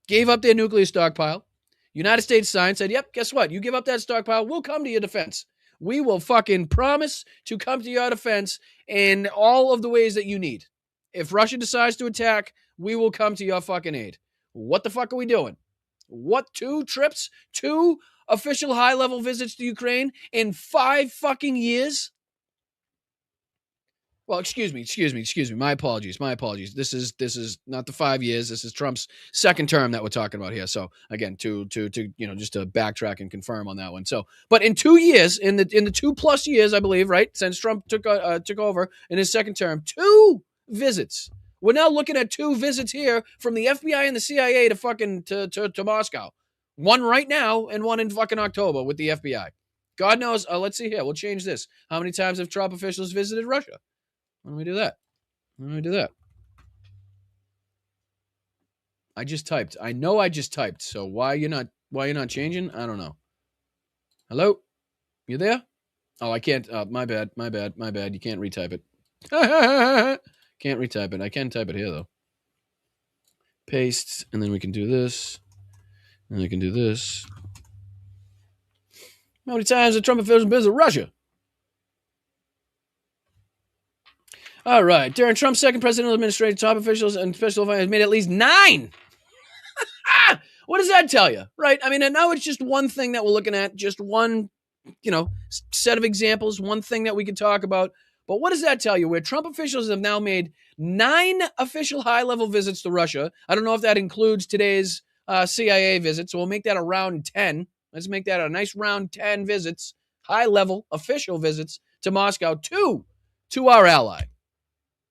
Gave up their nuclear stockpile. United States signed, said, yep, guess what? You give up that stockpile, we'll come to your defense. We will fucking promise to come to your defense in all of the ways that you need. If Russia decides to attack, we will come to your fucking aid. What the fuck are we doing? What, 2 trips? 2 official high-level visits to Ukraine in 5 fucking years? Well, excuse me. My apologies. This is not the 5 years. This is Trump's second term that we're talking about here. So again, to just to backtrack and confirm on that one. So, but in 2 years, in the 2+ years, I believe, right, since Trump took over in his second term, 2 visits. We're now looking at 2 visits here from the FBI and the CIA to Moscow. One right now and one in fucking October with the FBI. God knows. Let's see here. We'll change this. How many times have Trump officials visited Russia? Why don't we do that? I just typed. I know I just typed. So why you're not changing? I don't know. Hello? You there? Oh, I can't. My bad. You can't retype it. Can't retype it. I can type it here though. Paste, and then we can do this. And I can do this. How many times have Trump officials visit Russia? All right. During Trump's second presidential administration, top officials and special advisors made at least 9. What does that tell you? Right? I mean, and now it's just one thing that we're looking at, just one, set of examples, one thing that we could talk about. But what does that tell you? Where Trump officials have now made 9 official high-level visits to Russia. I don't know if that includes today's CIA visit, so we'll make that around 10. Let's make that a nice round 10 visits, high-level official visits to Moscow, to our ally.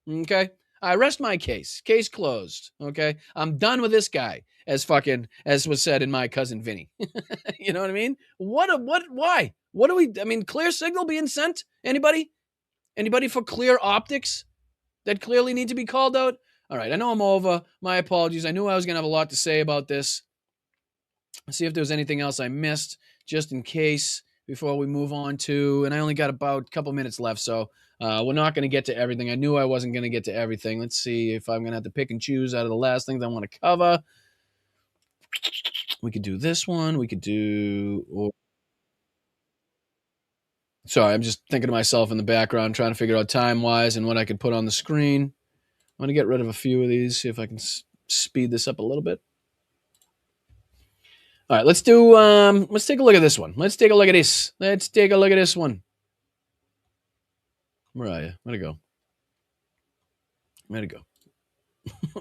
Okay? I rest my case. Case closed. Okay? I'm done with this guy, as was said in My Cousin Vinny. You know what I mean? Why? What do we, clear signal being sent? Anybody? Anybody for clear optics that clearly need to be called out? All right, I know I'm over. My apologies. I knew I was going to have a lot to say about this. Let's see if there was anything else I missed, just in case, before we move on to, and I only got about a couple minutes left, so we're not going to get to everything. I knew I wasn't going to get to everything. Let's see if I'm going to have to pick and choose out of the last things I want to cover. We could do this one. We could do... Sorry, I'm just thinking to myself in the background, trying to figure out time-wise and what I could put on the screen. I'm going to get rid of a few of these, see if I can speed this up a little bit. All right, let's take a look at this one. Let's take a look at this one. Where are you? Where'd it go?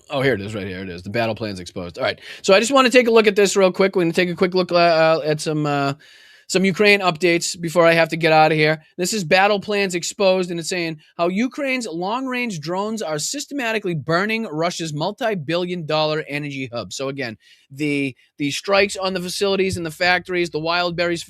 Oh, here it is, right here. It is. The battle plan's exposed. All right. So I just want to take a look at this real quick. We're going to take a quick look at some Ukraine updates before I have to get out of here. This is battle plans exposed, and it's saying how Ukraine's long-range drones are systematically burning Russia's multi-billion-dollar energy hub. So again, the strikes on the facilities and the factories, the Wildberries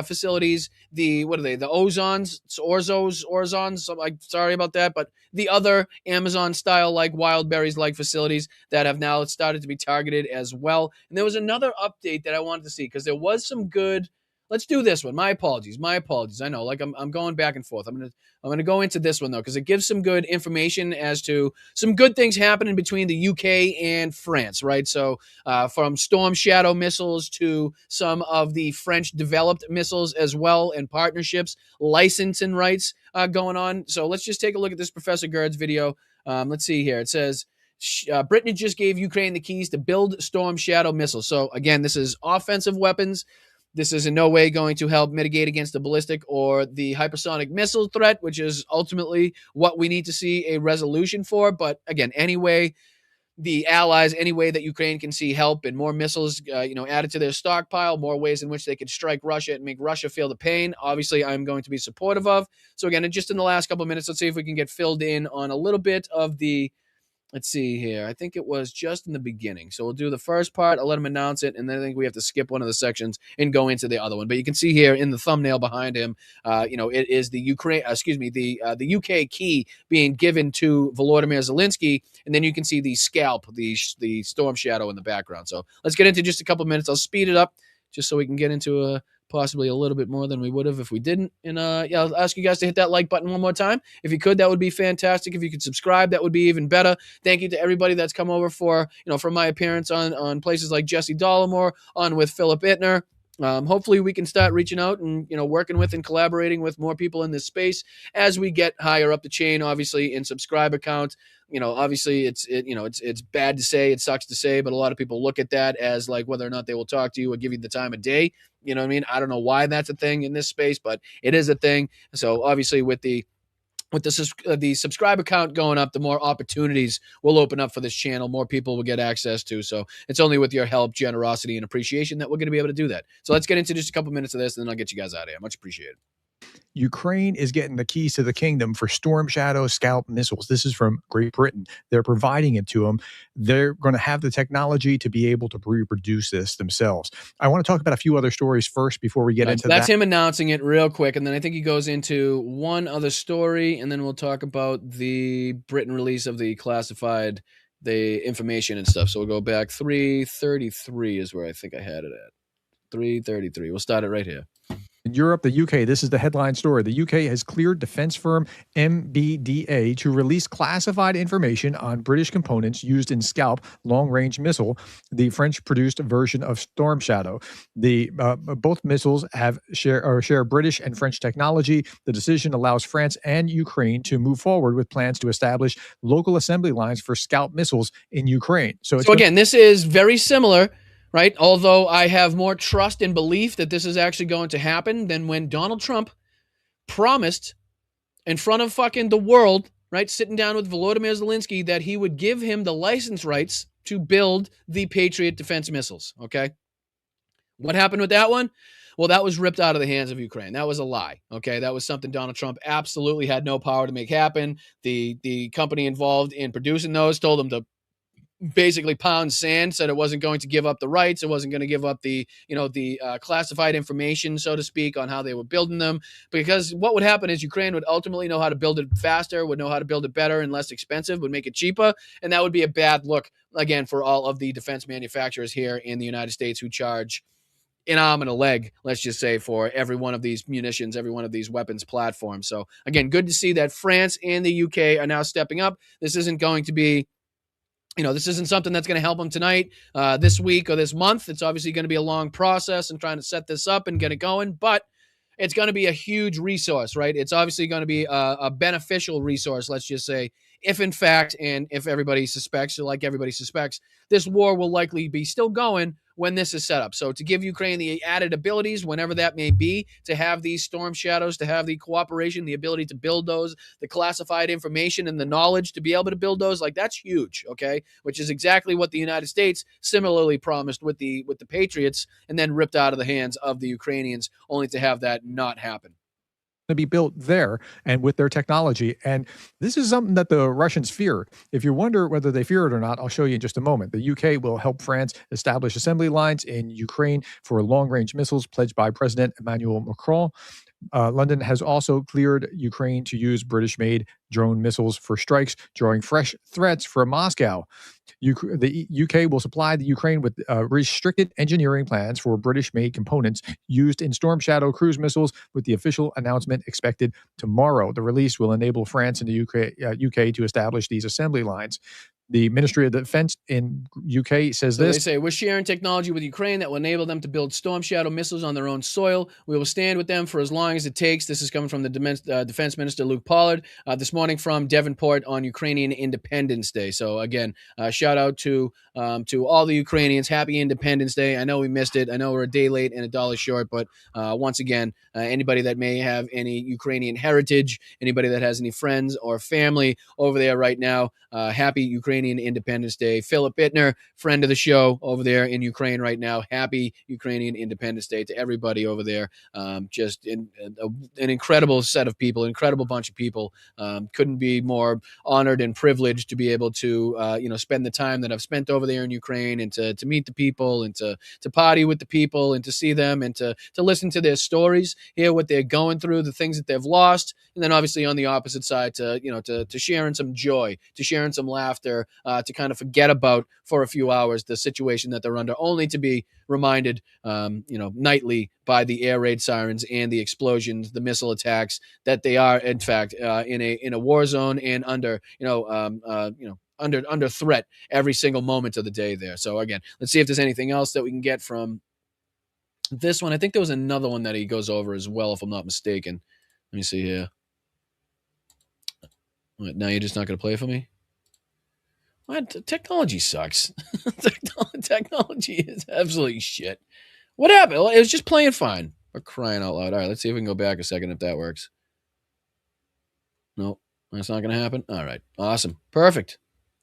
facilities, the Orzons. So sorry about that, but the other Amazon-style like Wildberries-like facilities that have now started to be targeted as well. And there was another update that I wanted to see because there was some good. Let's do this one. My apologies. I know, like I'm going back and forth. I'm gonna go into this one though because it gives some good information as to some good things happening between the UK and France, right? So from Storm Shadow missiles to some of the French developed missiles as well, and partnerships, licensing rights going on. So let's just take a look at this Professor Gerd's video. Let's see here. It says Britain just gave Ukraine the keys to build Storm Shadow missiles. So again, this is offensive weapons. This is in no way going to help mitigate against the ballistic or the hypersonic missile threat, which is ultimately what we need to see a resolution for. But again, anyway, the allies, any way that Ukraine can see help and more missiles, added to their stockpile, more ways in which they could strike Russia and make Russia feel the pain. Obviously, I'm going to be supportive of. So again, just in the last couple of minutes, let's see if we can get filled in on a little bit of the. Let's see here. I think it was just in the beginning. So we'll do the first part. I'll let him announce it, and then I think we have to skip one of the sections and go into the other one. But you can see here in the thumbnail behind him, it is the the UK key being given to Volodymyr Zelensky, and then you can see the scalp, the Storm Shadow in the background. So let's get into just a couple minutes. I'll speed it up just so we can get into possibly a little bit more than we would have if we didn't. And I'll ask you guys to hit that like button one more time. If you could, that would be fantastic. If you could subscribe, that would be even better. Thank you to everybody that's come over for my appearance on places like Jesse Dollimore, on with Philip Ittner. Hopefully we can start reaching out and working with and collaborating with more people in this space as we get higher up the chain, obviously in subscriber count. Obviously it's bad to say, it sucks to say, but a lot of people look at that as like whether or not they will talk to you or give you the time of day. You know what I mean? I don't know why that's a thing in this space, but it is a thing. So obviously with the subscriber count going up, the more opportunities will open up for this channel, more people will get access to. So it's only with your help, generosity, and appreciation that we're going to be able to do that. So let's get into just a couple minutes of this, and then I'll get you guys out of here. Much appreciated. Ukraine is getting the keys to the kingdom for Storm Shadow Scalp missiles. This is from Great Britain. They're providing it to them. They're going to have the technology to be able to reproduce this themselves. I want to talk about a few other stories first before we get into that. That's him announcing it real quick, and then I think he goes into one other story, and then we'll talk about the Britain release of the classified, the information and stuff. So we'll go back. 333 is where I think I had it at. 333. We'll start it right here. In Europe, the UK, this is the headline story. The UK has cleared defense firm MBDA to release classified information on British components used in Scalp long-range missile, the French-produced version of Storm Shadow. Both missiles share British and French technology. The decision allows France and Ukraine to move forward with plans to establish local assembly lines for Scalp missiles in Ukraine. So again, this is very similar. Right. Although I have more trust and belief that this is actually going to happen than when Donald Trump promised in front of fucking the world, right, sitting down with Volodymyr Zelensky, that he would give him the license rights to build the Patriot defense missiles. Okay. What happened with that one? Well, that was ripped out of the hands of Ukraine. That was a lie. Okay. That was something Donald Trump absolutely had no power to make happen. The company involved in producing those told him to basically pound sand, said it wasn't going to give up the rights. It wasn't going to give up the classified information, so to speak, on how they were building them. Because what would happen is Ukraine would ultimately know how to build it faster, would know how to build it better and less expensive, would make it cheaper. And that would be a bad look, again, for all of the defense manufacturers here in the United States who charge an arm and a leg, let's just say, for every one of these munitions, every one of these weapons platforms. So again, good to see that France and the UK are now stepping up. This isn't going to be this isn't something that's going to help them tonight, this week, or this month. It's obviously going to be a long process and trying to set this up and get it going, but it's going to be a huge resource, right? It's obviously going to be a beneficial resource, let's just say, if in fact, and if everybody suspects, or like everybody suspects, this war will likely be still going when this is set up. So to give Ukraine the added abilities, whenever that may be, to have these Storm Shadows, to have the cooperation, the ability to build those, the classified information and the knowledge to be able to build those, like that's huge, okay? Which is exactly what the United States similarly promised with the Patriots and then ripped out of the hands of the Ukrainians, only to have that not happen. To be built there and with their technology. And this is something that the Russians fear. If you wonder whether they fear it or not, I'll show you in just a moment. The UK will help France establish assembly lines in Ukraine for long-range missiles pledged by President Emmanuel Macron. London has also cleared Ukraine to use British-made drone missiles for strikes, drawing fresh threats from Moscow. The UK will supply the Ukraine with restricted engineering plans for British-made components used in Storm Shadow cruise missiles, with the official announcement expected tomorrow. The release will enable France and the UK to establish these assembly lines. The Ministry of Defense in UK says so this. They say, we're sharing technology with Ukraine that will enable them to build Storm Shadow missiles on their own soil. We will stand with them for as long as it takes. This is coming from the Defense Minister, Luke Pollard, this morning from Devonport on Ukrainian Independence Day. So again, shout out to all the Ukrainians. Happy Independence Day. I know we missed it. I know we're a day late and $1 short, but once again, anybody that may have any Ukrainian heritage, anybody that has any friends or family over there right now, happy Ukrainian Independence Day. Philip Bittner, friend of the show over there in Ukraine right now. Happy Ukrainian Independence Day to everybody over there. Just an incredible set of people, incredible bunch of people. Couldn't be more honored and privileged to be able to, spend the time that I've spent over there in Ukraine and to meet the people and to party with the people and to see them and to listen to their stories, hear what they're going through, the things that they've lost. And then obviously on the opposite side to sharing some joy, to sharing some laughter, to kind of forget about for a few hours the situation that they're under, only to be reminded, nightly by the air raid sirens and the explosions, the missile attacks, that they are in fact in a war zone and under under threat every single moment of the day there. So again, let's see if there's anything else that we can get from this one. I think there was another one that he goes over as well, if I'm not mistaken. Let me see here. What, now you're just not going to play for me? What? Technology sucks. Technology is absolutely shit. What happened? Well, it was just playing fine. We're crying out loud. All right, let's see if we can go back a second if that works. Nope, that's not going to happen. All right, awesome. Perfect.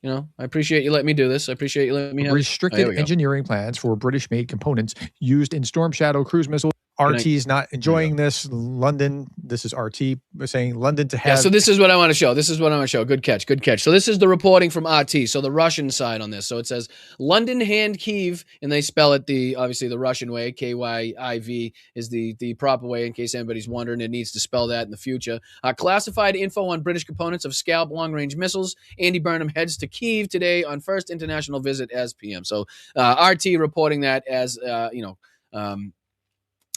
I appreciate you letting me do this. I appreciate you letting me have restricted engineering plans for British-made components used in Storm Shadow cruise missiles. RT's not enjoying this. London, this is RT saying London to have. Yeah, so this is what I want to show. Good catch. So this is the reporting from RT. So the Russian side on this. So it says London hand Kyiv, and they spell it obviously the Russian way. KYIV is the proper way in case anybody's wondering. It needs to spell that in the future. Classified info on British components of Scalp long-range missiles. Andy Burnham heads to Kyiv today on first international visit as PM. So RT reporting that as,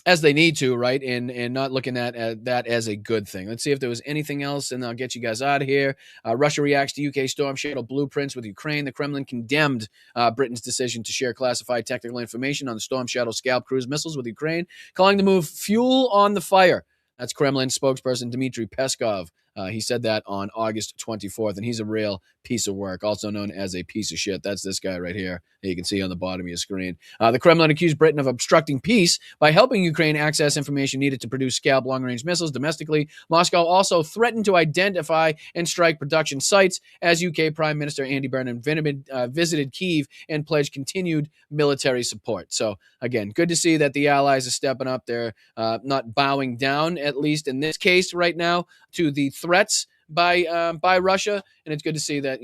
as they need to, right? And not looking at that as a good thing. Let's see if there was anything else, and I'll get you guys out of here. Russia reacts to UK Storm Shadow blueprints with Ukraine. The Kremlin condemned Britain's decision to share classified technical information on the Storm Shadow Scalp cruise missiles with Ukraine, calling the move fuel on the fire. That's Kremlin spokesperson Dmitry Peskov. He said that on August 24th, and he's a real piece of work, also known as a piece of shit. That's this guy right here that you can see on the bottom of your screen. The Kremlin accused Britain of obstructing peace by helping Ukraine access information needed to produce Scalp long-range missiles domestically. Moscow also threatened to identify and strike production sites as UK Prime Minister Andy Burnham visited Kyiv and pledged continued military support. So, again, good to see that the Allies are stepping up. They're not bowing down, at least in this case right now, to the threats by Russia, and it's good to see that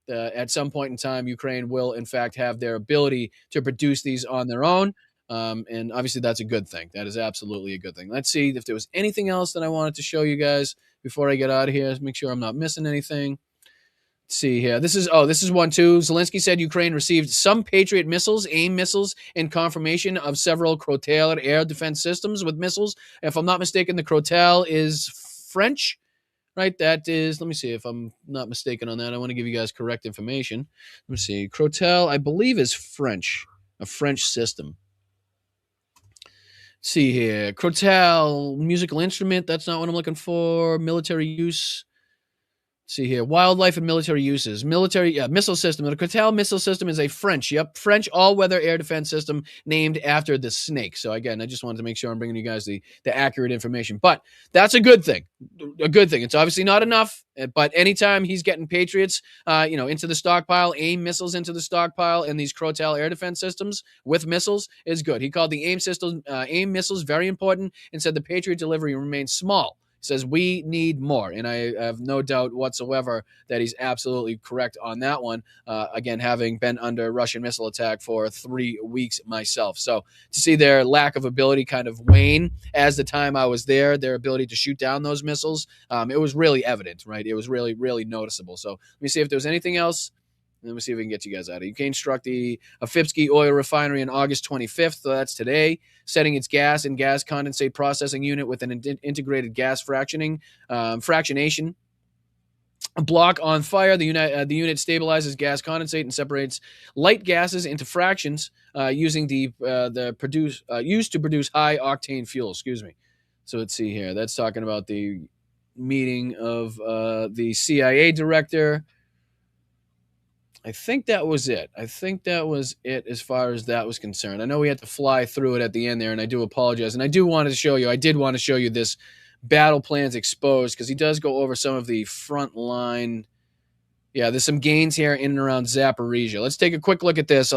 at some point in time Ukraine will in fact have their ability to produce these on their own, and obviously that's a good thing. That is absolutely a good thing. Let's see if there was anything else that I wanted to show you guys before I get out of here. Let's make sure I'm not missing anything. Let's see here. This is one too. Zelensky said Ukraine received some Patriot missiles, AIM missiles, and confirmation of several Crotel air defense systems with missiles. If I'm not mistaken, the Crotel is French. Right, that is, let me see if I'm not mistaken on that. I want to give you guys correct information. Let me see. Crotel, I believe, is French, a French system. Let's see here. Crotel, musical instrument. That's not what I'm looking for. Military use. See here, wildlife and military uses. Military missile system. The Crotale missile system is a French all-weather air defense system named after the snake. So again, I just wanted to make sure I'm bringing you guys the accurate information. But that's a good thing. A good thing. It's obviously not enough, but anytime he's getting Patriots, into the stockpile, AIM missiles into the stockpile, and these Crotale air defense systems with missiles is good. He called the AIM missiles very important and said the Patriot delivery remains small. Says we need more, and I have no doubt whatsoever that he's absolutely correct on that one. Again, having been under Russian missile attack for 3 weeks myself, so to see their lack of ability kind of wane as the time I was there, their ability to shoot down those missiles, it was really evident, right? It was really, really noticeable. So let me see if there's anything else. Let me see if we can get you guys out of Ukraine struck the Afipsky oil refinery on August 25th. So that's today, setting its gas and gas condensate processing unit with an integrated gas fractionation block on fire. The unit stabilizes gas condensate and separates light gases into fractions using used to produce high octane fuel. Excuse me. So let's see here. That's talking about the meeting of the CIA director. I think that was it. As far as that was concerned. I know we had to fly through it at the end there, and I do apologize. And I did want to show you this battle plans exposed, because he does go over some of the front line. Yeah, there's some gains here in and around Zaporizhia. Let's take a quick look at this.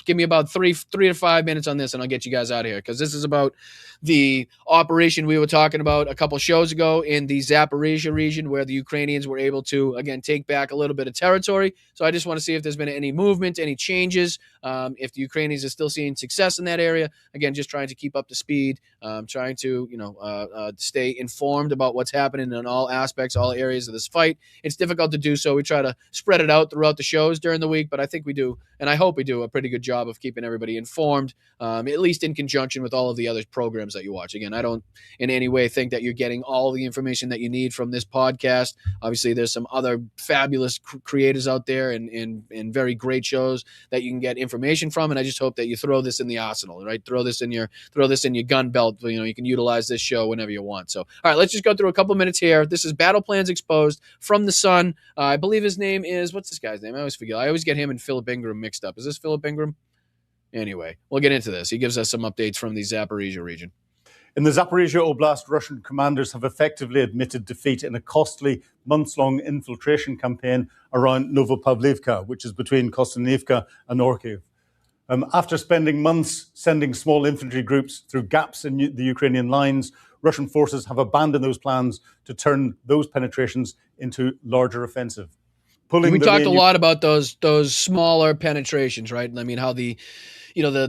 Give me about three to 5 minutes on this, and I'll get you guys out of here, because this is about the operation we were talking about a couple shows ago in the Zaporizhia region, where the Ukrainians were able to, again, take back a little bit of territory. So I just want to see if there's been any movement, any changes, if the Ukrainians are still seeing success in that area. Again, just trying to keep up to speed, trying to stay informed about what's happening in all aspects, all areas of this fight. It's difficult to do so. We try to spread it out throughout the shows during the week, but I think we do, and I hope we do, a pretty good job of keeping everybody informed, at least in conjunction with all of the other programs that you watch. Again, I don't in any way think that you're getting all the information that you need from this podcast. Obviously, there's some other fabulous creators out there and very great shows that you can get information from, and I just hope that you throw this in the arsenal, right? Throw this in your gun belt. You can utilize this show whenever you want. So, all right, let's just go through a couple minutes here. This is Battle Plans Exposed from The Sun. I believe his name is, what's this guy's name? I always forget. I always get him and Philip Ingram mixed up. Is this Philip Ingram? Anyway, we'll get into this. He gives us some updates from the Zaporizhia region. In the Zaporizhia Oblast, Russian commanders have effectively admitted defeat in a costly months-long infiltration campaign around Novopavlivka, which is between Kostanivka and Orkiv. After spending months sending small infantry groups through gaps in the Ukrainian lines, Russian forces have abandoned those plans to turn those penetrations into larger offensive. We talked a lot about those smaller penetrations, right? I mean, how the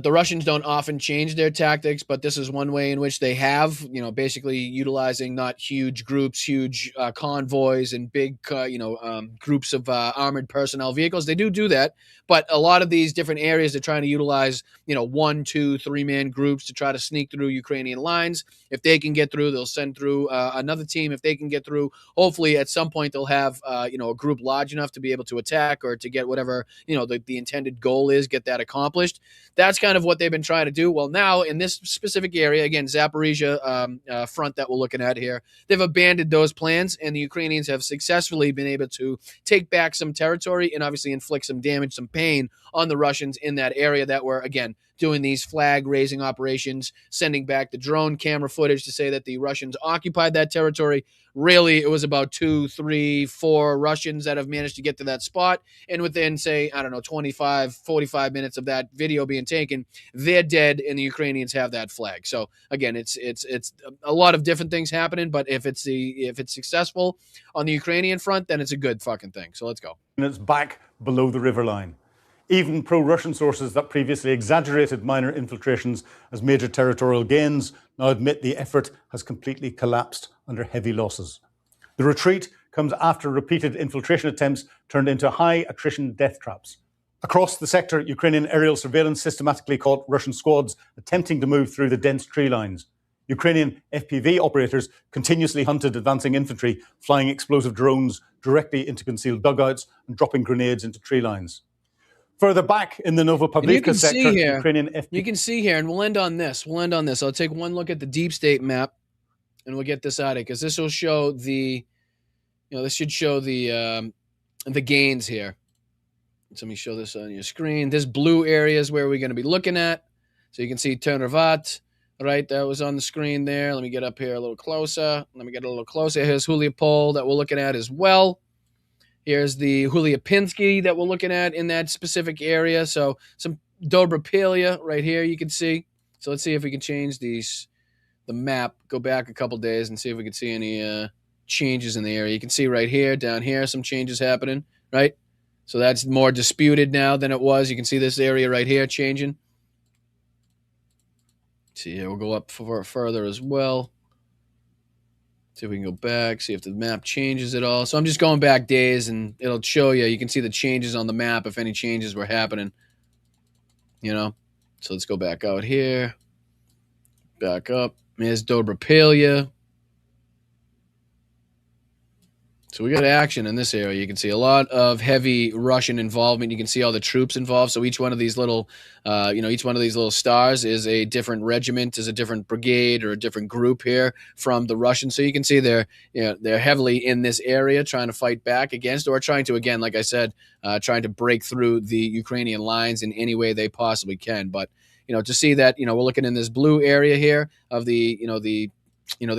Russians don't often change their tactics, but this is one way in which they have, basically utilizing not huge groups, huge convoys and big, groups of armored personnel vehicles. They do that, but a lot of these different areas they're trying to utilize, 1, 2, 3-man groups to try to sneak through Ukrainian lines. If they can get through, they'll send through another team. If they can get through, hopefully at some point they'll have, a group large enough to be able to attack or to get whatever, the intended goal is, get that accomplished. That's kind of what they've been trying to do. Well, now in this specific area, again, Zaporizhia front that we're looking at here, they've abandoned those plans, and the Ukrainians have successfully been able to take back some territory and obviously inflict some damage, some pain on the Russians in that area that were, again, doing these flag-raising operations, sending back the drone camera footage to say that the Russians occupied that territory. Really, it was about 2, 3, 4 Russians that have managed to get to that spot. And within, say, 25, 45 minutes of that video being taken, they're dead, and the Ukrainians have that flag. So, again, it's a lot of different things happening, but if it's successful on the Ukrainian front, then it's a good fucking thing. So let's go. And it's back below the river line. Even pro-Russian sources that previously exaggerated minor infiltrations as major territorial gains now admit the effort has completely collapsed under heavy losses. The retreat comes after repeated infiltration attempts turned into high attrition death traps. Across the sector, Ukrainian aerial surveillance systematically caught Russian squads attempting to move through the dense tree lines. Ukrainian FPV operators continuously hunted advancing infantry, flying explosive drones directly into concealed dugouts and dropping grenades into tree lines. Further back in the Novopavlivka sector, Ukrainian FPV... You can see here, and we'll end on this. I'll take one look at the deep state map, and we'll get this out of it, because this will show the this should show the gains here. So let me show this on your screen. This blue area is where we're going to be looking at. So you can see Turnovat, right? That was on the screen there. Let me get up here a little closer. Here's Juliupol that we're looking at as well. Here's the Huliapinski that we're looking at in that specific area. So some Dobropilia right here you can see. So let's see if we can change the map, go back a couple days and see if we can see any changes in the area. You can see right here, down here, some changes happening, right? So that's more disputed now than it was. You can see this area right here changing. See here, we'll go up further as well. See if we can go back, see if the map changes at all. So I'm just going back days, and it'll show you. You can see the changes on the map if any changes were happening. So let's go back out here. Back up. There's Dobropilia. So we got action in this area. You can see a lot of heavy Russian involvement. You can see all the troops involved. So each one of these little, each one of these little stars is a different regiment, is a different brigade or a different group here from the Russians. So you can see they're heavily in this area trying to fight back against, or trying to, again, like I said, trying to break through the Ukrainian lines in any way they possibly can. But to see that, we're looking in this blue area here of the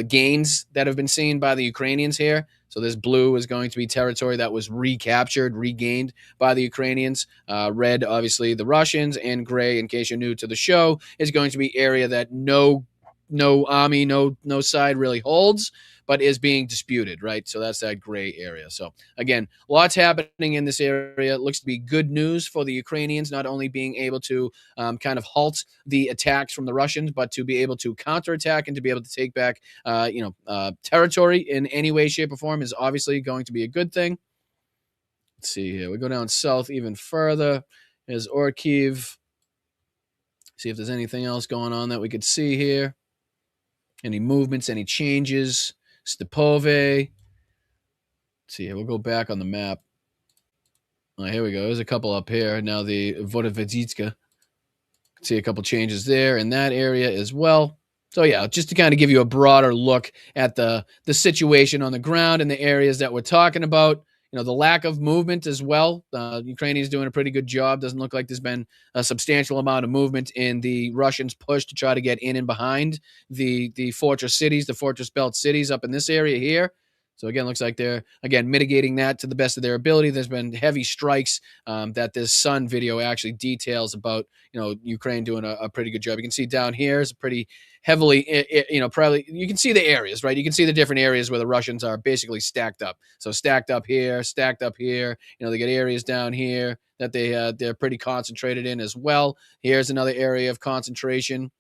gains that have been seen by the Ukrainians here. So this blue is going to be territory that was recaptured, regained by the Ukrainians. Red, obviously, the Russians, and gray, in case you're new to the show, is going to be area that no army, no side really holds, but is being disputed, right? So that's that gray area. So again, lots happening in this area. It looks to be good news for the Ukrainians, not only being able to kind of halt the attacks from the Russians, but to be able to counterattack and to be able to take back, territory in any way, shape, or form is obviously going to be a good thing. Let's see here. We go down south even further. There's Orkiv. See if there's anything else going on that we could see here. Any movements, any changes. Stepove. Let's see here. We'll go back on the map. Here we go. There's a couple up here. Now the Vodovoditska. See a couple changes there in that area as well. So yeah, just to kind of give you a broader look at the situation on the ground and the areas that we're talking about. The lack of movement as well. Ukrainians doing a pretty good job. Doesn't look like there's been a substantial amount of movement in the Russians' push to try to get in and behind the fortress cities, the fortress belt cities up in this area here. So again, looks like they're, again, mitigating that to the best of their ability. There's been heavy strikes that this Sun video actually details about, Ukraine doing a pretty good job. You can see down here is pretty heavily, probably, you can see the areas, right? You can see the different areas where the Russians are basically stacked up. So stacked up here. They get areas down here that they're pretty concentrated in as well. Here's another area of concentration.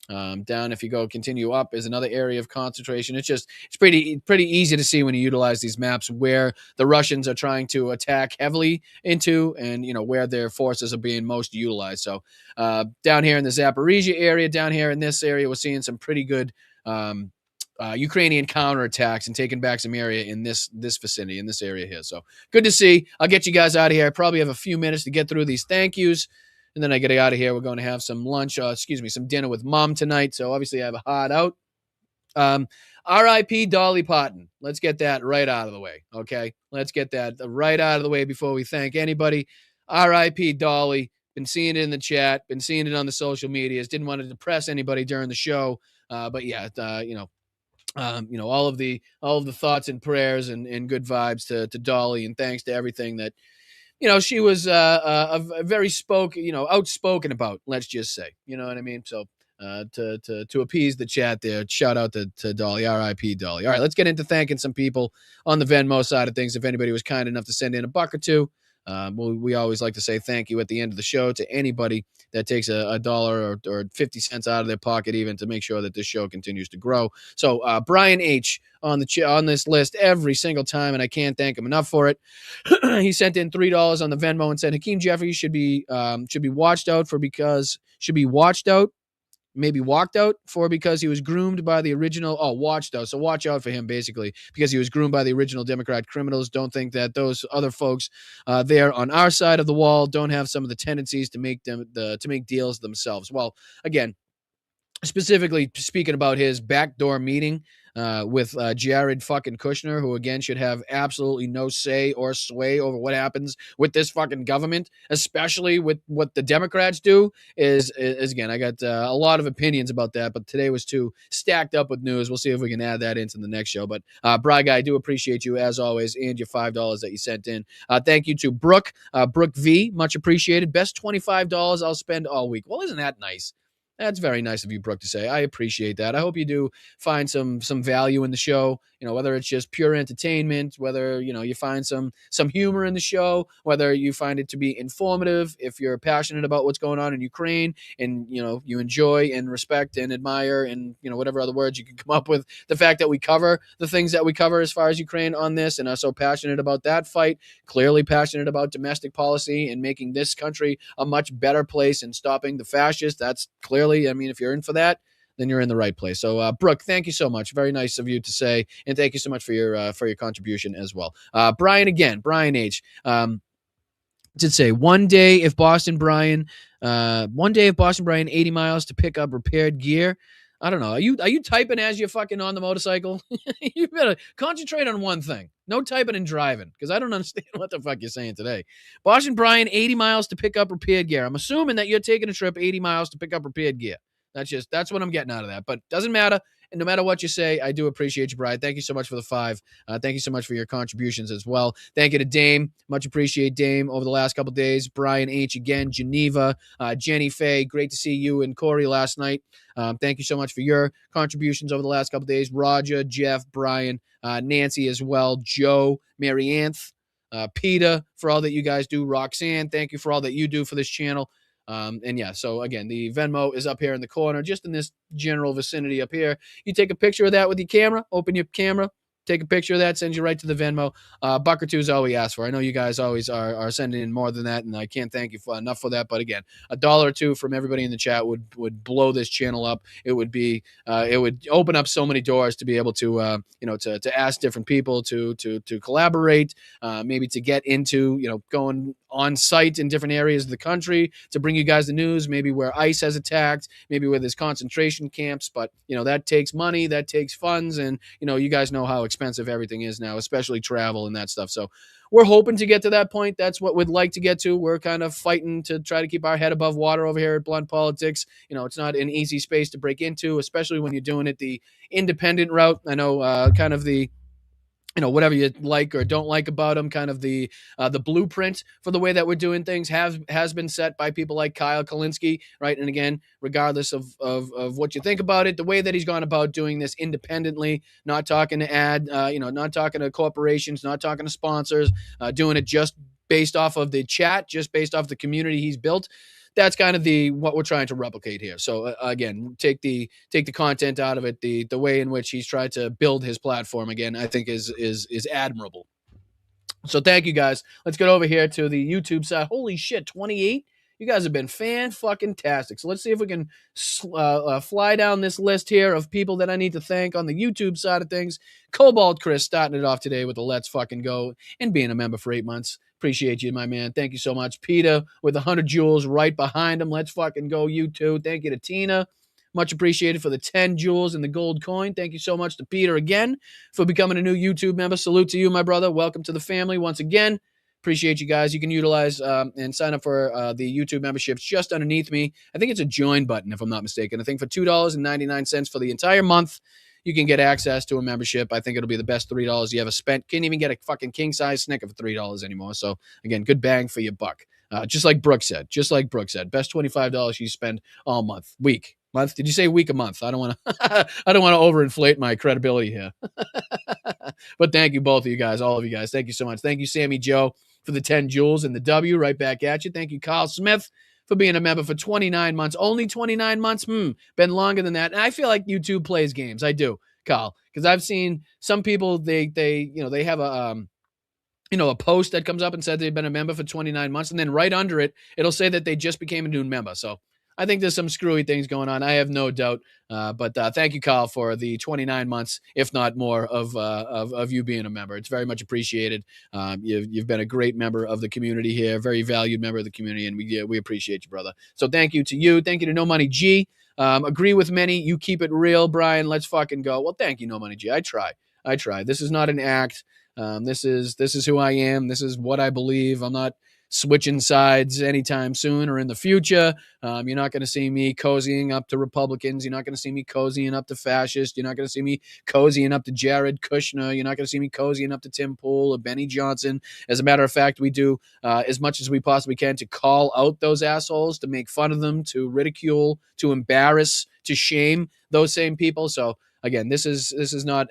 Down, if you continue up, is another area of concentration. It's pretty easy to see when you utilize these maps where the Russians are trying to attack heavily into, and where their forces are being most utilized. So down here in the Zaporizhia area, down here in this area, we're seeing some pretty good Ukrainian counterattacks and taking back some area in this vicinity, in this area here. So good to see. I'll get you guys out of here. I probably have a few minutes to get through these thank yous. And then I get out of here. We're going to have some some dinner with Mom tonight. So obviously I have a hard out. R.I.P. Dolly Parton. Let's get that right out of the way. Okay. Let's get that right out of the way before we thank anybody. R.I.P. Dolly. Been seeing it in the chat. Been seeing it on the social medias. Didn't want to depress anybody during the show. But yeah, all of the thoughts and prayers and good vibes to Dolly, and thanks to everything that, she was a very outspoken about, let's just say, you know what I mean? So to appease the chat there, shout out to Dolly, R.I.P. Dolly. All right, let's get into thanking some people on the Venmo side of things. If anybody was kind enough to send in a buck or two, we always like to say thank you at the end of the show to anybody that takes a dollar or 50 cents out of their pocket, even to make sure that this show continues to grow. So Brian H. on this list every single time, and I can't thank him enough for it. He sent in $3 on the Venmo and said Hakeem Jeffries should be watched out because he was groomed by the original. Watched out. So watch out for him, basically, because he was groomed by the original Democrat criminals. Don't think that those other folks there on our side of the wall don't have some of the tendencies to make deals themselves. Well, again, specifically speaking about his backdoor meeting with Jared fucking Kushner, who again should have absolutely no say or sway over what happens with this fucking government, especially with what the Democrats do. Is again, I got a lot of opinions about that, but today was too stacked up with news. We'll see if we can add that into the next show. But Bry Guy, I do appreciate you as always, and your $5 that you sent in. Thank you to Brooke V, much appreciated. Best $25 I'll spend all week. Well, isn't that nice? That's very nice of you, Brooke, to say. I appreciate that. I hope you do find some value in the show, whether it's just pure entertainment, whether, you find some humor in the show, whether you find it to be informative, if you're passionate about what's going on in Ukraine and, you enjoy and respect and admire and, whatever other words you can come up with, the fact that we cover the things that we cover as far as Ukraine on this and are so passionate about that fight, clearly passionate about domestic policy and making this country a much better place and stopping the fascists. That's clearly, if you're in for that, then you're in the right place. So, Brooke, thank you so much. Very nice of you to say, and thank you so much for your contribution as well. Brian H. Did say one day if Boston Brian 80 miles to pick up repaired gear. I don't know. Are you typing as you're fucking on the motorcycle? You better concentrate on one thing. No typing and driving, because I don't understand what the fuck you're saying today. Boston Brian, 80 miles to pick up repaired gear. I'm assuming that you're taking a trip 80 miles to pick up repaired gear. That's what I'm getting out of that. But doesn't matter. And no matter what you say, I do appreciate you, Brian. Thank you so much for the 5. Thank you so much for your contributions as well. Thank you to Dame. Much appreciate Dame over the last couple of days. Brian H. again, Geneva, Jenny Faye. Great to see you and Corey last night. Thank you so much for your contributions over the last couple of days. Roger, Jeff, Brian, Nancy as well, Joe, Mary Anth, Peter, for all that you guys do. Roxanne, thank you for all that you do for this channel. And yeah, so again, the Venmo is up here in the corner, just in this general vicinity up here. You take a picture of that with your camera, open your camera, take a picture of that, sends you right to the Venmo. Buck or two is all we ask for. I know you guys always are sending in more than that, and I can't thank you enough for that. But again, $1 or $2 from everybody in the chat would blow this channel up. It would be it would open up so many doors to be able to to ask different people to collaborate, maybe to get into going on site in different areas of the country to bring you guys the news, maybe where ICE has attacked, maybe where there's concentration camps. But that takes money, that takes funds, and you guys know how expensive everything is now, especially travel and that stuff. So we're hoping to get to that point. That's what we'd like to get to. We're kind of fighting to try to keep our head above water over here at Blunt Politics. It's not an easy space to break into, especially when you're doing it the independent route. I know kind of the whatever you like or don't like about them, kind of the blueprint for the way that we're doing things has been set by people like Kyle Kalinske, right? And again, regardless of what you think about it, the way that he's gone about doing this independently, not talking to not talking to corporations, not talking to sponsors, doing it just based off of the chat, just based off the community he's built. That's kind of what we're trying to replicate here. So again, take the content out of it. The way in which he's tried to build his platform, again, I think is admirable. So thank you guys. Let's get over here to the YouTube side. Holy shit, 28. You guys have been fan-fucking-tastic. So let's see if we can fly down this list here of people that I need to thank on the YouTube side of things. Cobalt Chris starting it off today with the let's fucking go and being a member for 8 months. Appreciate you, my man. Thank you so much. Peter with 100 jewels right behind him. Let's fucking go, you too. Thank you to Tina. Much appreciated for the 10 jewels and the gold coin. Thank you so much to Peter again for becoming a new YouTube member. Salute to you, my brother. Welcome to the family once again. Appreciate you guys. You can utilize and sign up for the YouTube memberships just underneath me. I think it's a join button, if I'm not mistaken. I think for $2.99 for the entire month, you can get access to a membership. I think it'll be the best $3 you ever spent. Can't even get a fucking king-size Snicker for $3 anymore. So, again, good bang for your buck. Just like Brooke said. Best $25 you spend all month. Month? Did you say week or month? I don't want to overinflate my credibility here. But thank you, both of you guys, all of you guys. Thank you so much. Thank you, Sammy Joe, for the 10 jewels and the W right back at you. Thank you, Kyle Smith, for being a member for 29 months. Only 29 months? Been longer than that. And I feel like YouTube plays games. I do, Kyle, because I've seen some people, they have a post that comes up and said they've been a member for 29 months. And then right under it, it'll say that they just became a new member. So I think there's some screwy things going on. I have no doubt. But thank you, Kyle, for the 29 months, if not more, of you being a member. It's very much appreciated. You've been a great member of the community here, very valued member of the community, and we appreciate you, brother. So thank you to you. Thank you to No Money G. Agree with many. You keep it real, Brian. Let's fucking go. Well, thank you, No Money G. I try. This is not an act. This is who I am. This is what I believe. I'm not switching sides anytime soon or in the future. You're not going to see me cozying up to Republicans. You're not going to see me cozying up to fascists. You're not going to see me cozying up to Jared Kushner. You're not going to see me cozying up to Tim Pool or Benny Johnson. As a matter of fact, we do as much as we possibly can to call out those assholes, to make fun of them, to ridicule, to embarrass, to shame those same people. So again, this is not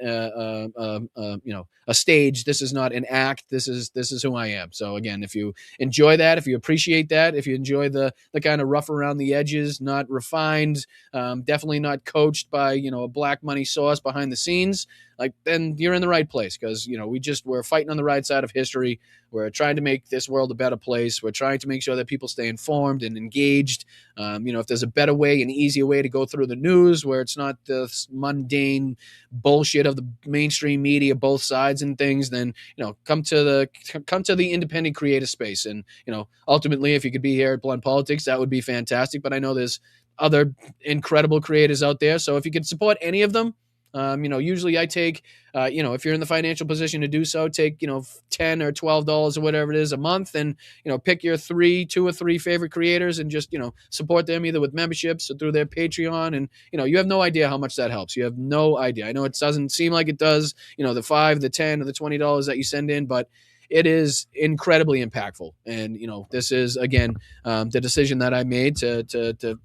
a stage. This is not an act. This is who I am. So again, if you enjoy that, if you appreciate that, if you enjoy the kind of rough around the edges, not refined, definitely not coached by a black money source behind the scenes, then you're in the right place, because we're fighting on the right side of history. We're trying to make this world a better place. We're trying to make sure that people stay informed and engaged. If there's a better way, an easier way to go through the news, where it's not the mundane bullshit of the mainstream media, both sides and things, then come to the independent creative space. And ultimately, if you could be here at Blunt Politics, that would be fantastic. But I know there's other incredible creators out there. So if you could support any of them, usually I take, if you're in the financial position to do so, take, $10 or $12 or whatever it is a month, and, pick your 2 or 3 favorite creators and just, support them either with memberships or through their Patreon. And, you have no idea how much that helps. You have no idea. I know it doesn't seem like it does, the $5, the $10 or the $20 that you send in, but it is incredibly impactful. And, this is, again, the decision that I made to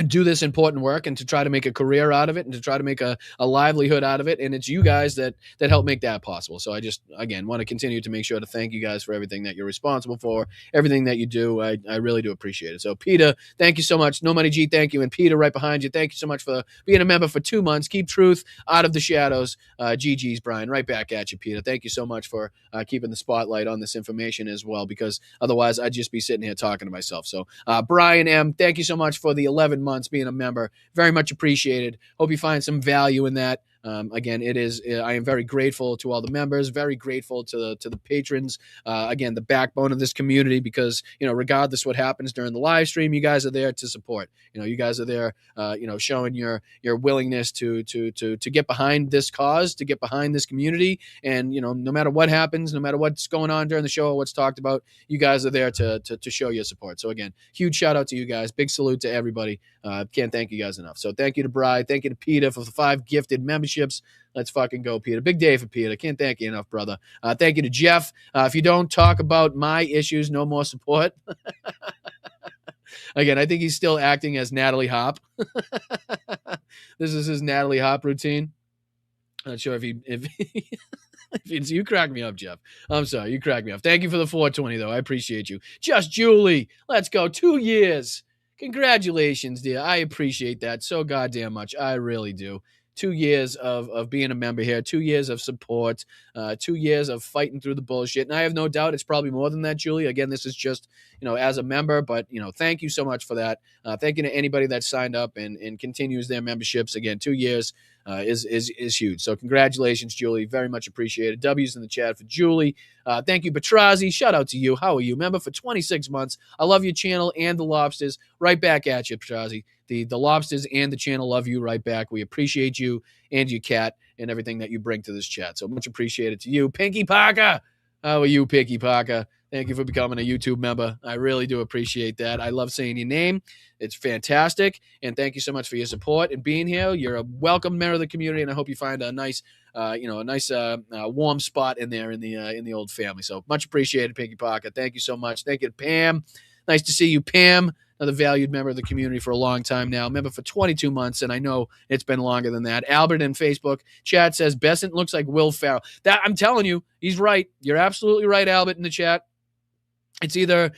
do this important work and to try to make a career out of it and to try to make a livelihood out of it. And it's you guys that help make that possible. So I just, again, want to continue to make sure to thank you guys for everything that you're responsible for, everything that you do. I really do appreciate it. So Peter, thank you so much. No Money G, thank you. And Peter right behind you, thank you so much for being a member for 2 months. Keep truth out of the shadows. GG's, Brian, right back at you, Peter. Thank you so much for keeping the spotlight on this information as well, because otherwise I'd just be sitting here talking to myself. So Brian M., thank you so much for the 11 months being a member. Very much appreciated. Hope you find some value in that. Again, I am very grateful to all the members, very grateful to the patrons. Again, the backbone of this community, because, regardless what happens during the live stream, you guys are there to support. You guys are there, showing your willingness to get behind this cause, to get behind this community. And, no matter what happens, no matter what's going on during the show or what's talked about, you guys are there to show your support. So again, huge shout out to you guys. Big salute to everybody. Can't thank you guys enough. So thank you to Brian. Thank you to Peter for the 5 gifted memberships. Let's fucking go, Peter. Big day for Peter. Can't thank you enough, brother. Thank you to Jeff. If you don't talk about my issues, no more support. Again, I think he's still acting as Natalie Hop. This is his Natalie Hop routine. I'm not sure if you crack me up, Jeff. I'm sorry, you crack me up. Thank you for the 420, though. I appreciate you. Just Julie. Let's go. 2 years. Congratulations, dear. I appreciate that so goddamn much. I really do. 2 years of being a member here, 2 years of support, 2 years of fighting through the bullshit. And I have no doubt it's probably more than that, Julie. Again, this is just, as a member, but, thank you so much for that. Thank you to anybody that signed up and continues their memberships. Again, 2 years is huge. So congratulations, Julie. Very much appreciated. W's in the chat for Julie. Thank you, Petrazi. Shout out to you. How are you? Member for 26 months. I love your channel and the lobsters. Right back at you, Petrazi. The lobsters and the channel love you right back. We appreciate you and your cat and everything that you bring to this chat. So much appreciated to you. Pinky Parker. How are you, Pinky Parker? Thank you for becoming a YouTube member. I really do appreciate that. I love saying your name. It's fantastic. And thank you so much for your support and being here. You're a welcome member of the community, and I hope you find a nice, warm spot in there in the old family. So much appreciated, Pinky Parker. Thank you so much. Thank you to Pam. Nice to see you, Pam. Another valued member of the community for a long time now. Member for 22 months, and I know it's been longer than that. Albert in Facebook chat says Besant looks like Will Ferrell. That I'm telling you, he's right. You're absolutely right, Albert, in the chat. It's either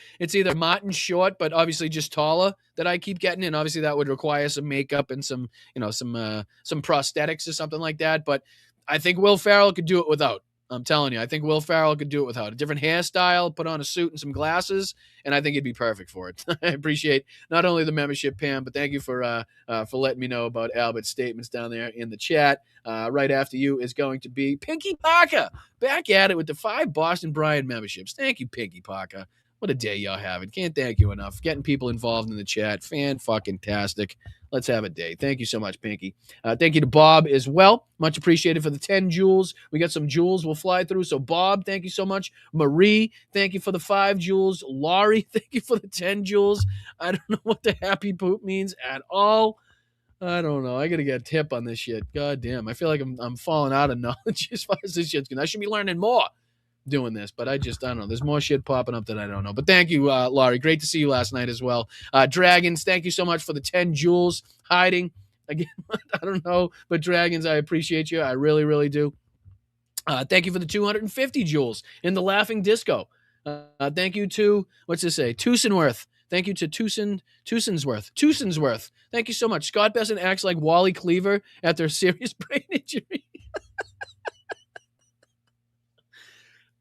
Martin Short, but obviously just taller, that I keep getting, and obviously that would require some makeup and some prosthetics or something like that. But I think Will Ferrell could do it without. I'm telling you, I think Will Ferrell could do it without a different hairstyle, put on a suit and some glasses, and I think he'd be perfect for it. I appreciate not only the membership, Pam, but thank you for letting me know about Albert's statements down there in the chat. Right after you is going to be Pinky Parker, back at it with the 5 Boston Brian memberships. Thank you, Pinky Parker. What a day y'all having. Can't thank you enough. Getting people involved in the chat. Fan-fucking-tastic. Let's have a day. Thank you so much, Pinky. Thank you to Bob as well. Much appreciated for the 10 jewels. We got some jewels we'll fly through. So, Bob, thank you so much. Marie, thank you for the 5 jewels. Laurie, thank you for the 10 jewels. I don't know what the happy poop means at all. I don't know. I got to get a tip on this shit. God damn. I feel like I'm falling out of knowledge as far as this shit's going. I should be learning more doing this, but I don't know. There's more shit popping up that I don't know. But thank you, Laurie. Great to see you last night as well. Dragons, thank you so much for the 10 jewels. Hiding. Again, I don't know, but Dragons, I appreciate you. I really, really do. Thank you for the 250 jewels in the Laughing Disco. Thank you to, what's this say? Tusenworth. Thank you to Tussensworth. Thank you so much. Scott Besson acts like Wally Cleaver after a serious brain injury.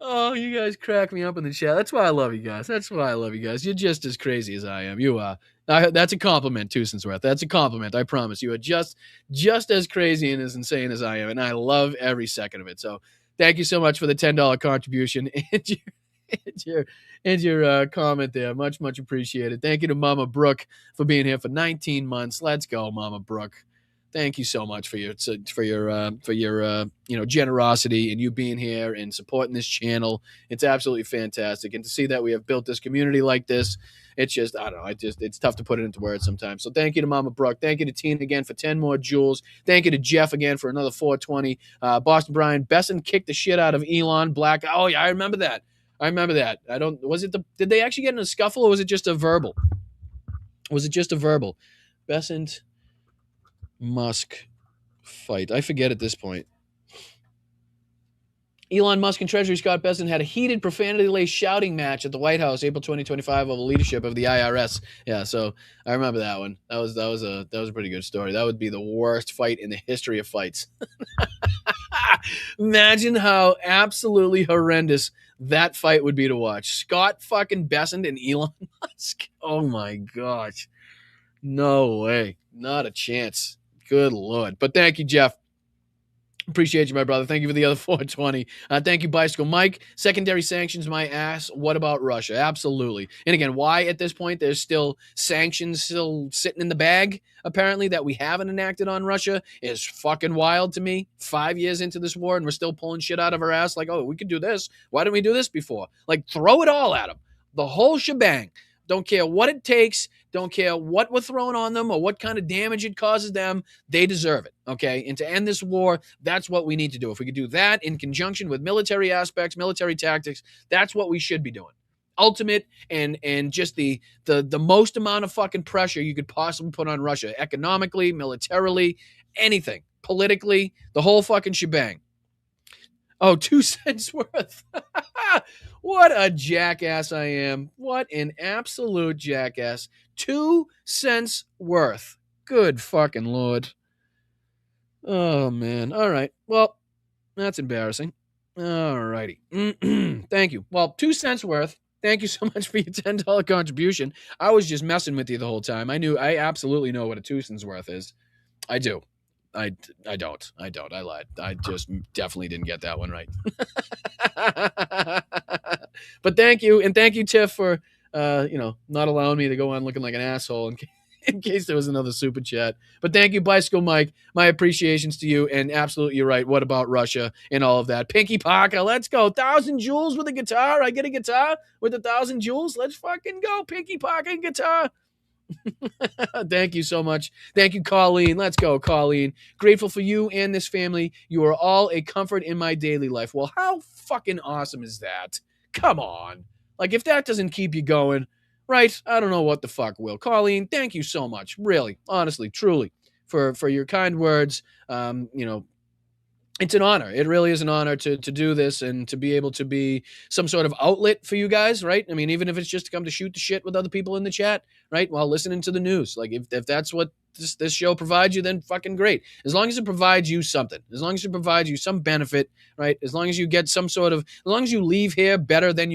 Oh, you guys crack me up in the chat. That's why I love you guys. You're just as crazy as I am. You are. That's a compliment, Tussensworth. That's a compliment. I promise. You are just as crazy and as insane as I am, and I love every second of it. So thank you so much for the $10 contribution and your comment there. Much, much appreciated. Thank you to Mama Brooke for being here for 19 months. Let's go, Mama Brooke. Thank you so much for your generosity and you being here and supporting this channel. It's absolutely fantastic. And to see that we have built this community like this, it's just, I don't know, it's tough to put it into words sometimes. So thank you to Mama Brooke. Thank you to Tina again for 10 more jewels. Thank you to Jeff again for another 420. Boston Brian, Besson kicked the shit out of Elon Black. Oh yeah, I remember that. Did they actually get in a scuffle or was it just a verbal? Besson Musk fight. I forget at this point. Elon Musk and Treasury Scott Besson had a heated, profanity-laced shouting match at the White House, April 2025, over leadership of the IRS. Yeah, so I remember that one. That was a pretty good story. That would be the worst fight in the history of fights. Imagine how absolutely horrendous that fight would be to watch. Scott fucking Besson and Elon Musk. Oh my gosh. No way. Not a chance. Good Lord. But thank you, Jeff. Appreciate you, my brother. Thank you for the other 420. Thank you, Bicycle Mike. Secondary sanctions, my ass. What about Russia? Absolutely. And again, why at this point there's still sanctions still sitting in the bag, apparently, that we haven't enacted on Russia is fucking wild to me. 5 years into this war and we're still pulling shit out of our ass like, oh, we could do this. Why didn't we do this before? Like, throw it all at them. The whole shebang. Don't care what it takes. Don't care what we're throwing on them or what kind of damage it causes them. They deserve it, okay? And to end this war, that's what we need to do. If we could do that in conjunction with military aspects, military tactics, that's what we should be doing. Ultimate and just the most amount of fucking pressure you could possibly put on Russia, economically, militarily, anything, politically, the whole fucking shebang. Oh, 2 cents worth. What a jackass I am. What an absolute jackass. 2 cents worth. Good fucking Lord. Oh, man. All right. Well, that's embarrassing. All righty. Thank you. Well, 2 cents worth. Thank you so much for your $10 contribution. I was just messing with you the whole time. I absolutely know what a 2 cents worth is. I do. I don't. I lied. I just definitely didn't get that one right. But thank you. And thank you, Tiff, for, not allowing me to go on looking like an asshole in case there was another super chat. But thank you, Bicycle Mike. My appreciations to you. And absolutely, you're right. What about Russia and all of that? Pinky Parker, let's go. 1,000 jewels with a guitar. I get a guitar with 1,000 jewels. Let's fucking go. Pinky Parker and guitar. Thank you so much. Thank you, Colleen. Let's go, Colleen. Grateful for you and this family. You are all a comfort in my daily life. Well, how fucking awesome is that? Come on. Like, if that doesn't keep you going, right? I don't know what the fuck will. Colleen, thank you so much. Really, honestly, truly, for your kind words. It's an honor. It really is an honor to do this and to be able to be some sort of outlet for you guys, right? I mean, even if it's just to come to shoot the shit with other people in the chat, right? While listening to the news. Like, if that's what this show provides you, then fucking great. As long as it provides you something, as long as it provides you some benefit, right? As long as you get some sort of, as long as you leave here better than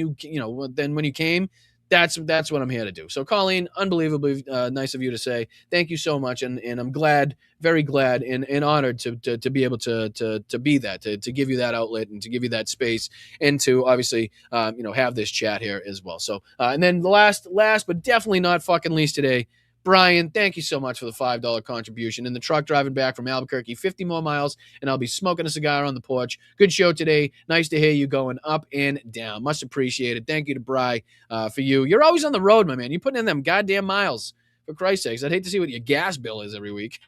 than when you came, that's what I'm here to do. So, Colleen, unbelievably nice of you to say. Thank you so much, and I'm glad, very glad, and honored to be able to be that, to give you that outlet and to give you that space, and to obviously have this chat here as well. So, and then the last but definitely not fucking least today, Brian, thank you so much for the $5 contribution. In the truck driving back from Albuquerque, 50 more miles, and I'll be smoking a cigar on the porch. Good show today. Nice to hear you going up and down. Much appreciated. Thank you to Bri for you. You're always on the road, my man. You're putting in them goddamn miles. For Christ's sakes, I'd hate to see what your gas bill is every week.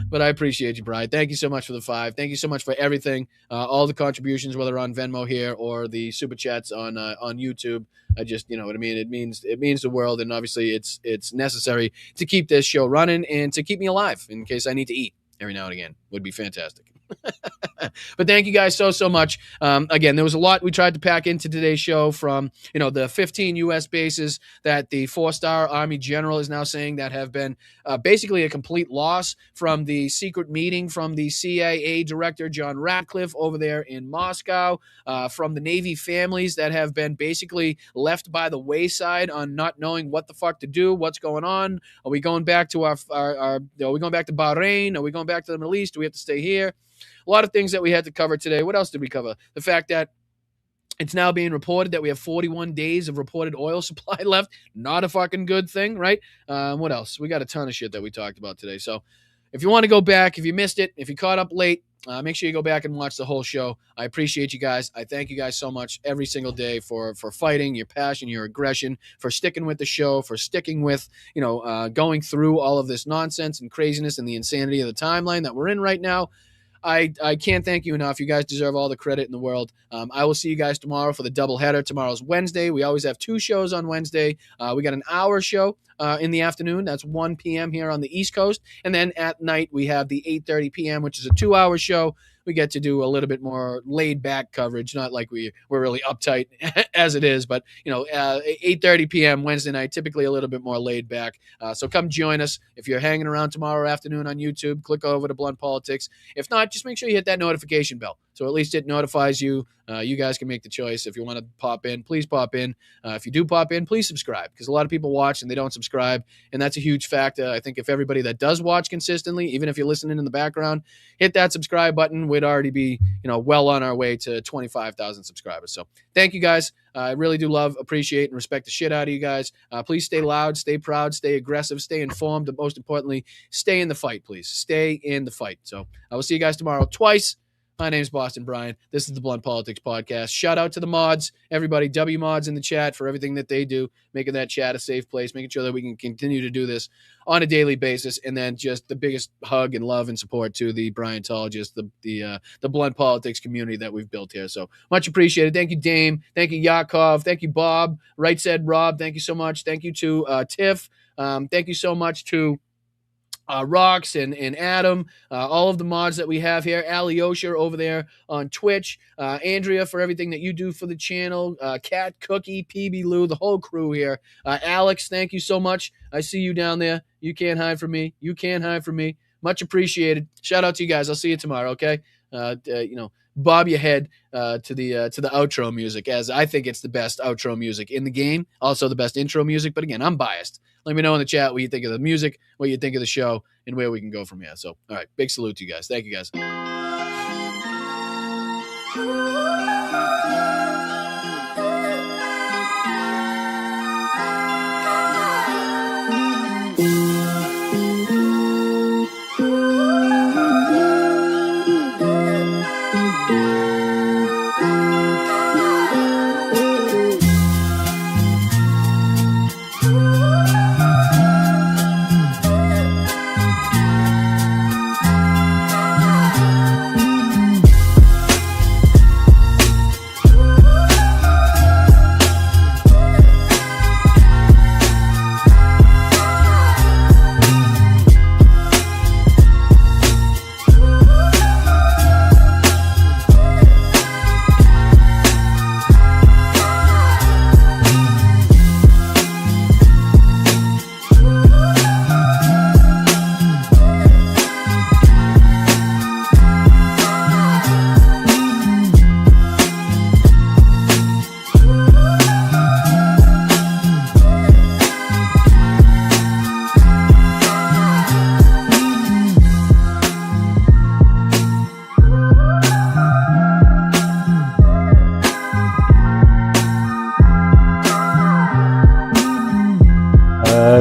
But I appreciate you, Brian. Thank you so much for the $5. Thank you so much for everything, all the contributions, whether on Venmo here or the super chats on YouTube. I just, you know what I mean. It means the world, and obviously it's necessary to keep this show running and to keep me alive in case I need to eat every now and again. Would be fantastic. But thank you guys so much. Again, there was a lot we tried to pack into today's show, from the 15 U.S. bases that the 4-star Army general is now saying that have been basically a complete loss, from the secret meeting from the CIA director John Ratcliffe over there in Moscow, from the Navy families that have been basically left by the wayside on not knowing what the fuck to do, what's going on. Are we going back to are we going back to Bahrain? Are we going back to the Middle East? Do we have to stay here? A lot of things that we had to cover today. What else did we cover? The fact that it's now being reported that we have 41 days of reported oil supply left. Not a fucking good thing, right? What else? We got a ton of shit that we talked about today. So if you want to go back, if you missed it, if you caught up late, make sure you go back and watch the whole show. I appreciate you guys. I thank you guys so much every single day for fighting, your passion, your aggression, for sticking with the show, for sticking with, going through all of this nonsense and craziness and the insanity of the timeline that we're in right now. I can't thank you enough. You guys deserve all the credit in the world. I will see you guys tomorrow for the doubleheader. Tomorrow's Wednesday. We always have 2 shows on Wednesday. We got an hour show in the afternoon. That's 1 p.m. here on the East Coast. And then at night, we have the 8:30 p.m., which is a 2-hour show. We get to do a little bit more laid-back coverage, not like we're really uptight as it is, but 8:30 p.m. Wednesday night, typically a little bit more laid-back. So come join us. If you're hanging around tomorrow afternoon on YouTube, click over to Blunt Politics. If not, just make sure you hit that notification bell, so at least it notifies you. You guys can make the choice. If you want to pop in, please pop in. If you do pop in, please subscribe, because a lot of people watch and they don't subscribe, and that's a huge factor. I think if everybody that does watch consistently, even if you're listening in the background, hit that subscribe button, we'd already be well on our way to 25,000 subscribers. So thank you guys. I really do appreciate and respect the shit out of you guys. Please stay loud, stay proud, stay aggressive, stay informed, but most importantly, stay in the fight, please. Stay in the fight. So I will see you guys tomorrow twice. My name's Boston Brian. This is the Blunt Politics Podcast. Shout out to the mods, everybody, W mods in the chat, for everything that they do, making that chat a safe place, making sure that we can continue to do this on a daily basis. And then just the biggest hug and love and support to the Bryantologists, the Blunt Politics community that we've built here. So much appreciated. Thank you, Dame. Thank you, Yakov. Thank you, Bob. Right Said Rob. Thank you so much. Thank you to Tiff. Thank you so much to Rox and Adam, all of the mods that we have here, Alyosha over there on Twitch, Andrea for everything that you do for the channel, Cat Cookie, PB Lou, the whole crew here. Alex, thank you so much. I see you down there. You can't hide from me. You can't hide from me. Much appreciated. Shout out to you guys. I'll see you tomorrow. Okay. Bob your head to the outro music, as I think it's the best outro music in the game. Also the best intro music. But again, I'm biased. Let me know in the chat what you think of the music, what you think of the show, and where we can go from here. So, all right, big salute to you guys. Thank you, guys.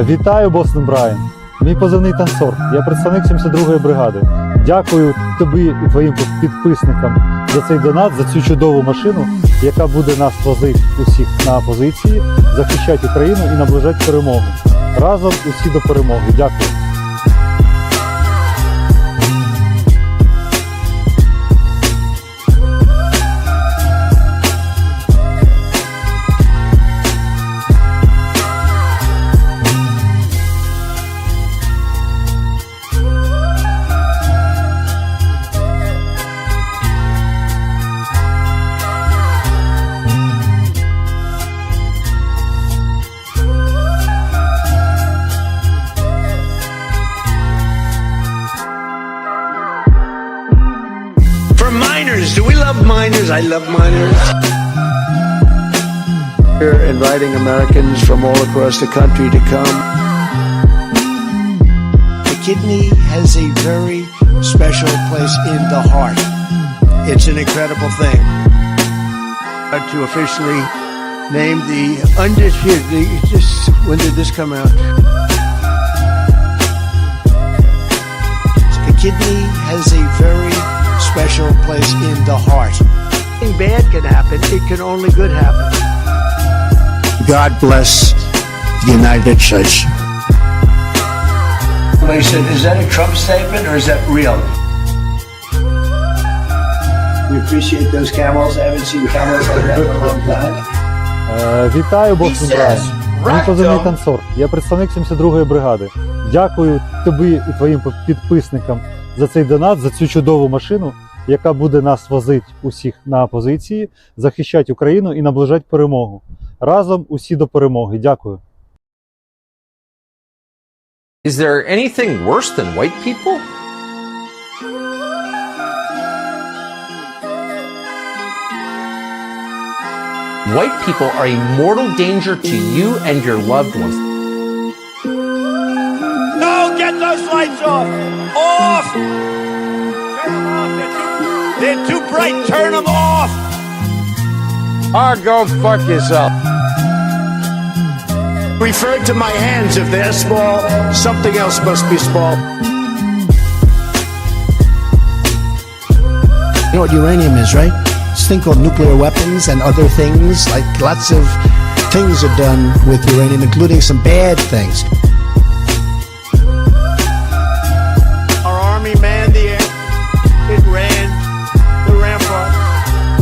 Вітаю, Бостон Брайан. Мій позивний танцор. Я представник 72-ї бригади. Дякую тобі і твоїм підписникам за цей донат, за цю чудову машину, яка буде нас возити усіх на позиції, захищати Україну і наближати перемогу. Разом усі до перемоги. Дякую. Miners, do we love miners? I love miners. We're inviting Americans from all across the country to come. The kidney has a very special place in the heart. It's an incredible thing. To officially name the undisputed, when did this come out? The kidney has a very special place in the heart. Nothing bad can happen. It can only good happen. God bless the United States. Somebody said, is that a Trump statement or is that real? We appreciate those camels. I haven't seen camels like that in a long time. Вітаю, Бостон Брайан. Мій позивний танцор. Я представник 72-ї бригади. Дякую тобі і твоїм підписникам за цей донат, за цю чудову машину, яка буде нас возити усіх на позиції, захищати Україну і наближати перемогу. Разом усі до перемоги. Дякую. Is there anything worse than white people? White people are a mortal danger to you and your loved ones. No, get those lights off! Off! Turn them off. They're too bright. Turn them off! Oh, go fuck yourself. Refer to my hands. If they're small, something else must be small. You know what uranium is, right? It's a thing called nuclear weapons and other things. Like lots of things are done with uranium, including some bad things. Our army manned the air. It ran the ramparts.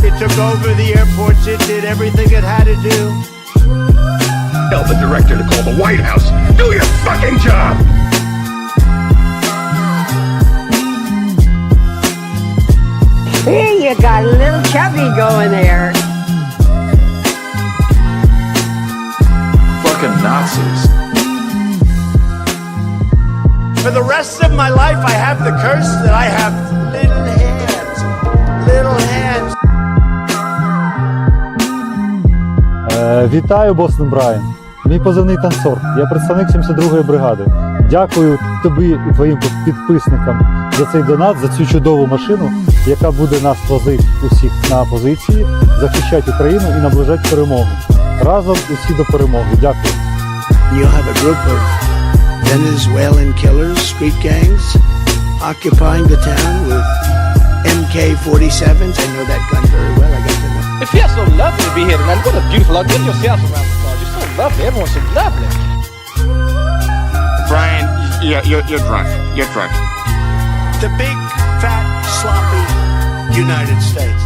It took over the airports. It did everything it had to do. Tell the director to call the White House. Do your fucking job! Hey, you got a little chubby going there. Fucking Nazis. For the rest of my life, I have the curse that I have little hands. Little hands. Вітаю, Бостон Брайан. Мій позивний танцор. Я представник 72-ї бригади. Дякую тобі і твоїм підписникам за цей донат, за цю чудову машину, яка буде нас возити усіх на позиції, захищати Україну і наближати перемогу. Разом усі до перемоги. Дякую. You have a group of Venezuelan killers, street gangs, occupying the town with MK-47s. I know that gun very well. I got to know. It feels so lovely to be here tonight. What a beautiful look. Get yourself around the car. You're so lovely. Everyone's so lovely. Brian, you're drunk. You're drunk. The big, fat, sloppy United States.